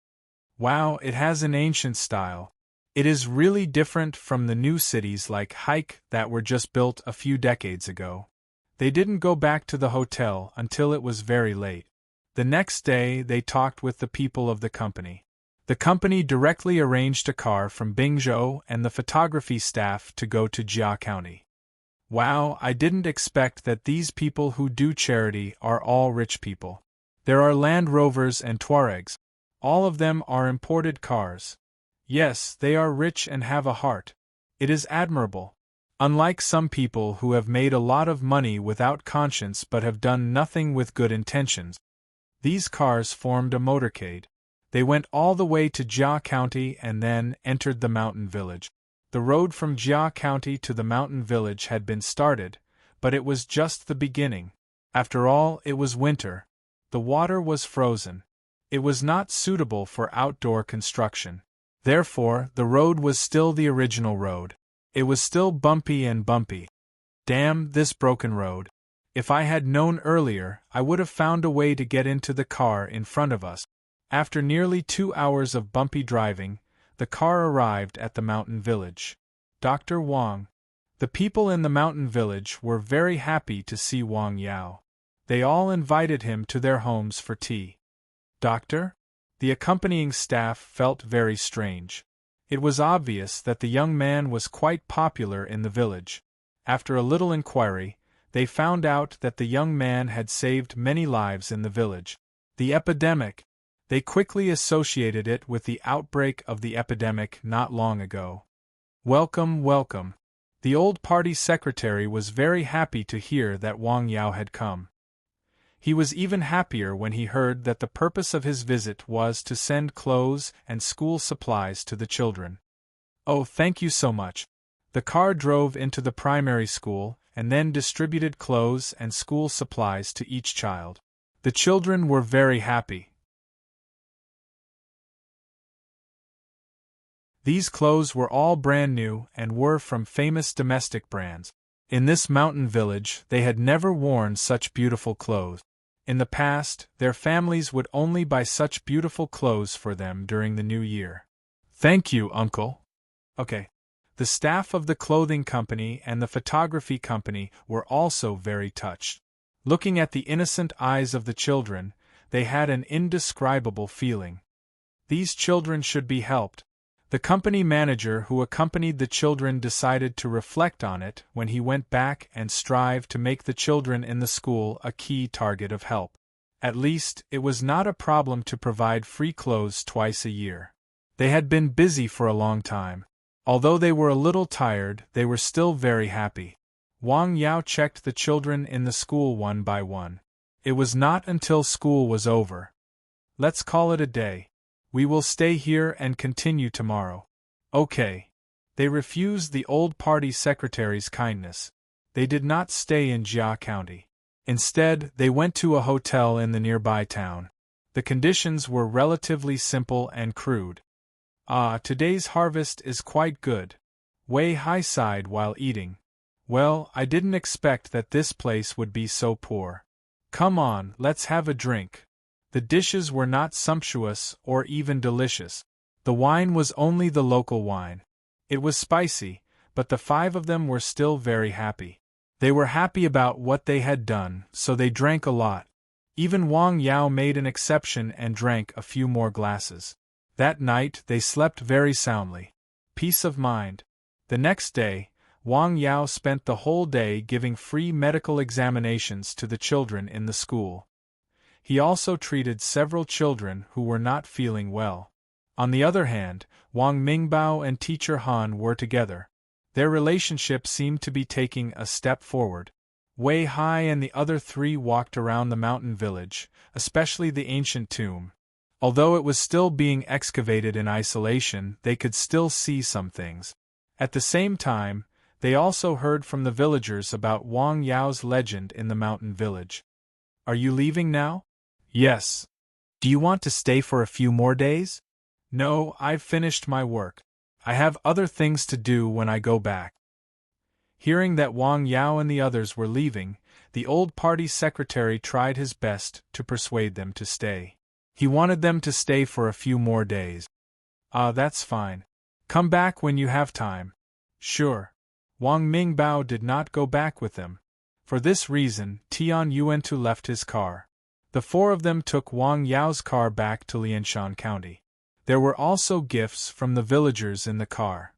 Wow, it has an ancient style. It is really different from the new cities like Haik that were just built a few decades ago. They didn't go back to the hotel until it was very late. The next day, they talked with the people of the company. The company directly arranged a car from Bingzhou and the photography staff to go to Jia County. Wow, I didn't expect that these people who do charity are all rich people. There are Land Rovers and Tuaregs. All of them are imported cars. Yes, they are rich and have a heart. It is admirable. Unlike some people who have made a lot of money without conscience but have done nothing with good intentions. These cars formed a motorcade. They went all the way to Jia County and then entered the mountain village. The road from Jia County to the mountain village had been started, but it was just the beginning. After all, it was winter. The water was frozen. It was not suitable for outdoor construction. Therefore, the road was still the original road. It was still bumpy and bumpy. Damn this broken road. If I had known earlier, I would have found a way to get into the car in front of us. After nearly 2 hours of bumpy driving, the car arrived at the mountain village. Dr. Wang. The people in the mountain village were very happy to see Wang Yao. They all invited him to their homes for tea. Doctor? The accompanying staff felt very strange. It was obvious that the young man was quite popular in the village. After a little inquiry, they found out that the young man had saved many lives in the village. The epidemic. They quickly associated it with the outbreak of the epidemic not long ago. Welcome, welcome. The old party secretary was very happy to hear that Wang Yao had come. He was even happier when he heard that the purpose of his visit was to send clothes and school supplies to the children. Oh, thank you so much. The car drove into the primary school and then distributed clothes and school supplies to each child. The children were very happy. These clothes were all brand new and were from famous domestic brands. In this mountain village, they had never worn such beautiful clothes. In the past, their families would only buy such beautiful clothes for them during the new year. Thank you, Uncle. Okay. The staff of the clothing company and the photography company were also very touched. Looking at the innocent eyes of the children, they had an indescribable feeling. These children should be helped. The company manager who accompanied the children decided to reflect on it when he went back and strive to make the children in the school a key target of help. At least, it was not a problem to provide free clothes twice a year. They had been busy for a long time. Although they were a little tired, they were still very happy. Wang Yao checked the children in the school one by one. It was not until school was over. Let's call it a day. We will stay here and continue tomorrow. Okay. They refused the old party secretary's kindness. They did not stay in Jia County. Instead, they went to a hotel in the nearby town. The conditions were relatively simple and crude. Today's harvest is quite good. Wei Hai sighed while eating. Well, I didn't expect that this place would be so poor. Come on, let's have a drink. The dishes were not sumptuous or even delicious. The wine was only the local wine. It was spicy, but the five of them were still very happy. They were happy about what they had done, so they drank a lot. Even Wang Yao made an exception and drank a few more glasses. That night they slept very soundly. Peace of mind. The next day, Wang Yao spent the whole day giving free medical examinations to the children in the school. He also treated several children who were not feeling well. On the other hand, Wang Mingbao and Teacher Han were together. Their relationship seemed to be taking a step forward. Wei Hai and the other three walked around the mountain village, especially the ancient tomb. Although it was still being excavated in isolation, they could still see some things. At the same time, they also heard from the villagers about Wang Yao's legend in the mountain village. Are you leaving now? Yes. Do you want to stay for a few more days? No, I've finished my work. I have other things to do when I go back. Hearing that Wang Yao and the others were leaving, the old party secretary tried his best to persuade them to stay. He wanted them to stay for a few more days. That's fine. Come back when you have time. Sure. Wang Mingbao did not go back with them. For this reason, Tian Yuantu left his car. The four of them took Wang Yao's car back to Lianshan County. There were also gifts from the villagers in the car.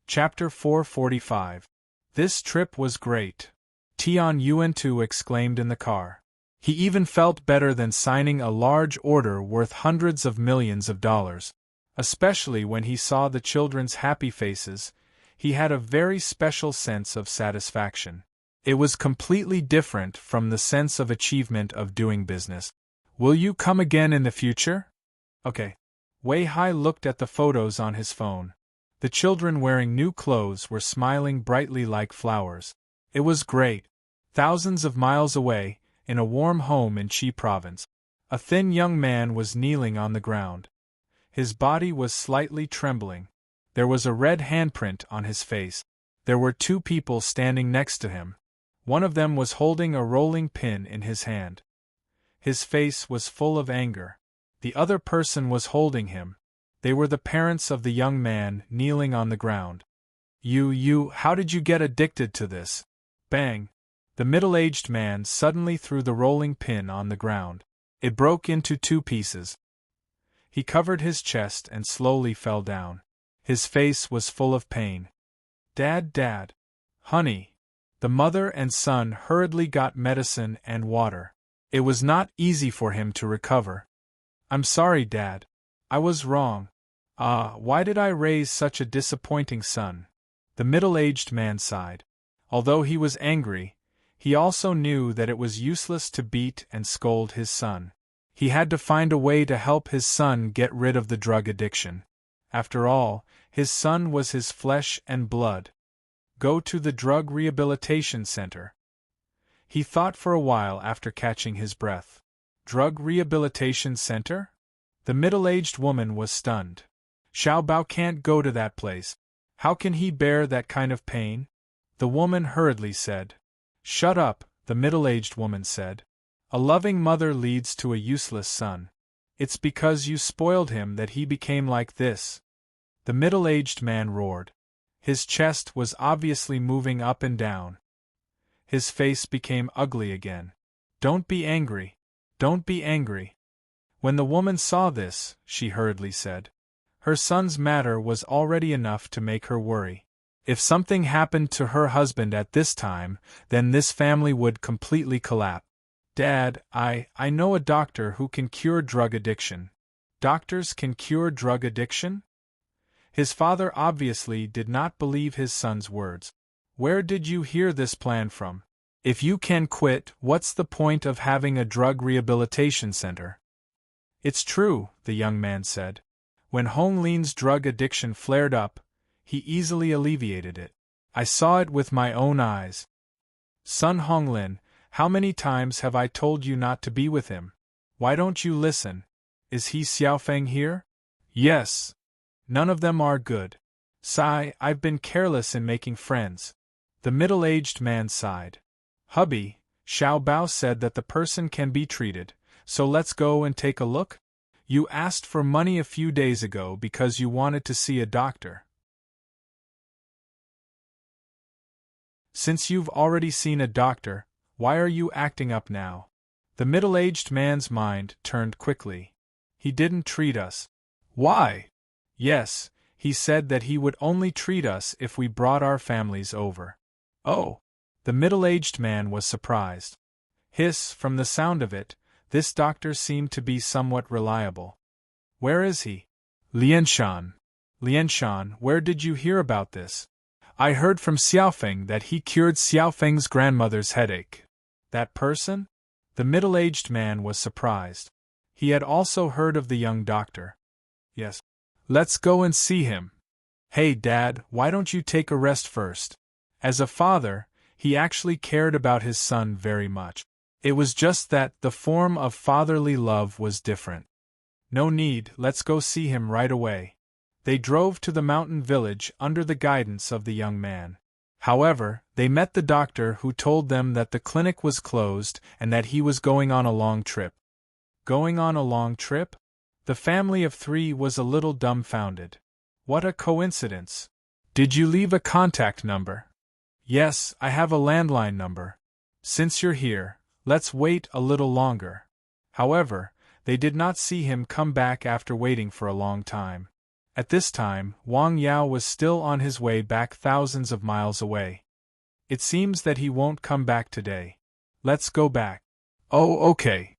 Chapter 445. This trip was great. Tian Yuantu exclaimed in the car. He even felt better than signing a large order worth hundreds of millions of dollars. Especially when he saw the children's happy faces, he had a very special sense of satisfaction. It was completely different from the sense of achievement of doing business. Will you come again in the future? Okay. Wei Hai looked at the photos on his phone. The children wearing new clothes were smiling brightly like flowers. It was great. Thousands of miles away, in a warm home in Qi province, a thin young man was kneeling on the ground. His body was slightly trembling. There was a red handprint on his face. There were two people standing next to him. One of them was holding a rolling pin in his hand. His face was full of anger. The other person was holding him. They were the parents of the young man kneeling on the ground. How did you get addicted to this? Bang! The middle-aged man suddenly threw the rolling pin on the ground. It broke into two pieces. He covered his chest and slowly fell down. His face was full of pain. Dad! Honey! The mother and son hurriedly got medicine and water. It was not easy for him to recover. I'm sorry, Dad. I was wrong. Ah, why did I raise such a disappointing son? The middle-aged man sighed. Although he was angry, he also knew that it was useless to beat and scold his son. He had to find a way to help his son get rid of the drug addiction. After all, his son was his flesh and blood. Go to the drug rehabilitation center. He thought for a while after catching his breath. Drug rehabilitation center? The middle-aged woman was stunned. Xiao Bao can't go to that place. How can he bear that kind of pain? The woman hurriedly said. Shut up, the middle-aged woman said. A loving mother leads to a useless son. It's because you spoiled him that he became like this. The middle-aged man roared. His chest was obviously moving up and down. His face became ugly again. Don't be angry. Don't be angry. When the woman saw this, she hurriedly said. Her son's matter was already enough to make her worry. If something happened to her husband at this time, then this family would completely collapse. Dad, I know a doctor who can cure drug addiction. Doctors can cure drug addiction? His father obviously did not believe his son's words. Where did you hear this plan from? If you can quit, what's the point of having a drug rehabilitation center? It's true, the young man said. When Hong Lin's drug addiction flared up, he easily alleviated it. I saw it with my own eyes. Son Hong Lin, how many times have I told you not to be with him? Why don't you listen? Is he Xiaofeng here? Yes. None of them are good. Sigh, I've been careless in making friends. The middle-aged man sighed. Hubby, Xiao Bao said that the person can be treated, so let's go and take a look? You asked for money a few days ago because you wanted to see a doctor. Since you've already seen a doctor, why are you acting up now? The middle-aged man's mind turned quickly. He didn't treat us. Why? Yes, he said that he would only treat us if we brought our families over. Oh! The middle-aged man was surprised. Hiss, from the sound of it, this doctor seemed to be somewhat reliable. Where is he? Lianshan. Lianshan, where did you hear about this? I heard from Xiaofeng that he cured Xiaofeng's grandmother's headache. That person? The middle-aged man was surprised. He had also heard of the young doctor. Yes. Let's go and see him. Hey, Dad, why don't you take a rest first? As a father, he actually cared about his son very much. It was just that the form of fatherly love was different. No need, let's go see him right away. They drove to the mountain village under the guidance of the young man. However, they met the doctor who told them that the clinic was closed and that he was going on a long trip. Going on a long trip? The family of 3 was a little dumbfounded. What a coincidence. Did you leave a contact number? Yes, I have a landline number. Since you're here, let's wait a little longer. However, they did not see him come back after waiting for a long time. At this time, Wang Yao was still on his way back thousands of miles away. It seems that he won't come back today. Let's go back. Oh, okay.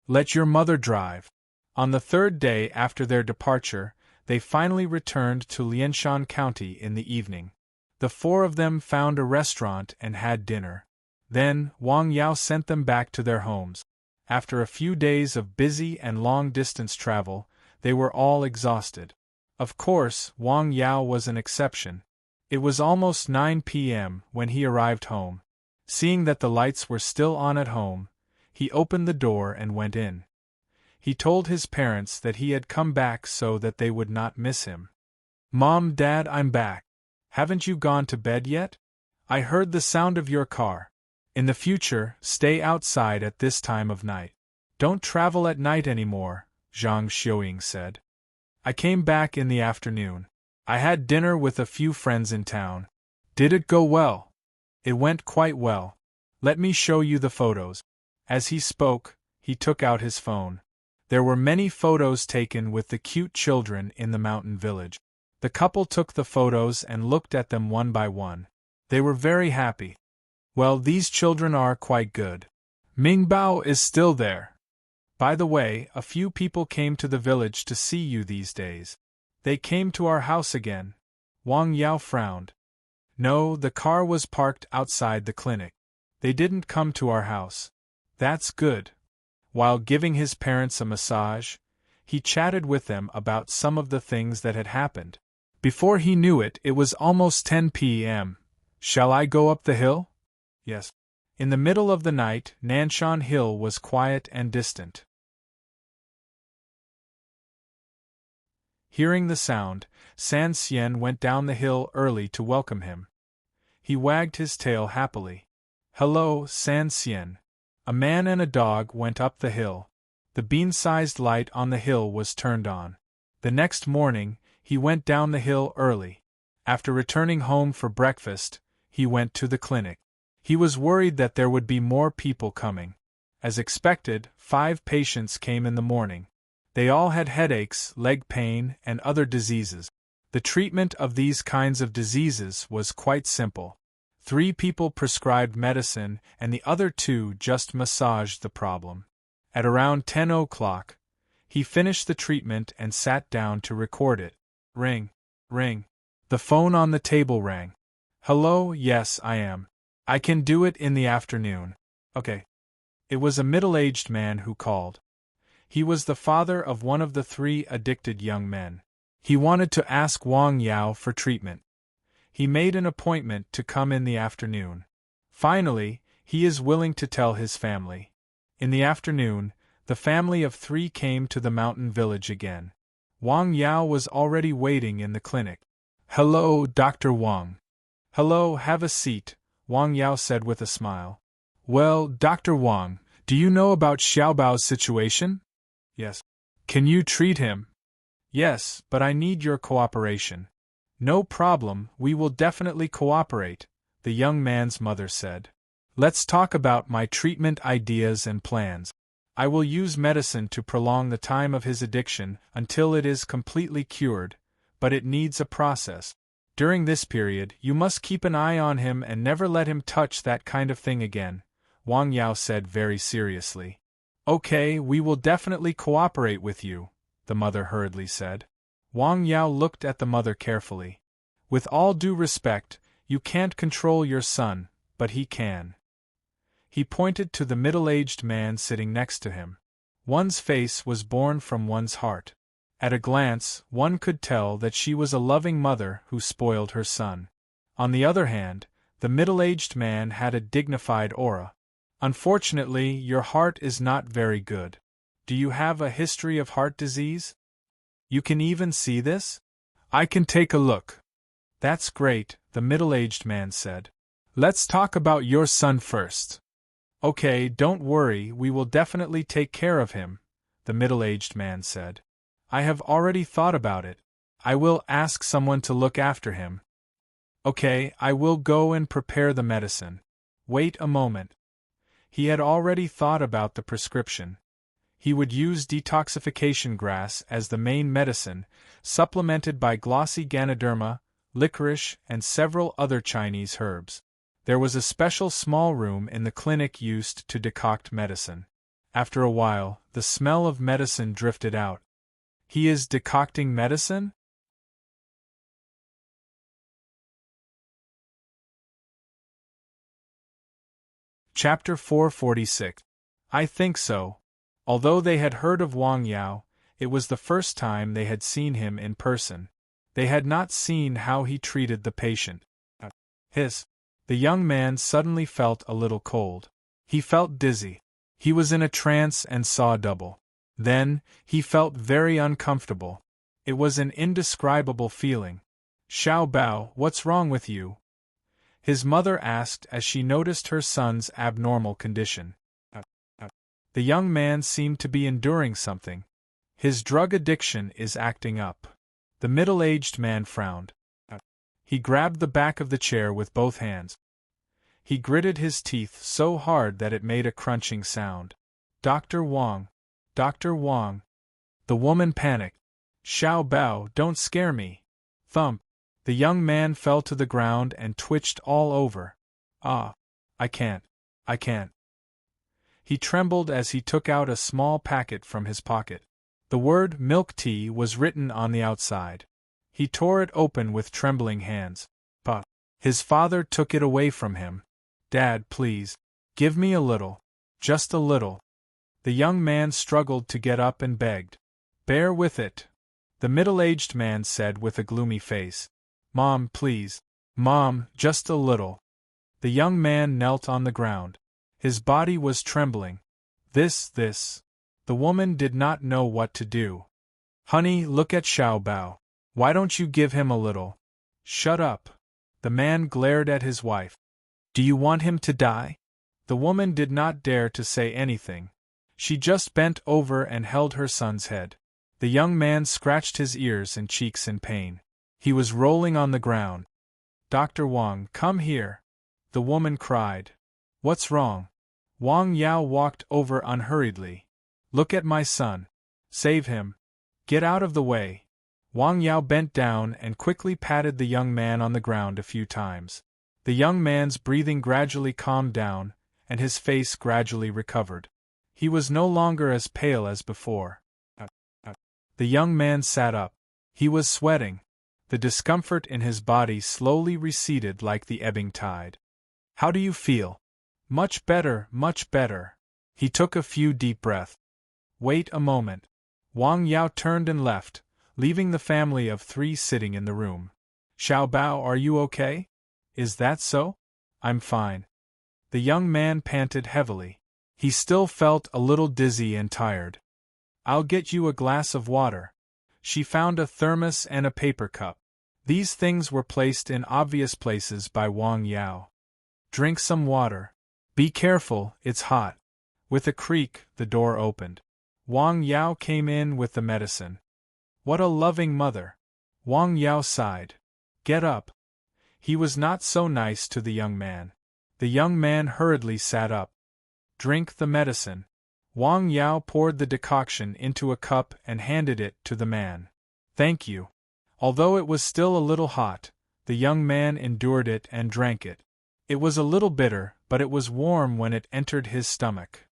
Let your mother drive. On the 3rd day after their departure, they finally returned to Lianshan County in the evening. The 4 of them found a restaurant and had dinner. Then, Wang Yao sent them back to their homes. After a few days of busy and long-distance travel, they were all exhausted. Of course, Wang Yao was an exception. It was almost 9 p.m. when he arrived home. Seeing that the lights were still on at home, he opened the door and went in. He told his parents that he had come back so that they would not miss him. Mom, Dad, I'm back. Haven't you gone to bed yet? I heard the sound of your car. In the future, stay outside at this time of night. Don't travel at night anymore, Zhang Xiuying said. I came back in the afternoon. I had dinner with a few friends in town. Did it go well? It went quite well. Let me show you the photos. As he spoke, he took out his phone. There were many photos taken with the cute children in the mountain village. The couple took the photos and looked at them one by one. They were very happy. Well, these children are quite good. Ming Bao is still there. By the way, a few people came to the village to see you these days. They came to our house again. Wang Yao frowned. No, the car was parked outside the clinic. They didn't come to our house. That's good. While giving his parents a massage, he chatted with them about some of the things that had happened. Before he knew it, it was almost 10 p.m. Shall I go up the hill? Yes. In the middle of the night, Nanshan Hill was quiet and distant. Hearing the sound, San Xian went down the hill early to welcome him. He wagged his tail happily. Hello, San Xian. A man and a dog went up the hill. The bean-sized light on the hill was turned on. The next morning, he went down the hill early. After returning home for breakfast, he went to the clinic. He was worried that there would be more people coming. As expected, 5 patients came in the morning. They all had headaches, leg pain, and other diseases. The treatment of these kinds of diseases was quite simple. 3 people prescribed medicine and the other 2 just massaged the problem. At around 10 o'clock, he finished the treatment and sat down to record it. Ring, ring. The phone on the table rang. Hello, yes, I am. I can do it in the afternoon. Okay. It was a middle-aged man who called. He was the father of one of the 3 addicted young men. He wanted to ask Wang Yao for treatment. He made an appointment to come in the afternoon. Finally, he is willing to tell his family. In the afternoon, the family of 3 came to the mountain village again. Wang Yao was already waiting in the clinic. Hello, Dr. Wang. Hello, have a seat, Wang Yao said with a smile. Well, Dr. Wang, do you know about Xiaobao's situation? Yes. Can you treat him? Yes, but I need your cooperation. No problem, we will definitely cooperate, the young man's mother said. Let's talk about my treatment ideas and plans. I will use medicine to prolong the time of his addiction until it is completely cured, but it needs a process. During this period, you must keep an eye on him and never let him touch that kind of thing again, Wang Yao said very seriously. Okay, we will definitely cooperate with you, the mother hurriedly said. Wang Yao looked at the mother carefully. With all due respect, you can't control your son, but he can. He pointed to the middle-aged man sitting next to him. One's face was born from one's heart. At a glance, one could tell that she was a loving mother who spoiled her son. On the other hand, the middle-aged man had a dignified aura. Unfortunately, your heart is not very good. Do you have a history of heart disease? You can even see this? I can take a look. That's great, the middle-aged man said. Let's talk about your son first. Okay, don't worry, we will definitely take care of him, the middle-aged man said. I have already thought about it. I will ask someone to look after him. Okay, I will go and prepare the medicine. Wait a moment. He had already thought about the prescription. He would use detoxification grass as the main medicine, supplemented by glossy Ganoderma, licorice, and several other Chinese herbs. There was a special small room in the clinic used to decoct medicine. After a while, the smell of medicine drifted out. He is decocting medicine? Chapter 446. I think so. Although they had heard of Wang Yao, it was the first time they had seen him in person. They had not seen how he treated the patient. The young man suddenly felt a little cold. He felt dizzy. He was in a trance and saw double. Then, he felt very uncomfortable. It was an indescribable feeling. Xiao Bao, what's wrong with you? His mother asked as she noticed her son's abnormal condition. The young man seemed to be enduring something. His drug addiction is acting up. The middle-aged man frowned. He grabbed the back of the chair with both hands. He gritted his teeth so hard that it made a crunching sound. Dr. Wang. Dr. Wang. The woman panicked. Xiao Bao, don't scare me. Thump. The young man fell to the ground and twitched all over. Ah. I can't. He trembled as he took out a small packet from his pocket. The word milk tea was written on the outside. He tore it open with trembling hands. But his father took it away from him. Dad, please. Give me a little. Just a little. The young man struggled to get up and begged. Bear with it. The middle-aged man said with a gloomy face. Mom, please. Mom, just a little. The young man knelt on the ground. His body was trembling. This. The woman did not know what to do. Honey, look at Xiaobao. Why don't you give him a little? Shut up. The man glared at his wife. Do you want him to die? The woman did not dare to say anything. She just bent over and held her son's head. The young man scratched his ears and cheeks in pain. He was rolling on the ground. Dr. Wang, come here. The woman cried. What's wrong? Wang Yao walked over unhurriedly. Look at my son. Save him. Get out of the way. Wang Yao bent down and quickly patted the young man on the ground a few times. The young man's breathing gradually calmed down, and his face gradually recovered. He was no longer as pale as before. The young man sat up. He was sweating. The discomfort in his body slowly receded like the ebbing tide. How do you feel? Much better, much better. He took a few deep breaths. Wait a moment. Wang Yao turned and left, leaving the family of 3 sitting in the room. Xiaobao, are you okay? Is that so? I'm fine. The young man panted heavily. He still felt a little dizzy and tired. I'll get you a glass of water. She found a thermos and a paper cup. These things were placed in obvious places by Wang Yao. Drink some water. Be careful, it's hot. With a creak, the door opened. Wang Yao came in with the medicine. What a loving mother. Wang Yao sighed. Get up. He was not so nice to the young man. The young man hurriedly sat up. Drink the medicine. Wang Yao poured the decoction into a cup and handed it to the man. Thank you. Although it was still a little hot, the young man endured it and drank it. It was a little bitter, but it was warm when it entered his stomach.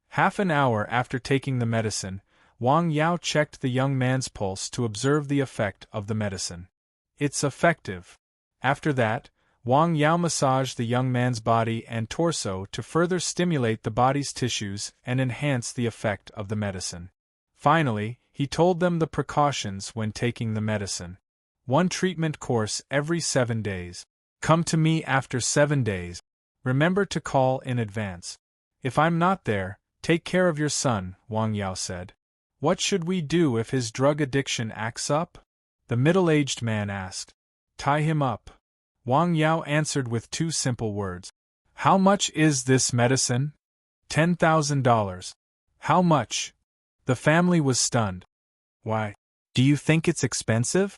Half an hour after taking the medicine, Wang Yao checked the young man's pulse to observe the effect of the medicine. It's effective. After that, Wang Yao massaged the young man's body and torso to further stimulate the body's tissues and enhance the effect of the medicine. Finally, he told them the precautions when taking the medicine. 1 treatment course every 7 days. Come to me after 7 days. Remember to call in advance. If I'm not there, take care of your son, Wang Yao said. What should we do if his drug addiction acts up? The middle-aged man asked. Tie him up. Wang Yao answered with 2 simple words. How much is this medicine? $10,000. How much? The family was stunned. Why? Do you think it's expensive?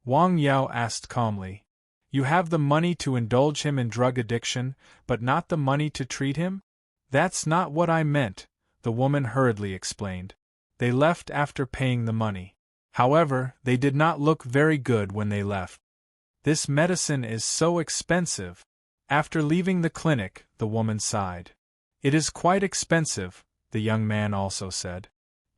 Wang Yao asked calmly. You have the money to indulge him in drug addiction, but not the money to treat him? That's not what I meant, the woman hurriedly explained. They left after paying the money. However, they did not look very good when they left. This medicine is so expensive. After leaving the clinic, the woman sighed. It is quite expensive, the young man also said.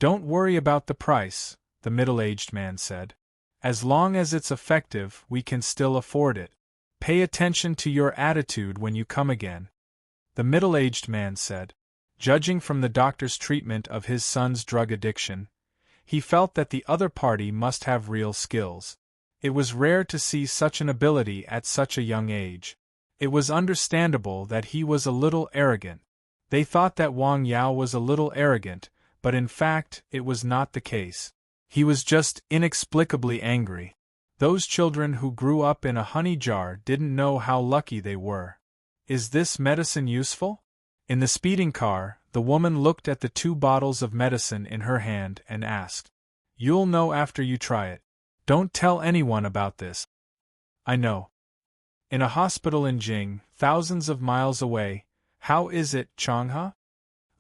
Don't worry about the price, the middle-aged man said. As long as it's effective, we can still afford it. Pay attention to your attitude when you come again. The middle-aged man said. Judging from the doctor's treatment of his son's drug addiction, he felt that the other party must have real skills. It was rare to see such an ability at such a young age. It was understandable that he was a little arrogant. They thought that Wang Yao was a little arrogant, but in fact, it was not the case. He was just inexplicably angry. Those children who grew up in a honey jar didn't know how lucky they were. Is this medicine useful? In the speeding car, the woman looked at the 2 bottles of medicine in her hand and asked. You'll know after you try it. Don't tell anyone about this. I know. In a hospital in Jing, thousands of miles away, how is it, Changhe?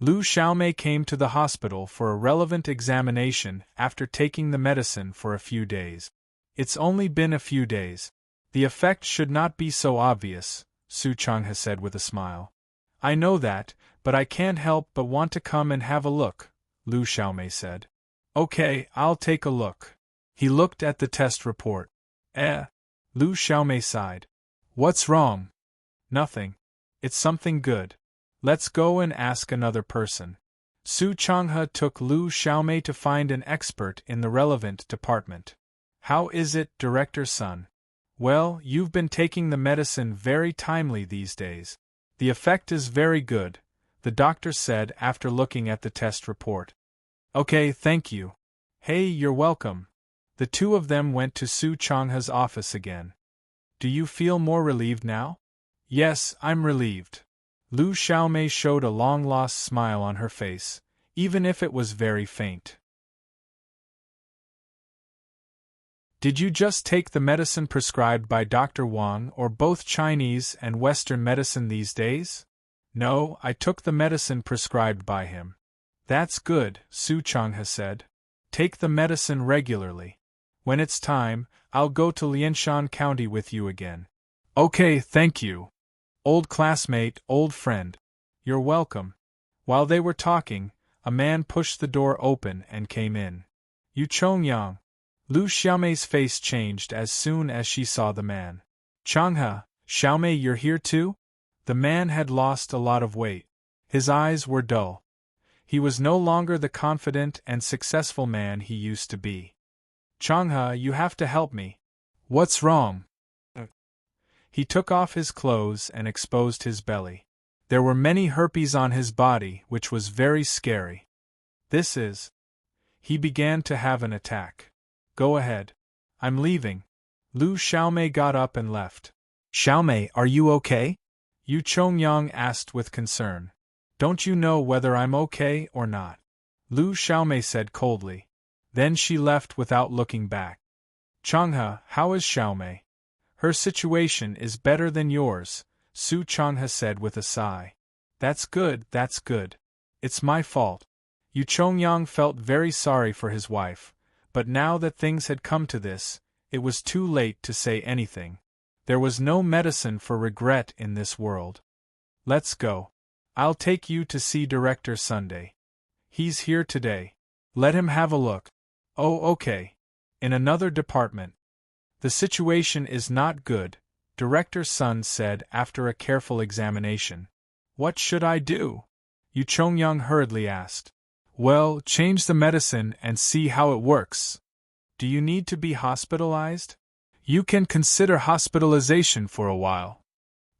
Lu Xiaomei came to the hospital for a relevant examination after taking the medicine for a few days. It's only been a few days. The effect should not be so obvious, Su Changhe said with a smile. I know that, but I can't help but want to come and have a look, Lu Xiaomei said. Okay, I'll take a look. He looked at the test report. Lu Xiaomei sighed. What's wrong? Nothing. It's something good. Let's go and ask another person. Su Changhe took Lu Xiaomei to find an expert in the relevant department. How is it, Director Sun? Well, you've been taking the medicine very timely these days. The effect is very good, the doctor said after looking at the test report. Okay, thank you. Hey, you're welcome. The two of them went to Su Changhe's office again. Do you feel more relieved now? Yes, I'm relieved. Lu Xiaomei showed a long-lost smile on her face, even if it was very faint. Did you just take the medicine prescribed by Dr. Wang or both Chinese and Western medicine these days? No, I took the medicine prescribed by him. That's good, Su Changhe said. Take the medicine regularly. When it's time, I'll go to Lianshan County with you again. Okay, thank you. Old classmate, old friend. You're welcome. While they were talking, a man pushed the door open and came in. Yu Chongyang. Lu Xiaomei's face changed as soon as she saw the man. Changhe, Xiaomei, you're here too? The man had lost a lot of weight. His eyes were dull. He was no longer the confident and successful man he used to be. Changhe, you have to help me. What's wrong? He took off his clothes and exposed his belly. There were many herpes on his body, which was very scary. This is... He began to have an attack. Go ahead. I'm leaving. Lu Xiaomei got up and left. Xiaomei, are you okay? Yu Chongyang asked with concern. Don't you know whether I'm okay or not? Lu Xiaomei said coldly. Then she left without looking back. Changhe, how is Xiaomei? Her situation is better than yours, Su Changhe said with a sigh. That's good, that's good. It's my fault. Yu Chongyang felt very sorry for his wife, but now that things had come to this, it was too late to say anything. There was no medicine for regret in this world. Let's go. I'll take you to see Director Sunday. He's here today. Let him have a look. Oh, okay. In another department. The situation is not good, Director Sun said after a careful examination. What should I do? Yu Chongyang hurriedly asked. Well, change the medicine and see how it works. Do you need to be hospitalized? You can consider hospitalization for a while.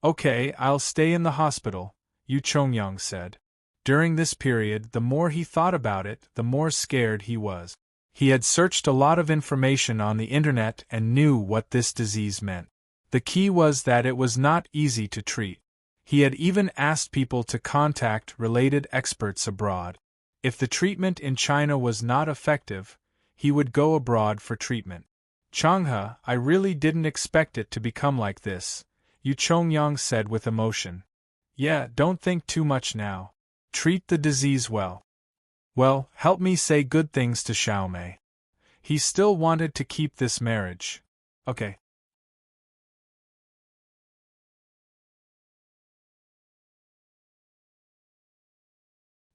Okay, I'll stay in the hospital, Yu Chongyang said. During this period, the more he thought about it, the more scared he was. He had searched a lot of information on the internet and knew what this disease meant. The key was that it was not easy to treat. He had even asked people to contact related experts abroad. If the treatment in China was not effective, he would go abroad for treatment. Changhe, I really didn't expect it to become like this, Yu Chongyang said with emotion. Yeah, don't think too much now. Treat the disease well. Well, help me say good things to Xiaomei. He still wanted to keep this marriage. Okay.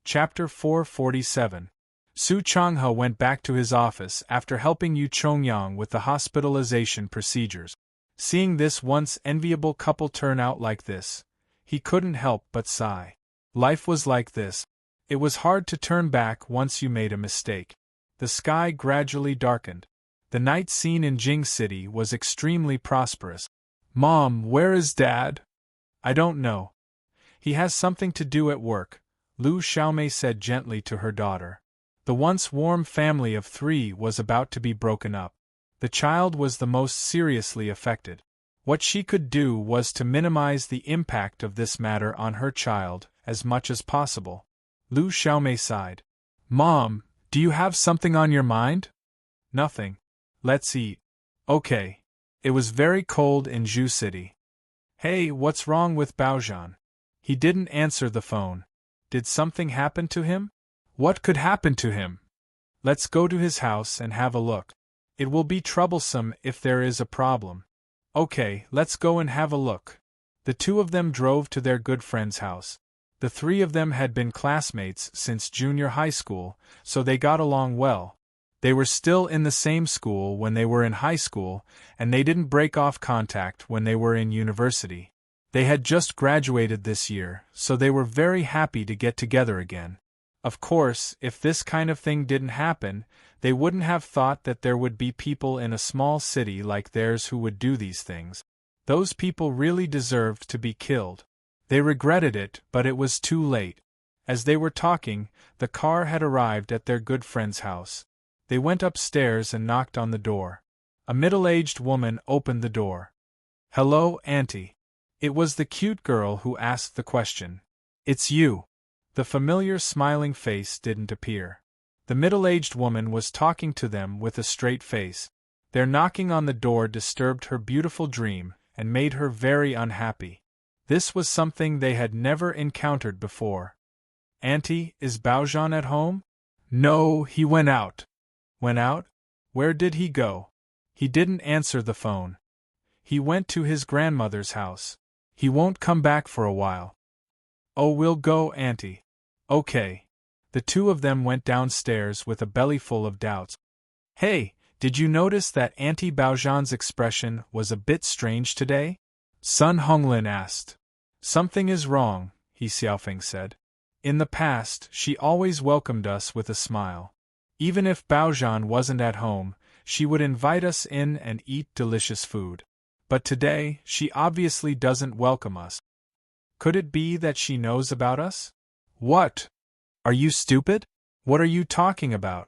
Chapter 447. Su Changhe went back to his office after helping Yu Chongyang with the hospitalization procedures. Seeing this once enviable couple turn out like this, he couldn't help but sigh. Life was like this. It was hard to turn back once you made a mistake. The sky gradually darkened. The night scene in Jing City was extremely prosperous. Mom, where is Dad? I don't know. He has something to do at work, Lu Xiaomei said gently to her daughter. The once warm family of 3 was about to be broken up. The child was the most seriously affected. What she could do was to minimize the impact of this matter on her child as much as possible. Lu Xiaomei sighed. Mom, do you have something on your mind? Nothing. Let's eat. Okay. It was very cold in Zhu City. Hey, what's wrong with Baozhan? He didn't answer the phone. Did something happen to him? What could happen to him? Let's go to his house and have a look. It will be troublesome if there is a problem. Okay, let's go and have a look. The two of them drove to their good friend's house. The three of them had been classmates since junior high school, so they got along well. They were still in the same school when they were in high school, and they didn't break off contact when they were in university. They had just graduated this year, so they were very happy to get together again. Of course, if this kind of thing didn't happen, they wouldn't have thought that there would be people in a small city like theirs who would do these things. Those people really deserved to be killed. They regretted it, but it was too late. As they were talking, the car had arrived at their good friend's house. They went upstairs and knocked on the door. A middle-aged woman opened the door. "Hello, Auntie." It was the cute girl who asked the question. "It's you." The familiar smiling face didn't appear. The middle-aged woman was talking to them with a straight face. Their knocking on the door disturbed her beautiful dream and made her very unhappy. This was something they had never encountered before. "Auntie, is Baojan at home?" "No, he went out." "Went out? Where did he go?" "He didn't answer the phone. He went to his grandmother's house. He won't come back for a while." "Oh, we'll go, Auntie." "Okay." The two of them went downstairs with a bellyful of doubts. "Hey, did you notice that Auntie Baojan's expression was a bit strange today?" Sun Honglin asked. "Something is wrong," He Xiaofeng said. "In the past, she always welcomed us with a smile. Even if Baojan wasn't at home, she would invite us in and eat delicious food. But today, she obviously doesn't welcome us. Could it be that she knows about us?" "What? Are you stupid? What are you talking about?"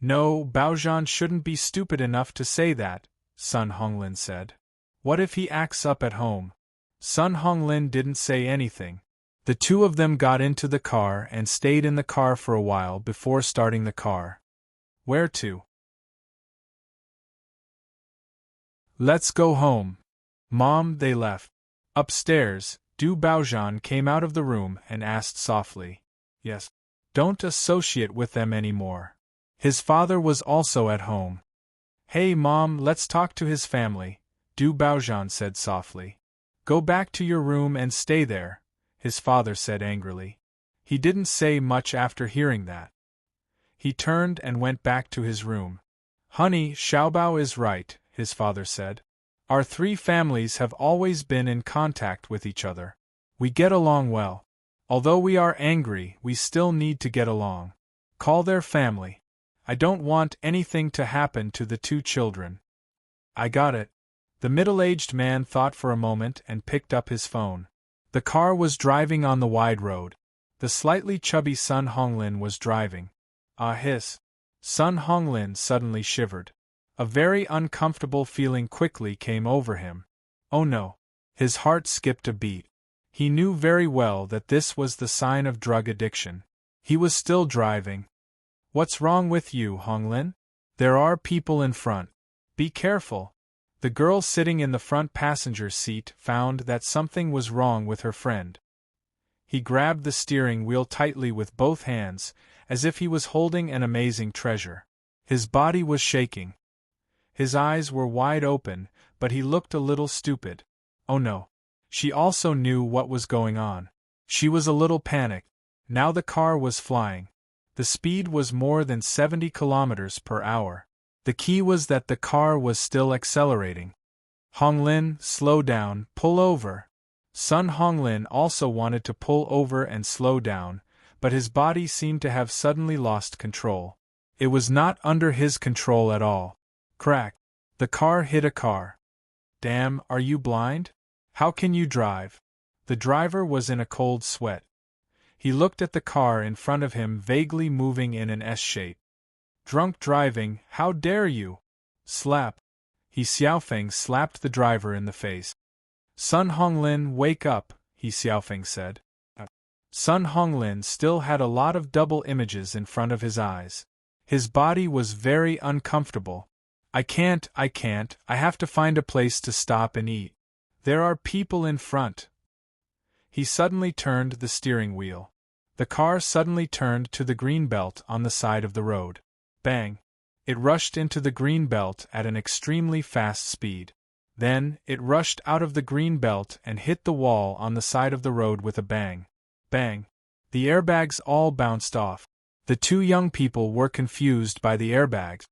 "No, Baojan shouldn't be stupid enough to say that," Sun Honglin said. "What if he acts up at home?" Sun Honglin didn't say anything. The two of them got into the car and stayed in the car for a while before starting the car. "Where to?" "Let's go home." "Mom," they left. Upstairs, Du Baojan came out of the room and asked softly. "Yes." "Don't associate with them anymore." His father was also at home. "Hey Mom, let's talk to his family," Du Baojan said softly. "Go back to your room and stay there," his father said angrily. He didn't say much after hearing that. He turned and went back to his room. "Honey, Xiaobao is right," his father said. "Our three families have always been in contact with each other. We get along well. Although we are angry, we still need to get along. Call their family. I don't want anything to happen to the two children." "I got it." The middle-aged man thought for a moment and picked up his phone. The car was driving on the wide road. The slightly chubby Sun Honglin was driving. "Ah hiss." Sun Honglin suddenly shivered. A very uncomfortable feeling quickly came over him. Oh no. His heart skipped a beat. He knew very well that this was the sign of drug addiction. He was still driving. "What's wrong with you, Honglin? There are people in front. Be careful." The girl sitting in the front passenger seat found that something was wrong with her friend. He grabbed the steering wheel tightly with both hands, as if he was holding an amazing treasure. His body was shaking. His eyes were wide open, but he looked a little stupid. Oh no. She also knew what was going on. She was a little panicked. Now the car was flying. The speed was more than 70 kilometers per hour. The key was that the car was still accelerating. "Honglin, slow down, pull over." Sun Honglin also wanted to pull over and slow down, but his body seemed to have suddenly lost control. It was not under his control at all. Crack! The car hit a car. "Damn, are you blind? How can you drive?" The driver was in a cold sweat. He looked at the car in front of him vaguely moving in an S shape. "Drunk driving, how dare you!" Slap! He Xiaofeng slapped the driver in the face. "Sun Honglin, wake up," He Xiaofeng said. Sun Honglin still had a lot of double images in front of his eyes. His body was very uncomfortable. I can't, I have to find a place to stop and eat. There are people in front." He suddenly turned the steering wheel. The car suddenly turned to the green belt on the side of the road. Bang! It rushed into the green belt at an extremely fast speed. Then, it rushed out of the green belt and hit the wall on the side of the road with a bang. Bang. The airbags all bounced off. The two young people were confused by the airbags.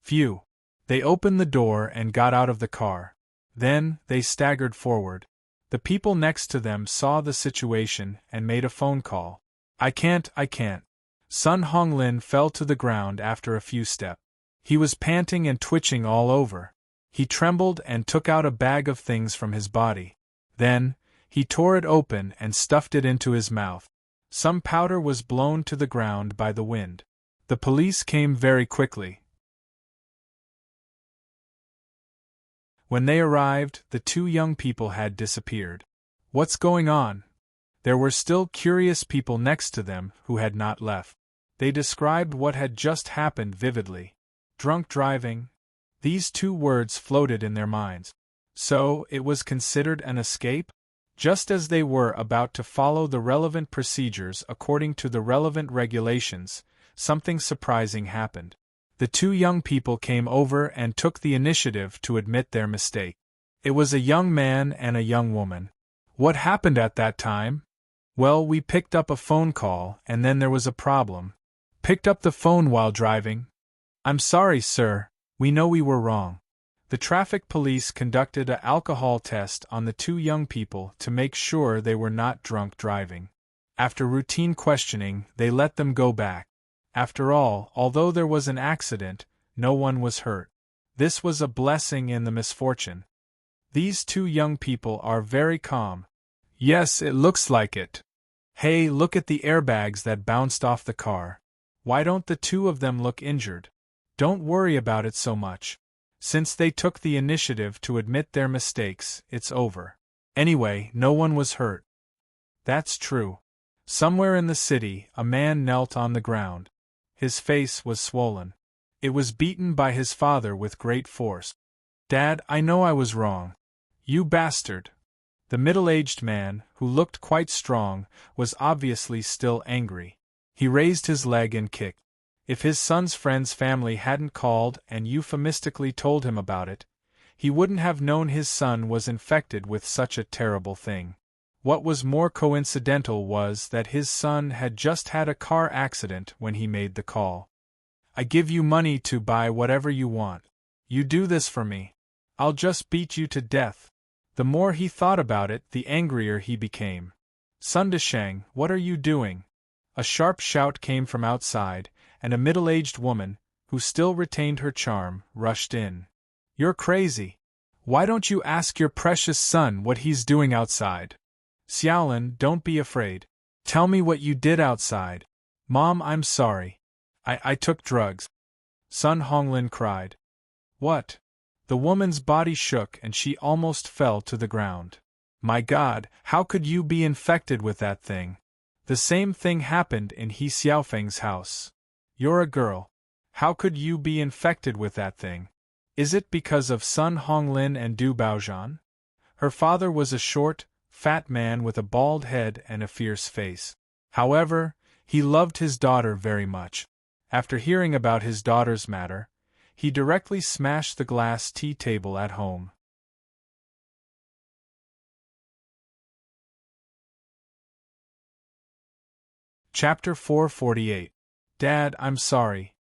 Phew. They opened the door and got out of the car. Then, they staggered forward. The people next to them saw the situation and made a phone call. I can't. Sun Honglin fell to the ground after a few steps. He was panting and twitching all over. He trembled and took out a bag of things from his body. Then, he tore it open and stuffed it into his mouth. Some powder was blown to the ground by the wind. The police came very quickly. When they arrived, the two young people had disappeared. What's going on? There were still curious people next to them who had not left. They described what had just happened vividly. Drunk driving. These two words floated in their minds. So, it was considered an escape? Just as they were about to follow the relevant procedures according to the relevant regulations, something surprising happened. The two young people came over and took the initiative to admit their mistake. It was a young man and a young woman. What happened at that time? Well, we picked up a phone call and then there was a problem. Picked up the phone while driving? I'm sorry, sir. We know we were wrong. The traffic police conducted an alcohol test on the two young people to make sure they were not drunk driving. After routine questioning, they let them go back. After all, although there was an accident, no one was hurt. This was a blessing in the misfortune. These two young people are very calm. Yes, it looks like it. Hey, look at the airbags that bounced off the car. Why don't the two of them look injured? Don't worry about it so much. Since they took the initiative to admit their mistakes, it's over. Anyway, no one was hurt. That's true. Somewhere in the city, a man knelt on the ground. His face was swollen. It was beaten by his father with great force. Dad, I know I was wrong. You bastard. The middle-aged man, who looked quite strong, was obviously still angry. He raised his leg and kicked. If his son's friend's family hadn't called and euphemistically told him about it, he wouldn't have known his son was infected with such a terrible thing. What was more coincidental was that his son had just had a car accident when he made the call. I give you money to buy whatever you want. You do this for me. I'll just beat you to death. The more he thought about it, the angrier he became. Sun Desheng, what are you doing? A sharp shout came from outside, and a middle-aged woman, who still retained her charm, rushed in. You're crazy. Why don't you ask your precious son what he's doing outside? Xiaolin, don't be afraid. Tell me what you did outside. Mom, I'm sorry. I took drugs. Sun Honglin cried. What? The woman's body shook and she almost fell to the ground. My God, how could you be infected with that thing? The same thing happened in He Xiaofeng's house. You're a girl. How could you be infected with that thing? Is it because of Sun Honglin and Du Baozhan? Her father was a short, fat man with a bald head and a fierce face. However, he loved his daughter very much. After hearing about his daughter's matter, he directly smashed the glass tea table at home. Chapter 448. Dad, I'm sorry.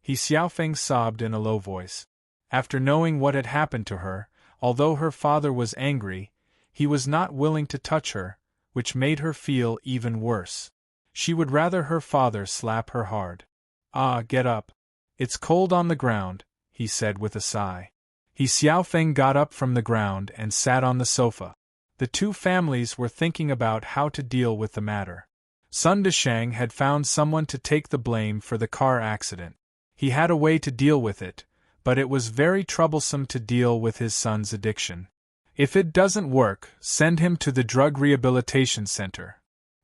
He Xiaofeng sobbed in a low voice. After knowing what had happened to her, although her father was angry, he was not willing to touch her, which made her feel even worse. She would rather her father slap her hard. Ah, get up. It's cold on the ground, he said with a sigh. He Xiaofeng got up from the ground and sat on the sofa. The two families were thinking about how to deal with the matter. Sun Desheng had found someone to take the blame for the car accident. He had a way to deal with it, but it was very troublesome to deal with his son's addiction. If it doesn't work, send him to the drug rehabilitation center.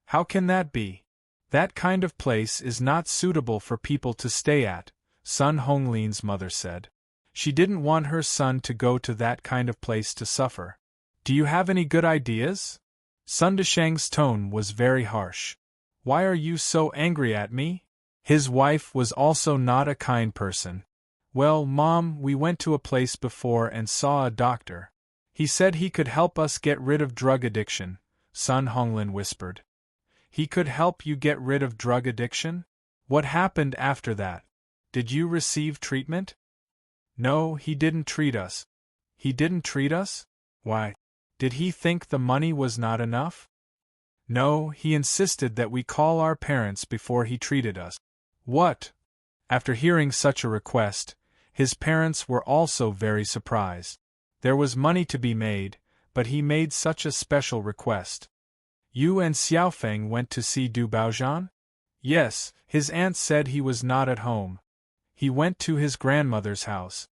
How can that be? That kind of place is not suitable for people to stay at, Sun Honglin's mother said. She didn't want her son to go to that kind of place to suffer. Do you have any good ideas? Sun Desheng's tone was very harsh. Why are you so angry at me? His wife was also not a kind person. Well, Mom, we went to a place before and saw a doctor. He said he could help us get rid of drug addiction, Sun Honglin whispered. He could help you get rid of drug addiction? What happened after that? Did you receive treatment? No, he didn't treat us. He didn't treat us? Why? Did he think the money was not enough? No, he insisted that we call our parents before he treated us. What? After hearing such a request, his parents were also very surprised. There was money to be made, but he made such a special request. You and Xiaofeng went to see Du Baozhan? Yes, his aunt said he was not at home. He went to his grandmother's house.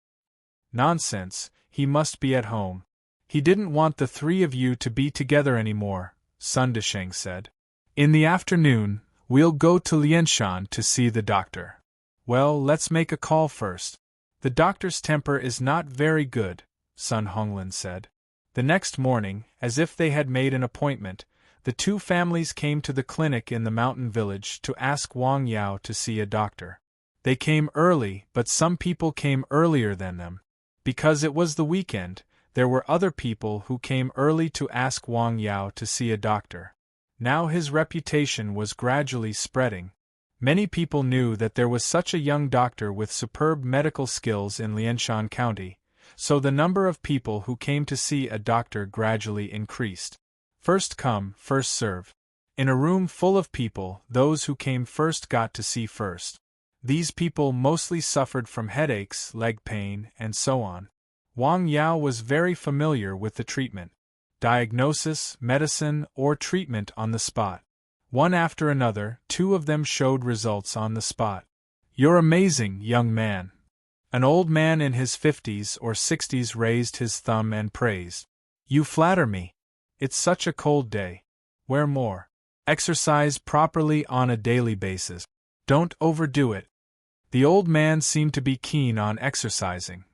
Nonsense, he must be at home. He didn't want the three of you to be together anymore, Sun Desheng said. In the afternoon, we'll go to Lianshan to see the doctor. Well, let's make a call first. The doctor's temper is not very good, Sun Honglin said. The next morning, as if they had made an appointment, the two families came to the clinic in the mountain village to ask Wang Yao to see a doctor. They came early, but some people came earlier than them. Because it was the weekend, there were other people who came early to ask Wang Yao to see a doctor. Now his reputation was gradually spreading. Many people knew that there was such a young doctor with superb medical skills in Lianshan County, so the number of people who came to see a doctor gradually increased. First come, first serve. In a room full of people, those who came first got to see first. These people mostly suffered from headaches, leg pain, and so on. Wang Yao was very familiar with the treatment. Diagnosis, medicine, or treatment on the spot. One after another, two of them showed results on the spot. You're amazing, young man. An old man in his 50s or 60s raised his thumb and praised. You flatter me. It's such a cold day. Wear more. Exercise properly on a daily basis. Don't overdo it. The old man seemed to be keen on exercising.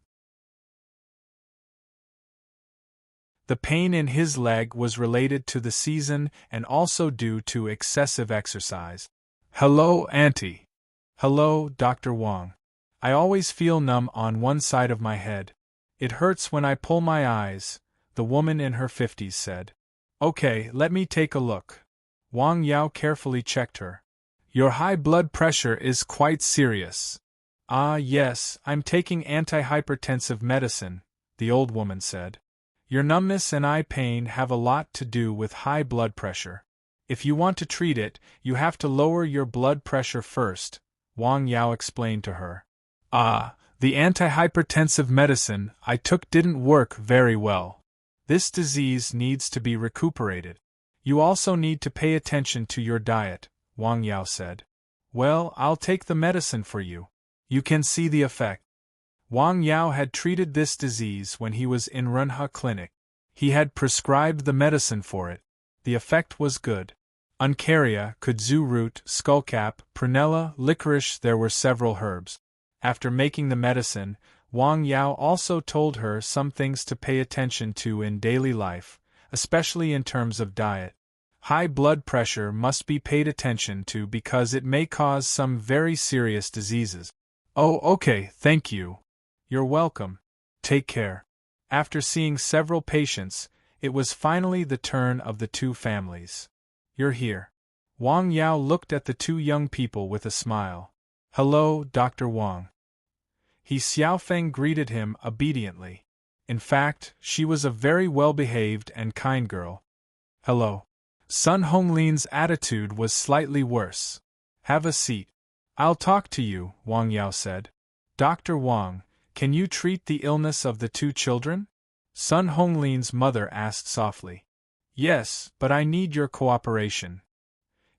The pain in his leg was related to the season and also due to excessive exercise. Hello, Auntie. Hello, Dr. Wang. I always feel numb on one side of my head. It hurts when I pull my eyes, the woman in her 50s said. Okay, let me take a look. Wang Yao carefully checked her. Your high blood pressure is quite serious. Ah, yes, I'm taking antihypertensive medicine, the old woman said. Your numbness and eye pain have a lot to do with high blood pressure. If you want to treat it, you have to lower your blood pressure first, Wang Yao explained to her. Ah, the antihypertensive medicine I took didn't work very well. This disease needs to be recuperated. You also need to pay attention to your diet, Wang Yao said. Well, I'll take the medicine for you. You can see the effect. Wang Yao had treated this disease when he was in Runha Clinic. He had prescribed the medicine for it. The effect was good. Uncaria, kudzu root, skullcap, prunella, licorice, there were several herbs. After making the medicine, Wang Yao also told her some things to pay attention to in daily life, especially in terms of diet. High blood pressure must be paid attention to because it may cause some very serious diseases. Oh, okay, thank you. You're welcome. Take care. After seeing several patients, it was finally the turn of the two families. You're here. Wang Yao looked at the two young people with a smile. Hello, Dr. Wang. Xiaofeng greeted him obediently. In fact, she was a very well-behaved and kind girl. Hello. Sun Honglin's attitude was slightly worse. Have a seat. I'll talk to you, Wang Yao said. Dr. Wang, can you treat the illness of the two children? Sun Honglin's mother asked softly. Yes, but I need your cooperation.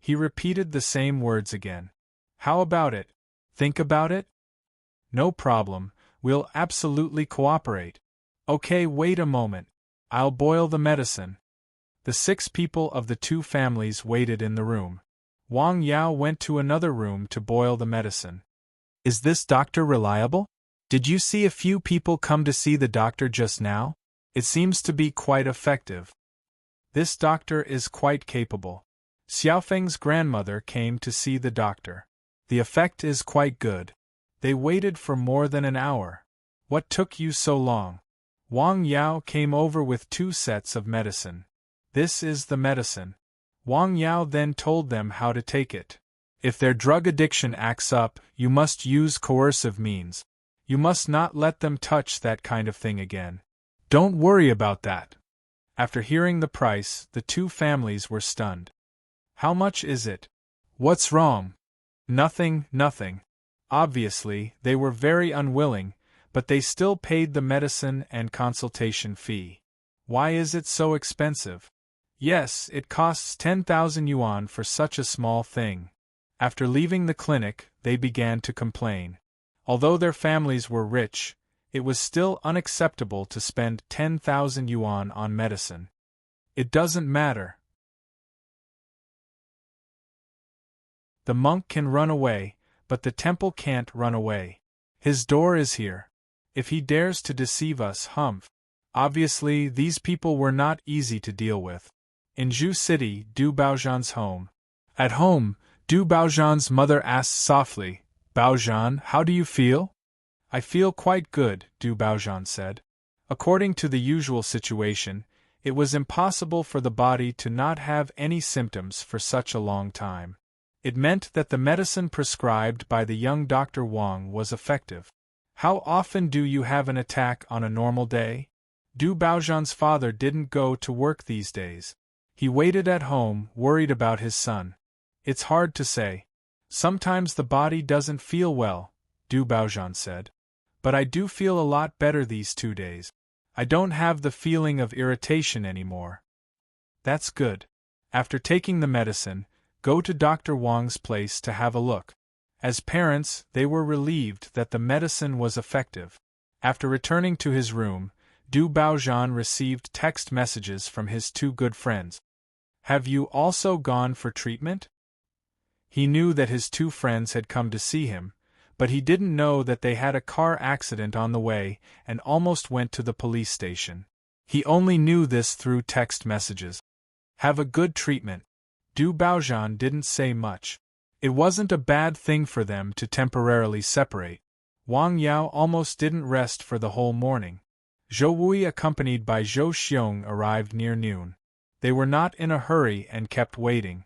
He repeated the same words again. How about it? Think about it? No problem, we'll absolutely cooperate. Okay, wait a moment. I'll boil the medicine. The 6 people of the two families waited in the room. Wang Yao went to another room to boil the medicine. Is this doctor reliable? Did you see a few people come to see the doctor just now? It seems to be quite effective. This doctor is quite capable. Xiaofeng's grandmother came to see the doctor. The effect is quite good. They waited for more than an hour. What took you so long? Wang Yao came over with 2 sets of medicine. This is the medicine. Wang Yao then told them how to take it. If their drug addiction acts up, you must use coercive means. You must not let them touch that kind of thing again. Don't worry about that. After hearing the price, the 2 families were stunned. How much is it? What's wrong? Nothing. Obviously, they were very unwilling, but they still paid the medicine and consultation fee. Why is it so expensive? Yes, it costs 10,000 yuan for such a small thing. After leaving the clinic, they began to complain. Although their families were rich, it was still unacceptable to spend 10,000 yuan on medicine. It doesn't matter. The monk can run away, but the temple can't run away. His door is here. If he dares to deceive us, humph. Obviously, these people were not easy to deal with. In Zhu City, Du Baozhan's home. At home, Du Baozhan's mother asked softly, "Baozhan, how do you feel?" "I feel quite good," Du Baozhan said. According to the usual situation, it was impossible for the body to not have any symptoms for such a long time. It meant that the medicine prescribed by the young Dr. Wang was effective. How often do you have an attack on a normal day? Du Baozhan's father didn't go to work these days. He waited at home, worried about his son. It's hard to say. Sometimes the body doesn't feel well, Du Baozhan said. But I do feel a lot better these 2 days. I don't have the feeling of irritation anymore. That's good. After taking the medicine, go to Dr. Wang's place to have a look. As parents, they were relieved that the medicine was effective. After returning to his room, Du Baozhan received text messages from his 2 good friends. Have you also gone for treatment? He knew that his 2 friends had come to see him, but he didn't know that they had a car accident on the way and almost went to the police station. He only knew this through text messages. Have a good treatment. Du Baozhan didn't say much. It wasn't a bad thing for them to temporarily separate. Wang Yao almost didn't rest for the whole morning. Zhou Wui accompanied by Zhou Xiong arrived near noon. They were not in a hurry and kept waiting.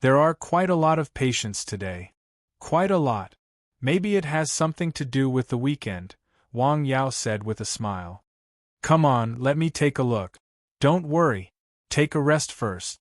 There are quite a lot of patients today. Quite a lot. Maybe it has something to do with the weekend, Wang Yao said with a smile. Come on, let me take a look. Don't worry. Take a rest first.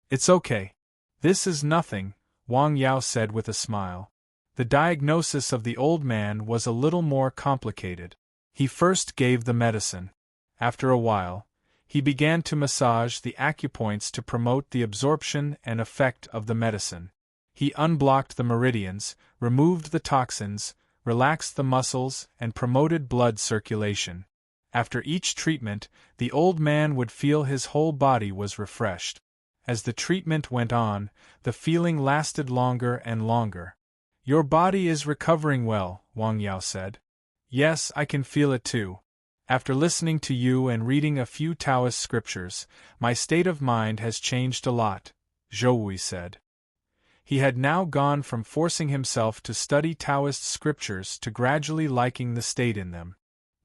It's okay. This is nothing, Wang Yao said with a smile. The diagnosis of the old man was a little more complicated. He first gave the medicine. After a while, he began to massage the acupoints to promote the absorption and effect of the medicine. He unblocked the meridians, removed the toxins, relaxed the muscles, and promoted blood circulation. After each treatment, the old man would feel his whole body was refreshed. As the treatment went on, the feeling lasted longer and longer. Your body is recovering well, Wang Yao said. Yes, I can feel it too. After listening to you and reading a few Taoist scriptures, my state of mind has changed a lot, Zhou Wui said. He had now gone from forcing himself to study Taoist scriptures to gradually liking the state in them.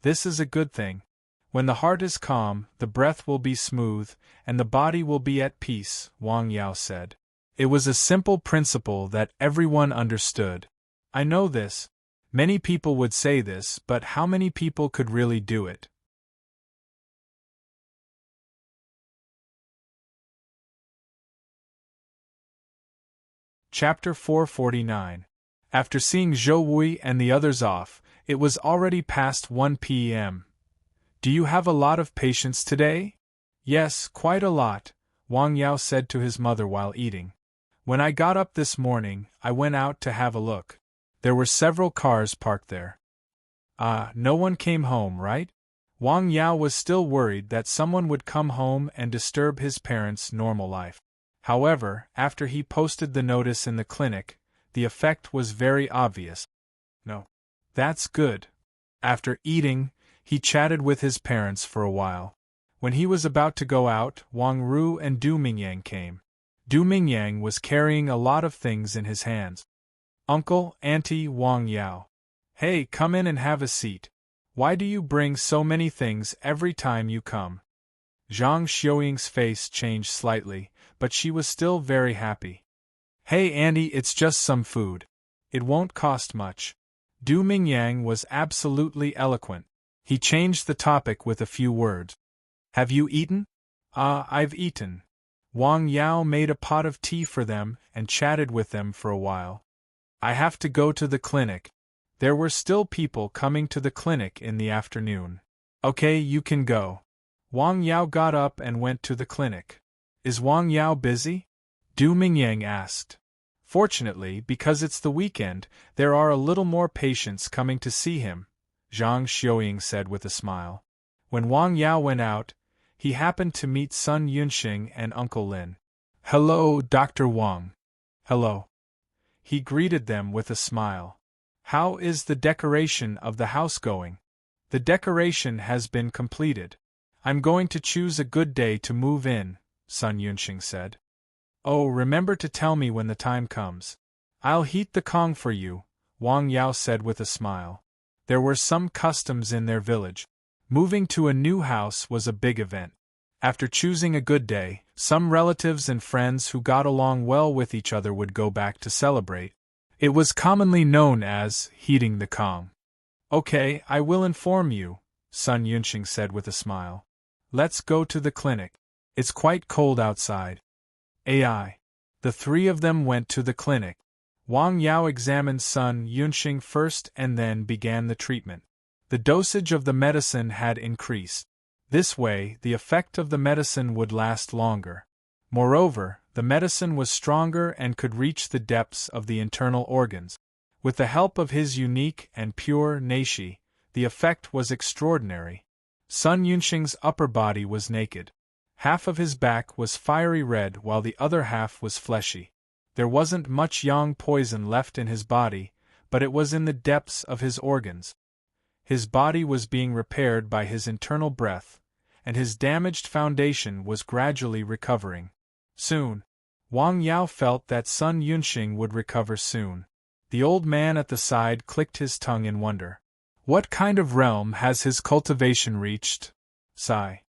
This is a good thing. When the heart is calm, the breath will be smooth, and the body will be at peace, Wang Yao said. It was a simple principle that everyone understood. I know this. Many people would say this, but how many people could really do it? Chapter 449. After seeing Zhou Wui and the others off, it was already past 1 p.m. Do you have a lot of patients today? Yes, quite a lot, Wang Yao said to his mother while eating. When I got up this morning, I went out to have a look. There were several cars parked there. No one came home, right? Wang Yao was still worried that someone would come home and disturb his parents' normal life. However, after he posted the notice in the clinic, the effect was very obvious. No. That's good. After eating, he chatted with his parents for a while. When he was about to go out, Wang Ru and Du Mingyang came. Du Mingyang was carrying a lot of things in his hands. Uncle, Auntie Wang Yao. Hey, come in and have a seat. Why do you bring so many things every time you come? Zhang Xiuying's face changed slightly, but she was still very happy. Hey Andy, it's just some food. It won't cost much. Du Mingyang was absolutely eloquent. He changed the topic with a few words. Have you eaten? I've eaten. Wang Yao made a pot of tea for them and chatted with them for a while. I have to go to the clinic. There were still people coming to the clinic in the afternoon. Okay, you can go. Wang Yao got up and went to the clinic. Is Wang Yao busy? Du Mingyang asked. Fortunately, because it's the weekend, there are a little more patients coming to see him, Zhang Xiuying said with a smile. When Wang Yao went out, he happened to meet Sun Yunxing and Uncle Lin. Hello, Dr. Wang. Hello. He greeted them with a smile. How is the decoration of the house going? The decoration has been completed. I'm going to choose a good day to move in, Sun Yunxing said. Oh, remember to tell me when the time comes. I'll heat the Kong for you, Wang Yao said with a smile. There were some customs in their village. Moving to a new house was a big event. After choosing a good day, some relatives and friends who got along well with each other would go back to celebrate. It was commonly known as heating the Kong. Okay, I will inform you, Sun Yunxing said with a smile. Let's go to the clinic. It's quite cold outside. AI. The three of them went to the clinic. Wang Yao examined Sun Yunxing first and then began the treatment. The dosage of the medicine had increased. This way, the effect of the medicine would last longer. Moreover, the medicine was stronger and could reach the depths of the internal organs. With the help of his unique and pure neishi, the effect was extraordinary. Sun Yunxing's upper body was naked. Half of his back was fiery red while the other half was fleshy. There wasn't much yang poison left in his body, but it was in the depths of his organs. His body was being repaired by his internal breath, and his damaged foundation was gradually recovering. Soon, Wang Yao felt that Sun Yunxing would recover soon. The old man at the side clicked his tongue in wonder. What kind of realm has his cultivation reached? Sigh.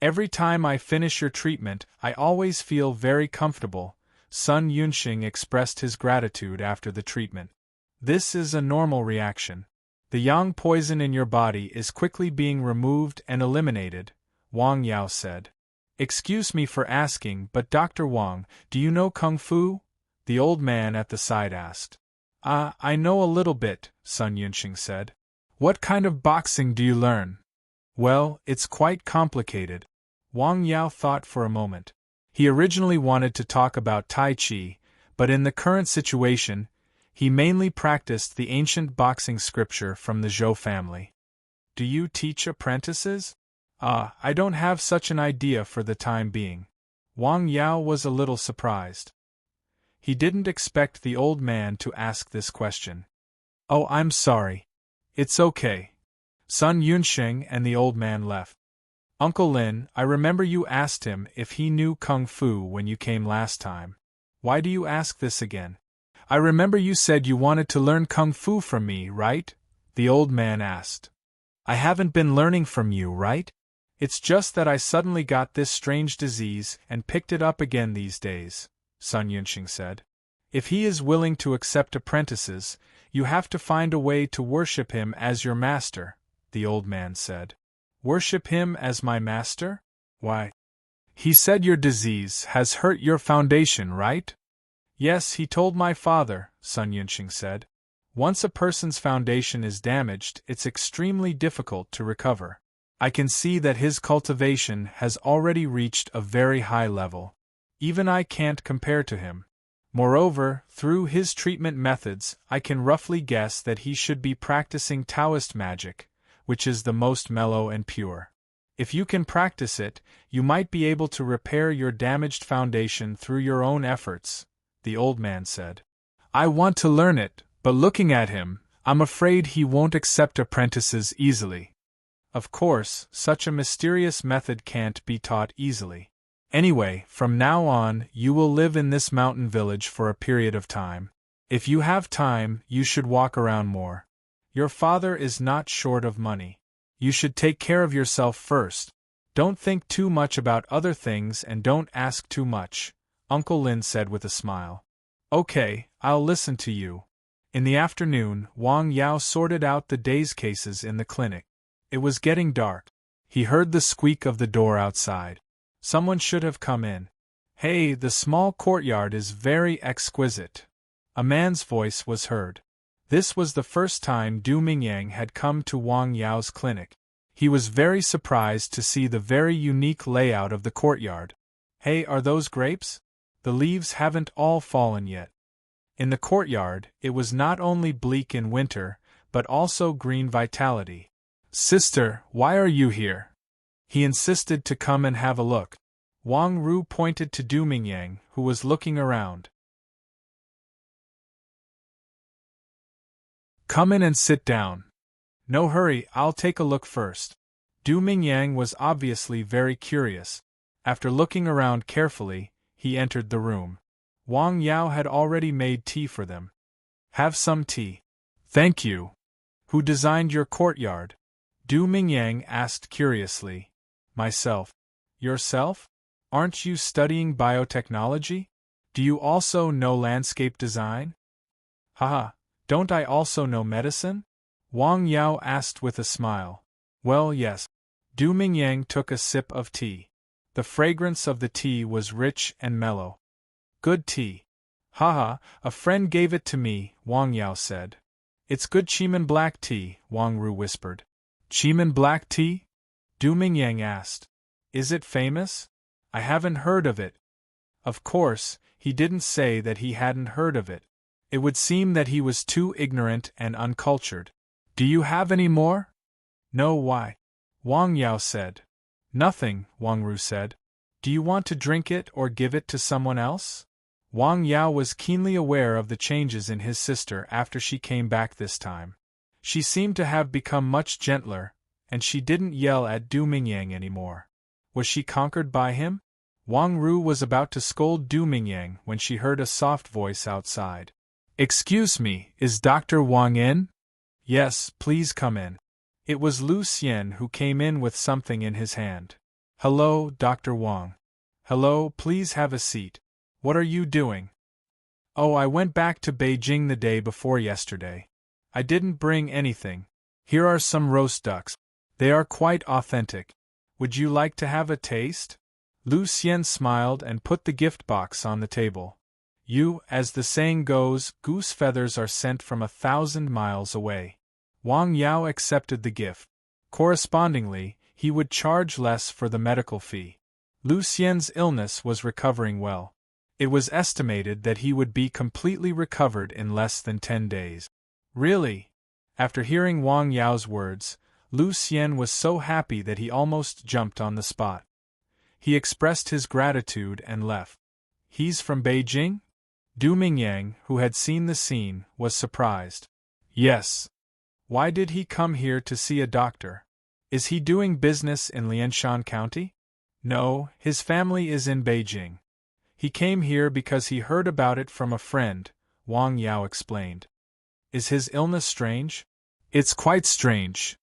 Every time I finish your treatment, I always feel very comfortable, Sun Yunxing expressed his gratitude after the treatment. This is a normal reaction. The yang poison in your body is quickly being removed and eliminated, Wang Yao said. Excuse me for asking, but Dr. Wang, do you know Kung Fu? The old man at the side asked. I know a little bit, Sun Yunxing said. What kind of boxing do you learn? Well, it's quite complicated. Wang Yao thought for a moment. He originally wanted to talk about Tai Chi, but in the current situation, he mainly practiced the ancient boxing scripture from the Zhou family. Do you teach apprentices? I don't have such an idea for the time being. Wang Yao was a little surprised. He didn't expect the old man to ask this question. Oh, I'm sorry. It's okay. Sun Yunxing and the old man left. Uncle Lin, I remember you asked him if he knew Kung Fu when you came last time. Why do you ask this again? I remember you said you wanted to learn Kung Fu from me, right? The old man asked. I haven't been learning from you, right? It's just that I suddenly got this strange disease and picked it up again these days, Sun Yunxing said. If he is willing to accept apprentices, you have to find a way to worship him as your master, the old man said. Worship him as my master? Why? He said your disease has hurt your foundation, right? Yes, he told my father, Sun Yunxing said. Once a person's foundation is damaged, it's extremely difficult to recover. I can see that his cultivation has already reached a very high level. Even I can't compare to him. Moreover, through his treatment methods, I can roughly guess that he should be practicing Taoist magic, which is the most mellow and pure. If you can practice it, you might be able to repair your damaged foundation through your own efforts, the old man said. I want to learn it, but looking at him, I'm afraid he won't accept apprentices easily. Of course, such a mysterious method can't be taught easily. Anyway, from now on, you will live in this mountain village for a period of time. If you have time, you should walk around more. Your father is not short of money. You should take care of yourself first. Don't think too much about other things and don't ask too much, Uncle Lin said with a smile. Okay, I'll listen to you. In the afternoon, Wang Yao sorted out the day's cases in the clinic. It was getting dark. He heard the squeak of the door outside. Someone should have come in. Hey, the small courtyard is very exquisite. A man's voice was heard. This was the first time Du Mingyang had come to Wang Yao's clinic. He was very surprised to see the very unique layout of the courtyard. Hey, are those grapes? The leaves haven't all fallen yet. In the courtyard, it was not only bleak in winter, but also green vitality. Sister, why are you here? He insisted to come and have a look. Wang Ru pointed to Du Mingyang, who was looking around. Come in and sit down. No hurry, I'll take a look first. Du Mingyang was obviously very curious. After looking around carefully, he entered the room. Wang Yao had already made tea for them. Have some tea. Thank you. Who designed your courtyard? Du Mingyang asked curiously. Myself. Yourself? Aren't you studying biotechnology? Do you also know landscape design? Haha, don't I also know medicine? Wang Yao asked with a smile. Well, yes. Du Mingyang took a sip of tea. The fragrance of the tea was rich and mellow. Good tea. Haha, a friend gave it to me, Wang Yao said. It's good Chiman black tea, Wang Ru whispered. Chiman black tea? Du Mingyang asked. Is it famous? I haven't heard of it. Of course, he didn't say that he hadn't heard of it. It would seem that he was too ignorant and uncultured. Do you have any more? No, why? Wang Yao said. Nothing, Wang Ru said. Do you want to drink it or give it to someone else? Wang Yao was keenly aware of the changes in his sister after she came back this time. She seemed to have become much gentler, and she didn't yell at Du Mingyang anymore. Was she conquered by him? Wang Ru was about to scold Du Mingyang when she heard a soft voice outside. Excuse me, is Dr. Wang in? Yes, please come in. It was Lu Xian who came in with something in his hand. Hello, Dr. Wang. Hello, please have a seat. What are you doing? Oh, I went back to Beijing the day before yesterday. I didn't bring anything. Here are some roast ducks. They are quite authentic. Would you like to have a taste? Lu Xian smiled and put the gift box on the table. As the saying goes, goose feathers are sent from 1,000 miles away. Wang Yao accepted the gift. Correspondingly, he would charge less for the medical fee. Lu Xian's illness was recovering well. It was estimated that he would be completely recovered in less than 10 days. Really? After hearing Wang Yao's words, Lu Xian was so happy that he almost jumped on the spot. He expressed his gratitude and left. He's from Beijing? Du Mingyang, who had seen the scene, was surprised. Yes. Why did he come here to see a doctor? Is he doing business in Lianshan County? No, his family is in Beijing. He came here because he heard about it from a friend, Wang Yao explained. Is his illness strange? It's quite strange.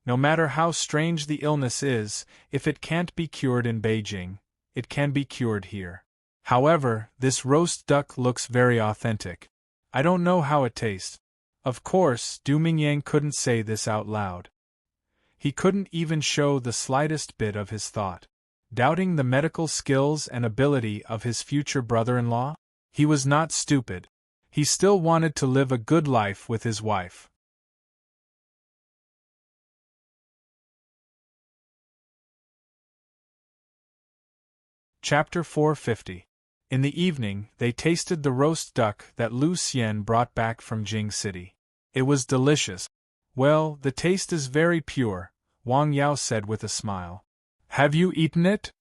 No matter how strange the illness is, if it can't be cured in Beijing, it can be cured here. However, this roast duck looks very authentic. I don't know how it tastes. Of course, Du Mingyang couldn't say this out loud. He couldn't even show the slightest bit of his thought. Doubting the medical skills and ability of his future brother-in-law? He was not stupid. He still wanted to live a good life with his wife. Chapter 450. In the evening, they tasted the roast duck that Lu Xian brought back from Jing City. It was delicious. Well, the taste is very pure, Wang Yao said with a smile. Have you eaten it?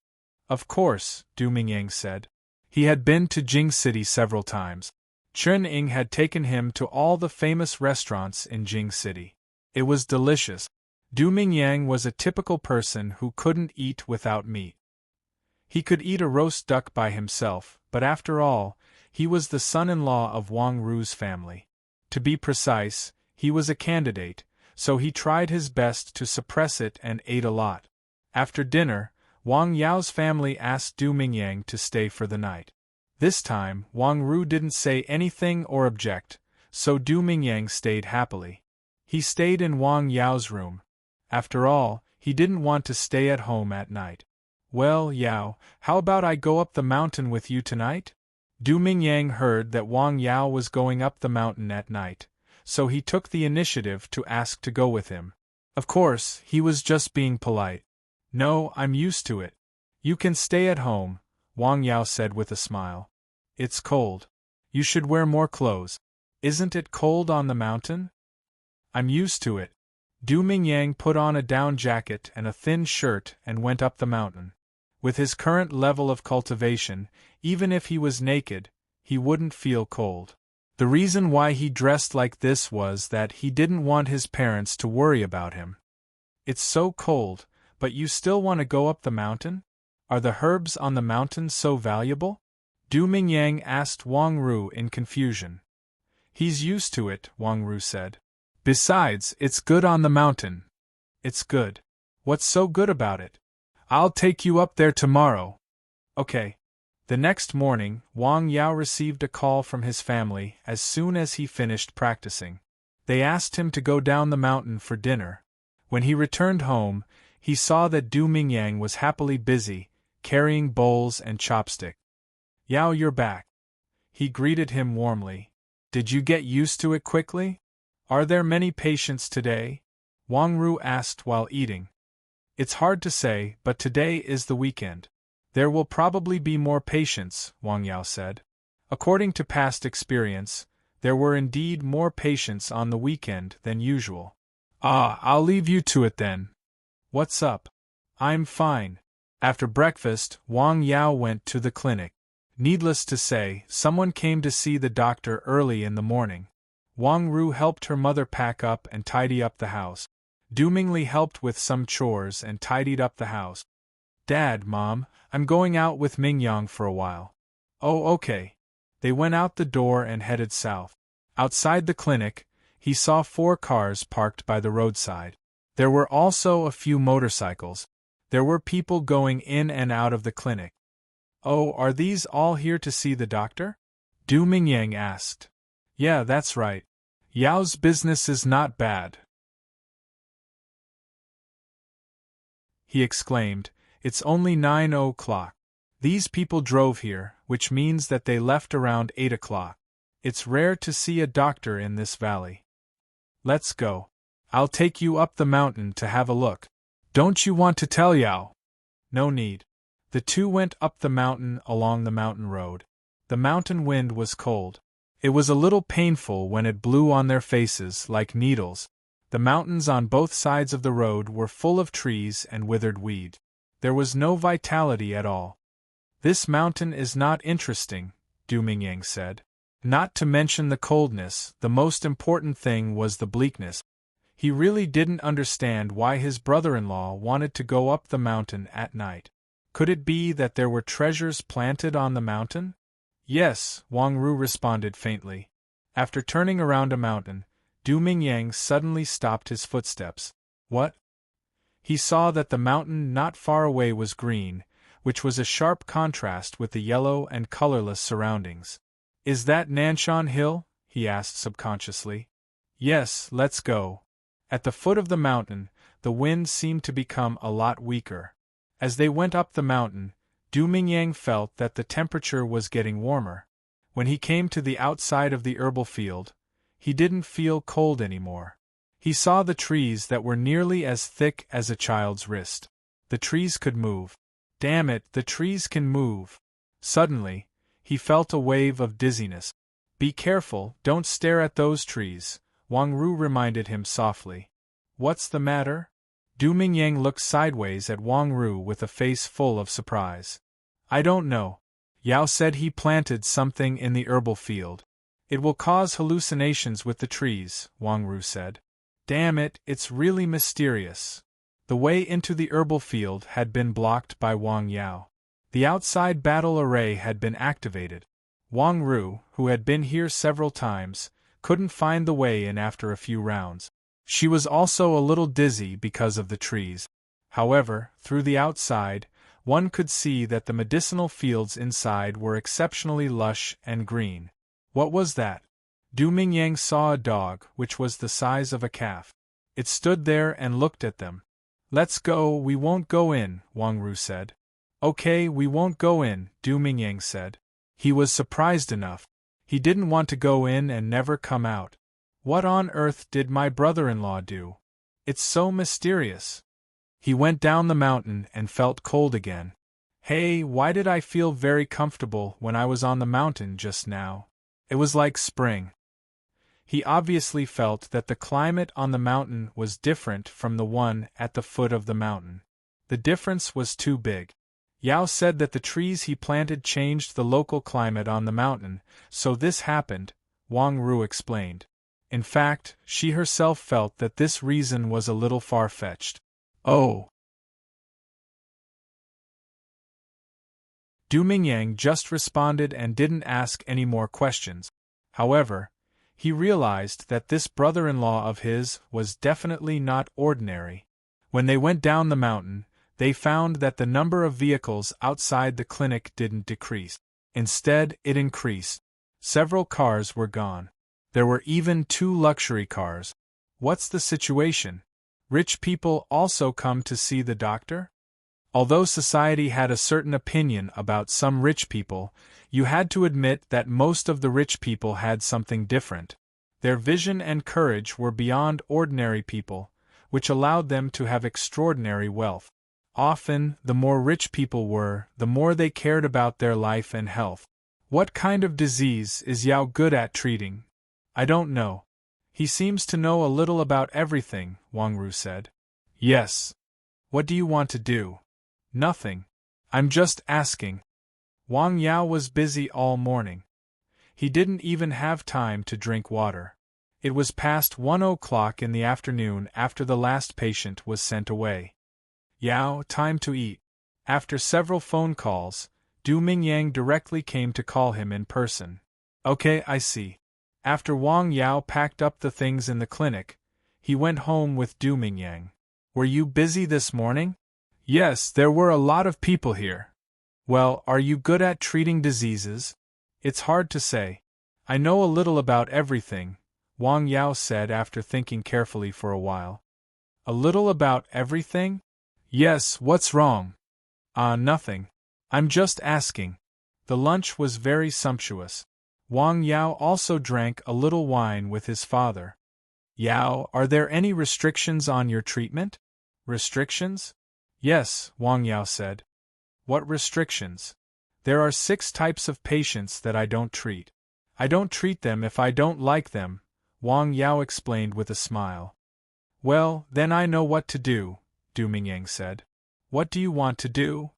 Of course, Du Mingyang said. He had been to Jing City several times. Chen Ying had taken him to all the famous restaurants in Jing City. It was delicious. Du Mingyang was a typical person who couldn't eat without meat. He could eat a roast duck by himself, but after all, He was the son-in-law of Wang Ru's family. To be precise, he was a candidate, so he tried his best to suppress it and ate a lot. After dinner, Wang Yao's family asked Du Mingyang to stay for the night. This time, Wang Ru didn't say anything or object, so Du Mingyang stayed happily. He stayed in Wang Yao's room. After all, he didn't want to stay at home at night. "Well, Yao, how about I go up the mountain with you tonight?" Du Mingyang heard that Wang Yao was going up the mountain at night, so he took the initiative to ask to go with him. Of course, he was just being polite. "No, I'm used to it. You can stay at home," Wang Yao said with a smile. "It's cold. You should wear more clothes. Isn't it cold on the mountain?" "I'm used to it." Du Mingyang put on a down jacket and a thin shirt and went up the mountain. With his current level of cultivation, even if he was naked, he wouldn't feel cold. The reason why he dressed like this was that he didn't want his parents to worry about him. "It's so cold, but you still want to go up the mountain? Are the herbs on the mountain so valuable?" Du Mingyang asked Wang Ru in confusion. "He's used to it," Wang Ru said. "Besides, it's good on the mountain." "It's good. What's so good about it?" "I'll take you up there tomorrow." "Okay." The next morning, Wang Yao received a call from his family as soon as he finished practicing. They asked him to go down the mountain for dinner. When he returned home, he saw that Du Mingyang was happily busy, carrying bowls and chopsticks. "Yao, you're back." He greeted him warmly. "Did you get used to it quickly? Are there many patients today?" Wang Ru asked while eating. "It's hard to say, but today is the weekend. There will probably be more patients," Wang Yao said. According to past experience, there were indeed more patients on the weekend than usual. I'll leave you to it then." "What's up?" "I'm fine." After breakfast, Wang Yao went to the clinic. Needless to say, someone came to see the doctor early in the morning. Wang Ru helped her mother pack up and tidy up the house. Du Mingli helped with some chores and tidied up the house. "Dad, Mom, I'm going out with Mingyang for a while." "Oh, okay." They went out the door and headed south. Outside the clinic, he saw 4 cars parked by the roadside. There were also a few motorcycles. There were people going in and out of the clinic. "Oh, are these all here to see the doctor?" Du Mingyang asked. "Yeah, that's right. Yao's business is not bad," he exclaimed. "It's only 9 o'clock. These people drove here, which means that they left around 8 o'clock. It's rare to see a doctor in this valley. Let's go. I'll take you up the mountain to have a look." "Don't you want to tell Yao?" "No need." The two went up the mountain along the mountain road. The mountain wind was cold. It was a little painful when it blew on their faces like needles. The mountains on both sides of the road were full of trees and withered weed. There was no vitality at all. "This mountain is not interesting," Du Mingyang said. Not to mention the coldness, the most important thing was the bleakness. He really didn't understand why his brother-in-law wanted to go up the mountain at night. Could it be that there were treasures planted on the mountain? "Yes," Wang Ru responded faintly. After turning around a mountain, Du Mingyang suddenly stopped his footsteps. "What?" He saw that the mountain not far away was green, which was a sharp contrast with the yellow and colorless surroundings. "Is that Nanshan Hill?" he asked subconsciously. "Yes, let's go." At the foot of the mountain, the wind seemed to become a lot weaker. As they went up the mountain, Du Mingyang felt that the temperature was getting warmer. When he came to the outside of the herbal field, he didn't feel cold anymore. He saw the trees that were nearly as thick as a child's wrist. The trees could move. Damn it, the trees can move. Suddenly, he felt a wave of dizziness. "Be careful, don't stare at those trees," Wang Ru reminded him softly. "What's the matter?" Du Mingyang looked sideways at Wang Ru with a face full of surprise. "I don't know. Yao said he planted something in the herbal field. It will cause hallucinations with the trees," Wang Ru said. "Damn it, it's really mysterious." The way into the herbal field had been blocked by Wang Yao. The outside battle array had been activated. Wang Ru, who had been here several times, couldn't find the way in after a few rounds. She was also a little dizzy because of the trees. However, through the outside, one could see that the medicinal fields inside were exceptionally lush and green. What was that? Du Mingyang saw a dog which was the size of a calf. It stood there and looked at them. "Let's go, we won't go in," Wang Ru said. "Okay, we won't go in," Du Mingyang said. He was surprised enough. He didn't want to go in and never come out. What on earth did my brother-in-law do? It's so mysterious. He went down the mountain and felt cold again. Hey, why did I feel very comfortable when I was on the mountain just now? It was like spring. He obviously felt that the climate on the mountain was different from the one at the foot of the mountain. The difference was too big. Yao said that the trees he planted changed the local climate on the mountain, so this happened, Wang Ru explained. In fact, she herself felt that this reason was a little far-fetched. Oh! Du Mingyang just responded and didn't ask any more questions. However, he realized that this brother-in-law of his was definitely not ordinary. When they went down the mountain, they found that the number of vehicles outside the clinic didn't decrease. Instead, it increased. Several cars were gone. There were even 2 luxury cars. What's the situation? Rich people also come to see the doctor? Although society had a certain opinion about some rich people, you had to admit that most of the rich people had something different. Their vision and courage were beyond ordinary people, which allowed them to have extraordinary wealth. Often, the more rich people were, the more they cared about their life and health. What kind of disease is Yao good at treating? I don't know. He seems to know a little about everything, Wang Ru said. Yes. What do you want to do? Nothing. I'm just asking. Wang Yao was busy all morning. He didn't even have time to drink water. It was past 1 o'clock in the afternoon after the last patient was sent away. Yao, time to eat. After several phone calls, Du Mingyang directly came to call him in person. Okay, I see. After Wang Yao packed up the things in the clinic, he went home with Du Mingyang. Were you busy this morning? Yes, there were a lot of people here. Well, are you good at treating diseases? It's hard to say. I know a little about everything, Wang Yao said after thinking carefully for a while. A little about everything? Yes, what's wrong? Nothing. I'm just asking. The lunch was very sumptuous. Wang Yao also drank a little wine with his father. Yao, are there any restrictions on your treatment? Restrictions? Yes, Wang Yao said. What restrictions? There are 6 types of patients that I don't treat. I don't treat them if I don't like them, Wang Yao explained with a smile. Well, then I know what to do, Du Mingyang said. What do you want to do?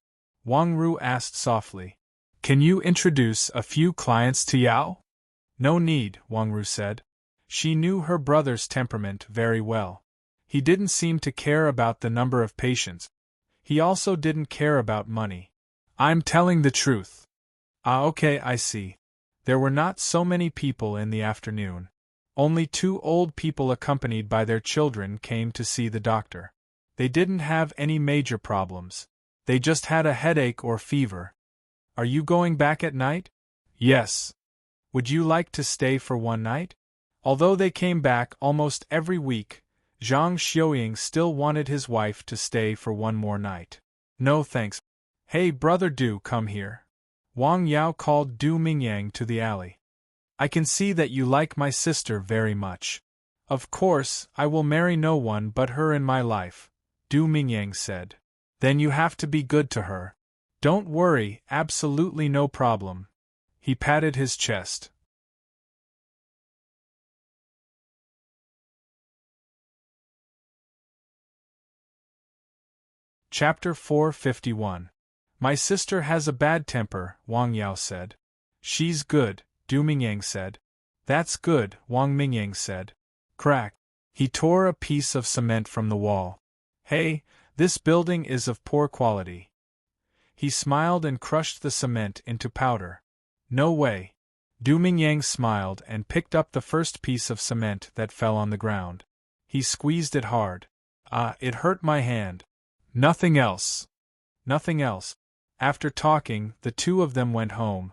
Wang Ru asked softly. Can you introduce a few clients to Yao? No need, Wang Ru said. She knew her brother's temperament very well. He didn't seem to care about the number of patients. He also didn't care about money. I'm telling the truth. Okay, I see. There were not so many people in the afternoon. Only 2 old people accompanied by their children came to see the doctor. They didn't have any major problems. They just had a headache or fever. Are you going back at night? Yes. Would you like to stay for 1 night? Although they came back almost every week, Zhang Xiuying still wanted his wife to stay for 1 more night. No thanks. Hey brother Du, come here. Wang Yao called Du Mingyang to the alley. I can see that you like my sister very much. Of course, I will marry no one but her in my life, Du Mingyang said. Then you have to be good to her. Don't worry, absolutely no problem. He patted his chest. Chapter 451. My sister has a bad temper, Wang Yao said. She's good, Du Mingyang said. That's good, Wang Mingyang said. Crack. He tore a piece of cement from the wall. Hey, this building is of poor quality. He smiled and crushed the cement into powder. No way. Du Mingyang smiled and picked up the first piece of cement that fell on the ground. He squeezed it hard. Ah, it hurt my hand. Nothing else. Nothing else. After talking, the two of them went home.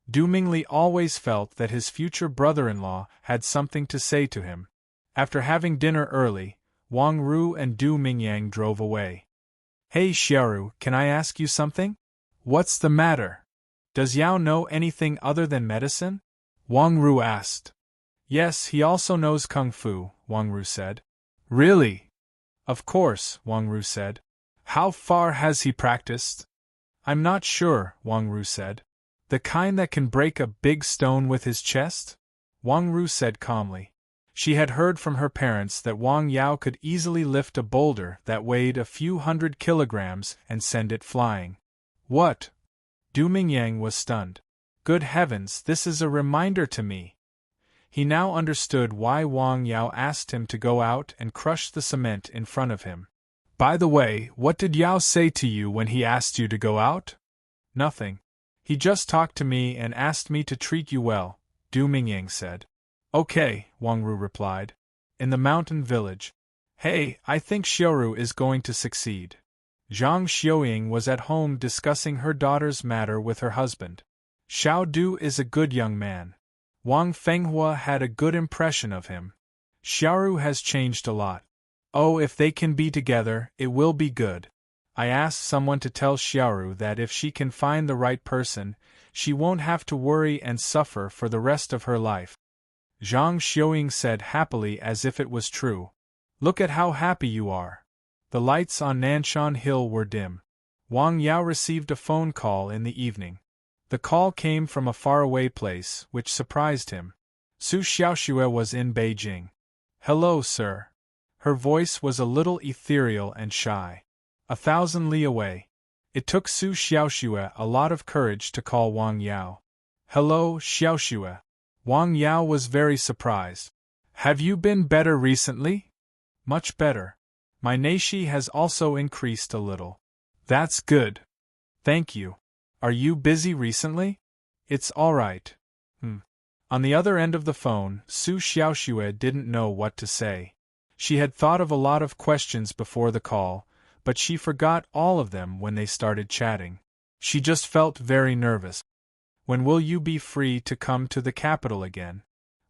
Du Mingli always felt that his future brother-in-law had something to say to him. After having dinner early, Wang Ru and Du Mingyang drove away. Hey Xiaoru, can I ask you something? What's the matter? Does Yao know anything other than medicine? Wang Ru asked. Yes, he also knows Kung Fu, Wang Ru said. Really? Of course, Wang Ru said. How far has he practiced? I'm not sure, Wang Ru said. The kind that can break a big stone with his chest? Wang Ru said calmly. She had heard from her parents that Wang Yao could easily lift a boulder that weighed a few 100 kilograms and send it flying. What? Du Mingyang was stunned. Good heavens, this is a reminder to me. He now understood why Wang Yao asked him to go out and crush the cement in front of him. By the way, what did Yao say to you when he asked you to go out? Nothing. He just talked to me and asked me to treat you well, Du Mingyang said. Okay, Wang Ru replied. In the mountain village. Hey, I think Xiaoru is going to succeed. Zhang Xiaoying was at home discussing her daughter's matter with her husband. Xiao Du is a good young man. Wang Fenghua had a good impression of him. Xiaoru has changed a lot. Oh, if they can be together, it will be good. I asked someone to tell Xiaoru that if she can find the right person, she won't have to worry and suffer for the rest of her life. Zhang Xiaoying said happily as if it was true. Look at how happy you are. The lights on Nanshan Hill were dim. Wang Yao received a phone call in the evening. The call came from a faraway place, which surprised him. Su Xiaoxue was in Beijing. Hello, sir. Her voice was a little ethereal and shy. 1,000 li away. It took Su Xiaoxue a lot of courage to call Wang Yao. Hello, Xiaoxue. Wang Yao was very surprised. Have you been better recently? Much better. My nashi has also increased a little. That's good. Thank you. Are you busy recently? It's all right. On the other end of the phone, Su Xiaoxue didn't know what to say. She had thought of a lot of questions before the call, but she forgot all of them when they started chatting. She just felt very nervous. When will you be free to come to the capital again?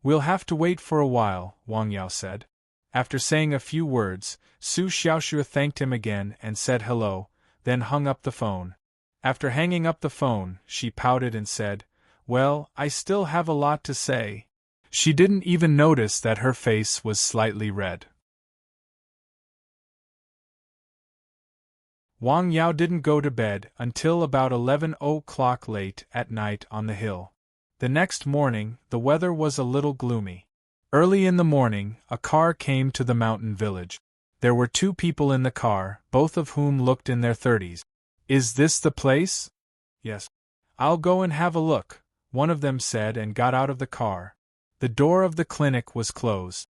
We'll have to wait for a while, Wang Yao said. After saying a few words, Su Xiaoxue thanked him again and said hello, then hung up the phone. After hanging up the phone, she pouted and said, Well, I still have a lot to say. She didn't even notice that her face was slightly red. Wang Yao didn't go to bed until about 11 o'clock late at night on the hill. The next morning, the weather was a little gloomy. Early in the morning, a car came to the mountain village. There were 2 people in the car, both of whom looked in their 30s. Is this the place? Yes. I'll go and have a look, one of them said and got out of the car. The door of the clinic was closed.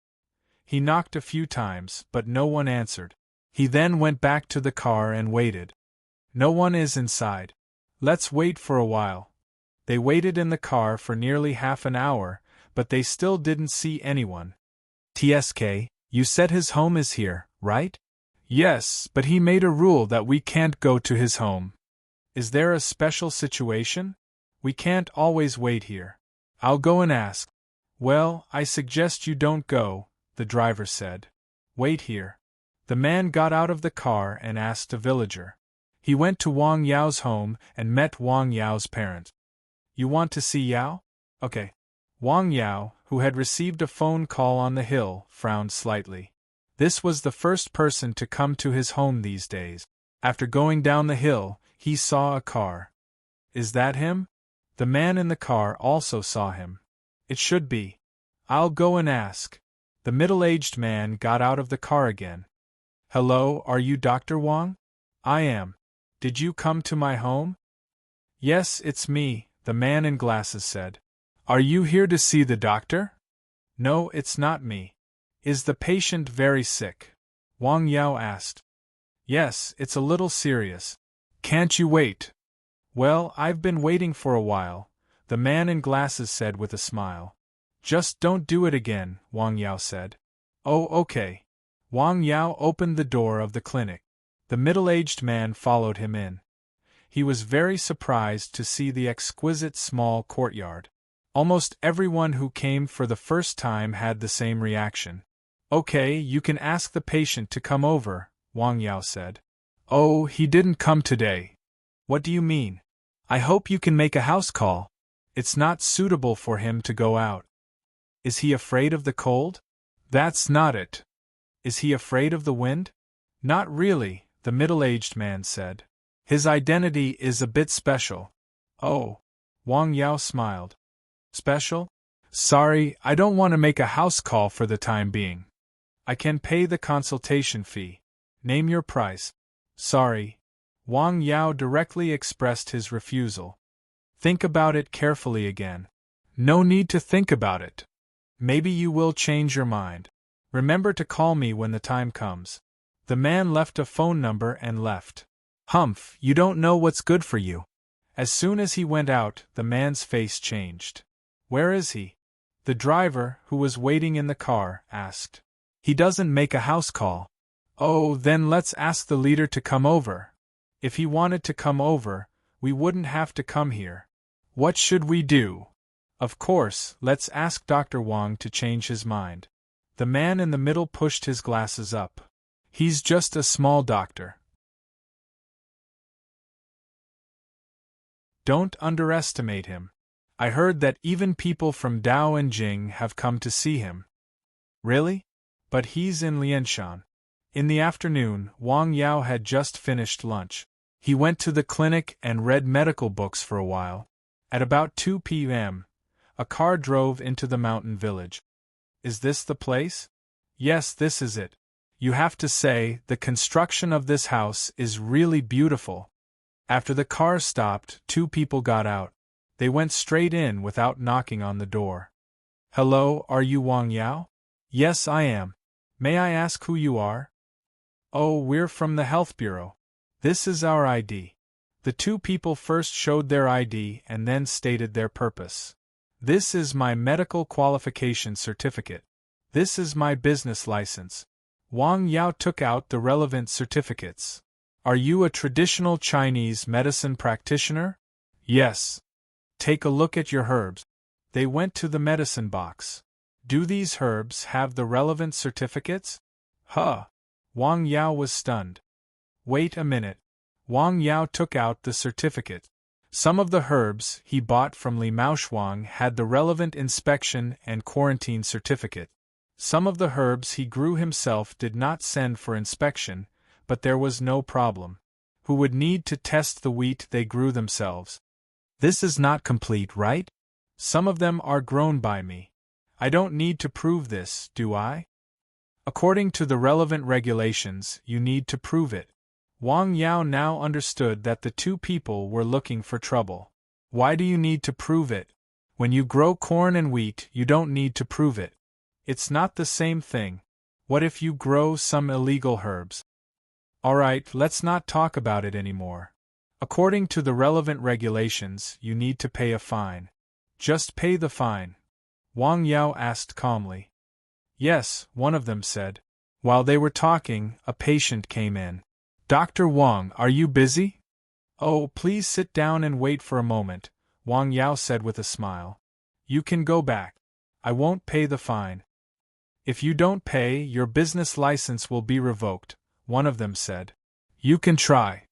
He knocked a few times, but no one answered. He then went back to the car and waited. No one is inside. Let's wait for a while. They waited in the car for nearly half an hour, but they still didn't see anyone. TSK, you said his home is here, right? Yes, but he made a rule that we can't go to his home. Is there a special situation? We can't always wait here. I'll go and ask. Well, I suggest you don't go, the driver said. Wait here. The man got out of the car and asked a villager. He went to Wang Yao's home and met Wang Yao's parents. You want to see Yao? Okay. Wang Yao, who had received a phone call on the hill, frowned slightly. This was the first person to come to his home these days. After going down the hill, he saw a car. Is that him? The man in the car also saw him. It should be. I'll go and ask. The middle-aged man got out of the car again. Hello, are you Dr. Wang? I am. Did you come to my home? Yes, it's me, the man in glasses said. Are you here to see the doctor? No, it's not me. Is the patient very sick? Wang Yao asked. Yes, it's a little serious. Can't you wait? Well, I've been waiting for a while. the man in glasses said with a smile. Just don't do it again, Wang Yao said. Oh, okay. Wang Yao opened the door of the clinic. The middle-aged man followed him in. He was very surprised to see the exquisite small courtyard. Almost everyone who came for the first time had the same reaction. Okay, you can ask the patient to come over, Wang Yao said. Oh, he didn't come today. What do you mean? I hope you can make a house call. It's not suitable for him to go out. Is he afraid of the cold? That's not it. Is he afraid of the wind? Not really, the middle-aged man said. His identity is a bit special. Oh. Wang Yao smiled. Special? Sorry, I don't want to make a house call for the time being. I can pay the consultation fee. Name your price. Sorry. Wang Yao directly expressed his refusal. Think about it carefully again. No need to think about it. Maybe you will change your mind. Remember to call me when the time comes. The man left a phone number and left. Humph, you don't know what's good for you. As soon as he went out, the man's face changed. Where is he? The driver, who was waiting in the car, asked. He doesn't make a house call. Oh, then let's ask the leader to come over. If he wanted to come over, we wouldn't have to come here. What should we do? Of course, let's ask Dr. Wang to change his mind. The man in the middle pushed his glasses up. He's just a small doctor. Don't underestimate him. I heard that even people from Dao and Jing have come to see him. Really? But he's in Lianshan. In the afternoon, Wang Yao had just finished lunch. He went to the clinic and read medical books for a while. At about 2 p.m., a car drove into the mountain village. Is this the place? Yes, this is it. You have to say, the construction of this house is really beautiful. After the car stopped, 2 people got out. They went straight in without knocking on the door. Hello, are you Wang Yao? Yes, I am. May I ask who you are? Oh, we're from the health bureau. This is our ID. The 2 people first showed their ID and then stated their purpose. This is my medical qualification certificate. This is my business license. Wang Yao took out the relevant certificates. Are you a traditional Chinese medicine practitioner? Yes. Take a look at your herbs. They went to the medicine box. Do these herbs have the relevant certificates? Huh. Wang Yao was stunned. Wait a minute. Wang Yao took out the certificate. Some of the herbs he bought from Li Maoshuang had the relevant inspection and quarantine certificate. Some of the herbs he grew himself did not send for inspection, but there was no problem. Who would need to test the wheat they grew themselves? This is not complete, right? Some of them are grown by me. I don't need to prove this, do I? According to the relevant regulations, you need to prove it. Wang Yao now understood that the 2 people were looking for trouble. Why do you need to prove it? When you grow corn and wheat, you don't need to prove it. It's not the same thing. What if you grow some illegal herbs? Alright, let's not talk about it anymore. According to the relevant regulations, you need to pay a fine. Just pay the fine. Wang Yao asked calmly. Yes, one of them said. While they were talking, a patient came in. Dr. Wang, are you busy? Oh, please sit down and wait for a moment, Wang Yao said with a smile. You can go back. I won't pay the fine. If you don't pay, your business license will be revoked, one of them said. You can try.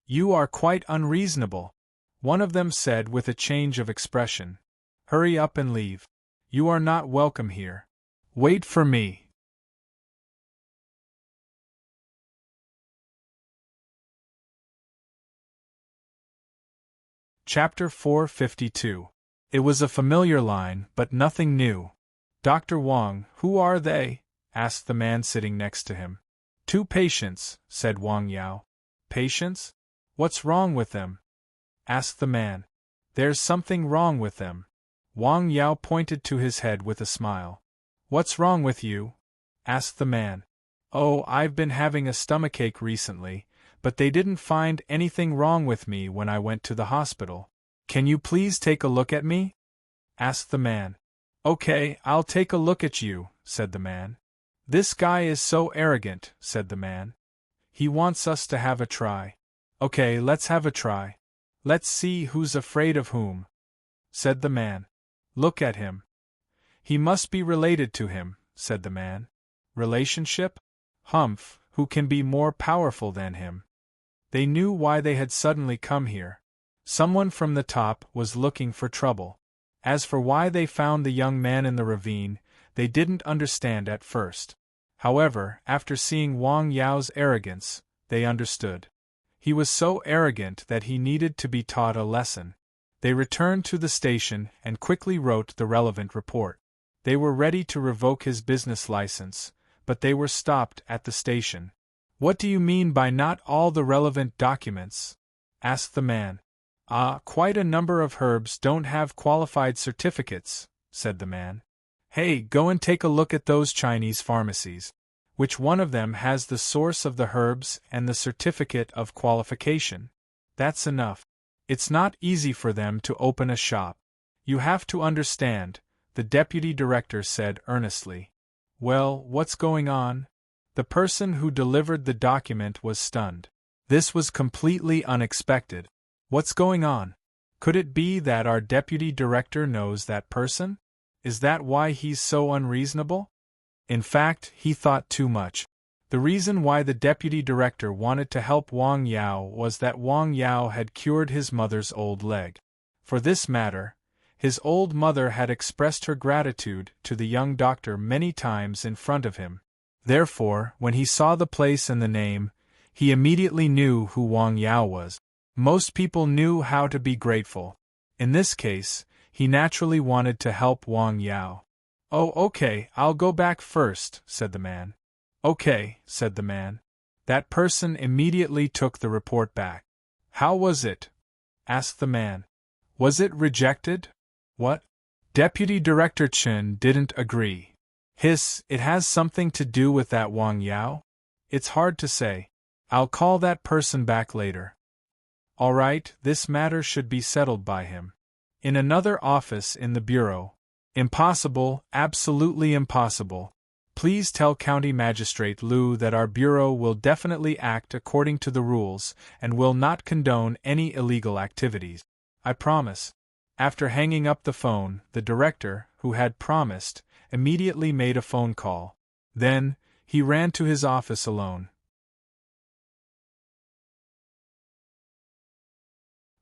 You are quite unreasonable, one of them said with a change of expression. Hurry up and leave. You are not welcome here. Wait for me. Chapter 452. It was a familiar line, but nothing new. Dr. Wang, who are they? Asked the man sitting next to him. 2 patients, said Wang Yao. Patients? What's wrong with them? Asked the man. There's something wrong with them. Wang Yao pointed to his head with a smile. What's wrong with you? Asked the man. Oh, I've been having a stomachache recently, but they didn't find anything wrong with me when I went to the hospital. Can you please take a look at me? Asked the man. Okay, I'll take a look at you, said the man. This guy is so arrogant, said the man. He wants us to have a try. Okay, let's have a try. Let's see who's afraid of whom, said the man. Look at him. He must be related to him, said the man. Relationship? Humph, who can be more powerful than him? They knew why they had suddenly come here. Someone from the top was looking for trouble. As for why they found the young man in the ravine, they didn't understand at first. However, after seeing Wang Yao's arrogance, they understood. He was so arrogant that he needed to be taught a lesson. They returned to the station and quickly wrote the relevant report. They were ready to revoke his business license, but they were stopped at the station. What do you mean by not all the relevant documents? Asked the man. Quite a number of herbs don't have qualified certificates, said the man. Hey, go and take a look at those Chinese pharmacies. Which one of them has the source of the herbs and the certificate of qualification? That's enough. It's not easy for them to open a shop. You have to understand, the deputy director said earnestly. Well, what's going on? The person who delivered the document was stunned. This was completely unexpected. What's going on? Could it be that our deputy director knows that person? Is that why he's so unreasonable? In fact, he thought too much. The reason why the deputy director wanted to help Wang Yao was that Wang Yao had cured his mother's old leg. For this matter, his old mother had expressed her gratitude to the young doctor many times in front of him. Therefore, when he saw the place and the name, he immediately knew who Wang Yao was. Most people knew how to be grateful. In this case, he naturally wanted to help Wang Yao. Oh, okay, I'll go back first, said the man. Okay, said the man. That person immediately took the report back. How was it? Asked the man. Was it rejected? What? Deputy Director Chen didn't agree. It has something to do with that Wang Yao? It's hard to say. I'll call that person back later. All right, this matter should be settled by him. In another office in the bureau. Impossible, absolutely impossible. Please tell County Magistrate Liu that our bureau will definitely act according to the rules and will not condone any illegal activities. I promise. After hanging up the phone, the director, who had promised, immediately made a phone call. Then, he ran to his office alone.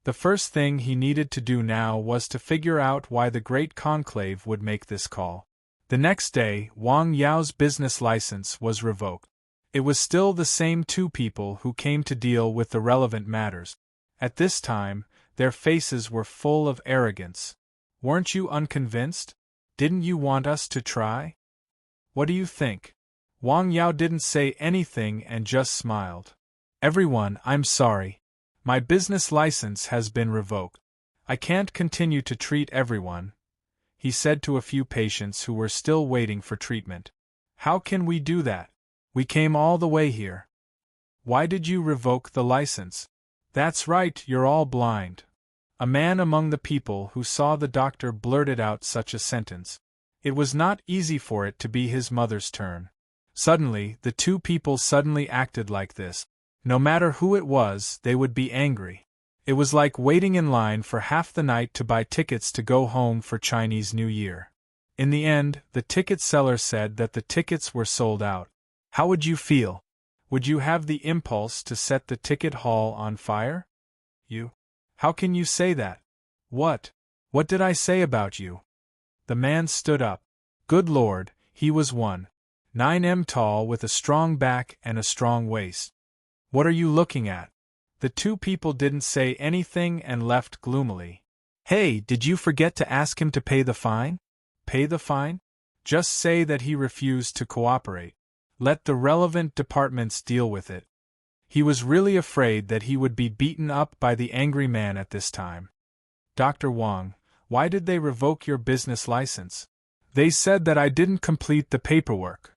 The first thing he needed to do now was to figure out why the Great Conclave would make this call. The next day, Wang Yao's business license was revoked. It was still the same two people who came to deal with the relevant matters. At this time, their faces were full of arrogance. Weren't you unconvinced? Didn't you want us to try? What do you think? Wang Yao didn't say anything and just smiled. Everyone, I'm sorry. My business license has been revoked. I can't continue to treat everyone, he said to a few patients who were still waiting for treatment. How can we do that? We came all the way here. Why did you revoke the license? That's right, you're all blind. A man among the people who saw the doctor blurted out such a sentence. It was not easy for it to be his mother's turn. Suddenly, the two people suddenly acted like this. No matter who it was, they would be angry. It was like waiting in line for half the night to buy tickets to go home for Chinese New Year. In the end, the ticket seller said that the tickets were sold out. How would you feel? Would you have the impulse to set the ticket hall on fire? You? How can you say that? What? What did I say about you? The man stood up. Good Lord, he was 1.9 tall with a strong back and a strong waist. What are you looking at? The two people didn't say anything and left gloomily. Hey, did you forget to ask him to pay the fine? Pay the fine? Just say that he refused to cooperate. Let the relevant departments deal with it. He was really afraid that he would be beaten up by the angry man at this time. Dr. Wang, why did they revoke your business license? They said that I didn't complete the paperwork.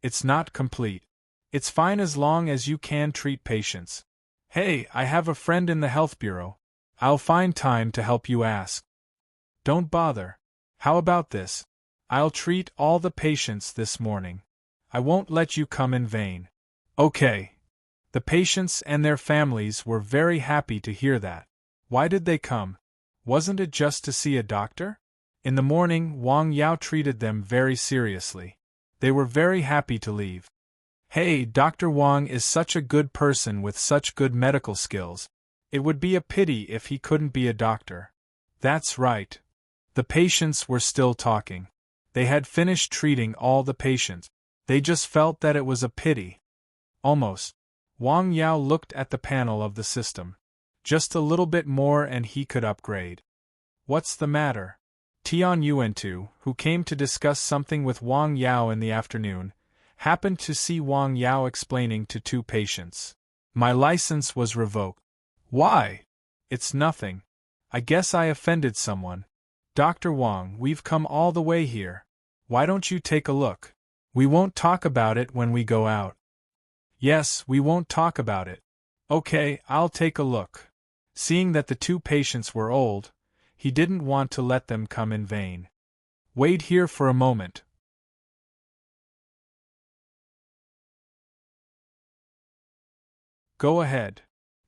It's not complete. It's fine as long as you can treat patients. Hey, I have a friend in the health bureau. I'll find time to help you ask. Don't bother. How about this? I'll treat all the patients this morning. I won't let you come in vain. Okay. The patients and their families were very happy to hear that. Why did they come? Wasn't it just to see a doctor? In the morning, Wang Yao treated them very seriously. They were very happy to leave. Hey, Dr. Wang is such a good person with such good medical skills. It would be a pity if he couldn't be a doctor. That's right. The patients were still talking. They had finished treating all the patients. They just felt that it was a pity. Almost. Wang Yao looked at the panel of the system. Just a little bit more and he could upgrade. What's the matter? Tian Yuantu, who came to discuss something with Wang Yao in the afternoon, happened to see Wang Yao explaining to two patients. My license was revoked. Why? It's nothing. I guess I offended someone. Dr. Wang, we've come all the way here. Why don't you take a look? We won't talk about it when we go out. Yes, we won't talk about it. Okay, I'll take a look. Seeing that the two patients were old, he didn't want to let them come in vain. Wait here for a moment. Go ahead.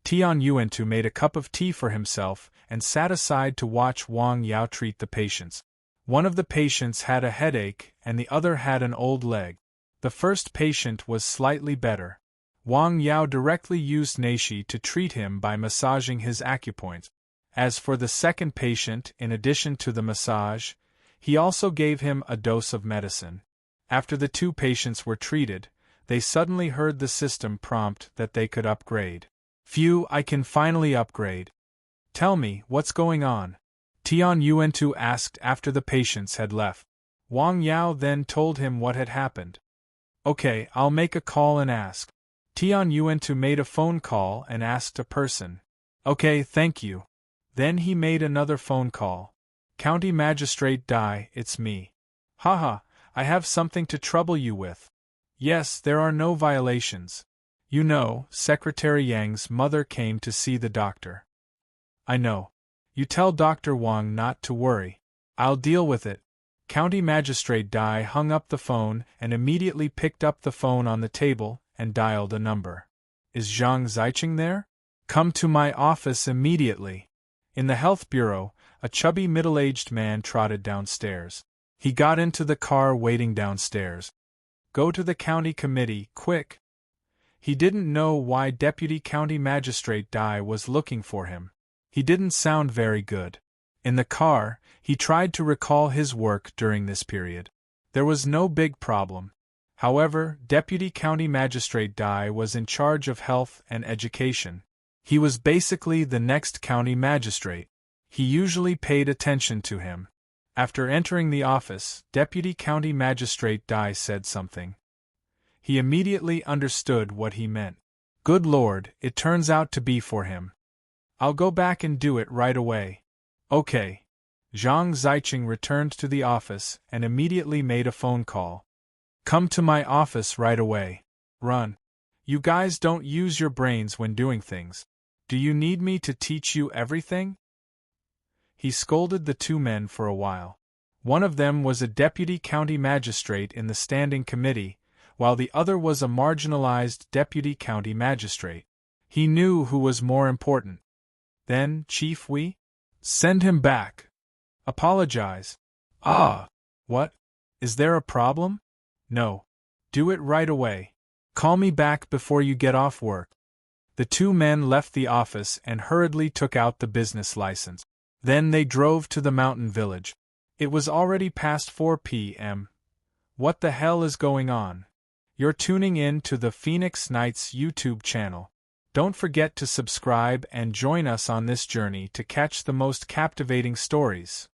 Tian Yuantu made a cup of tea for himself and sat aside to watch Wang Yao treat the patients. One of the patients had a headache and the other had an old leg. The first patient was slightly better. Wang Yao directly used Neishi to treat him by massaging his acupoints. As for the second patient, in addition to the massage, he also gave him a dose of medicine. After the two patients were treated, they suddenly heard the system prompt that they could upgrade. Phew, I can finally upgrade. Tell me, what's going on? Tian Yuantu asked after the patients had left. Wang Yao then told him what had happened. Okay, I'll make a call and ask. Tian Yuantu made a phone call and asked a person. Okay, thank you. Then he made another phone call. County Magistrate Dai, it's me. Haha, I have something to trouble you with. Yes, there are no violations. You know, Secretary Yang's mother came to see the doctor. I know. You tell Dr. Wang not to worry. I'll deal with it. County Magistrate Dai hung up the phone and immediately picked up the phone on the table and dialed a number. Is Zhang Zicheng there? Come to my office immediately. In the health bureau, a chubby middle-aged man trotted downstairs. He got into the car waiting downstairs. Go to the county committee, quick. He didn't know why Deputy County Magistrate Dai was looking for him. He didn't sound very good. In the car, he tried to recall his work during this period. There was no big problem. However, Deputy County Magistrate Dai was in charge of health and education. He was basically the next county magistrate. He usually paid attention to him. After entering the office, Deputy County Magistrate Dai said something. He immediately understood what he meant. Good Lord, it turns out to be for him. I'll go back and do it right away. Okay. Zhang Zicheng returned to the office and immediately made a phone call. Come to my office right away. Run. You guys don't use your brains when doing things. Do you need me to teach you everything? He scolded the two men for a while. One of them was a deputy county magistrate in the standing committee, while the other was a marginalized deputy county magistrate. He knew who was more important. Then, Chief Wei? Send him back. Apologize. Ah. What? Is there a problem? No. Do it right away. Call me back before you get off work. The two men left the office and hurriedly took out the business license. Then they drove to the mountain village. It was already past 4 p.m. What the hell is going on? You're tuning in to the Phoenix Nights YouTube channel. Don't forget to subscribe and join us on this journey to catch the most captivating stories.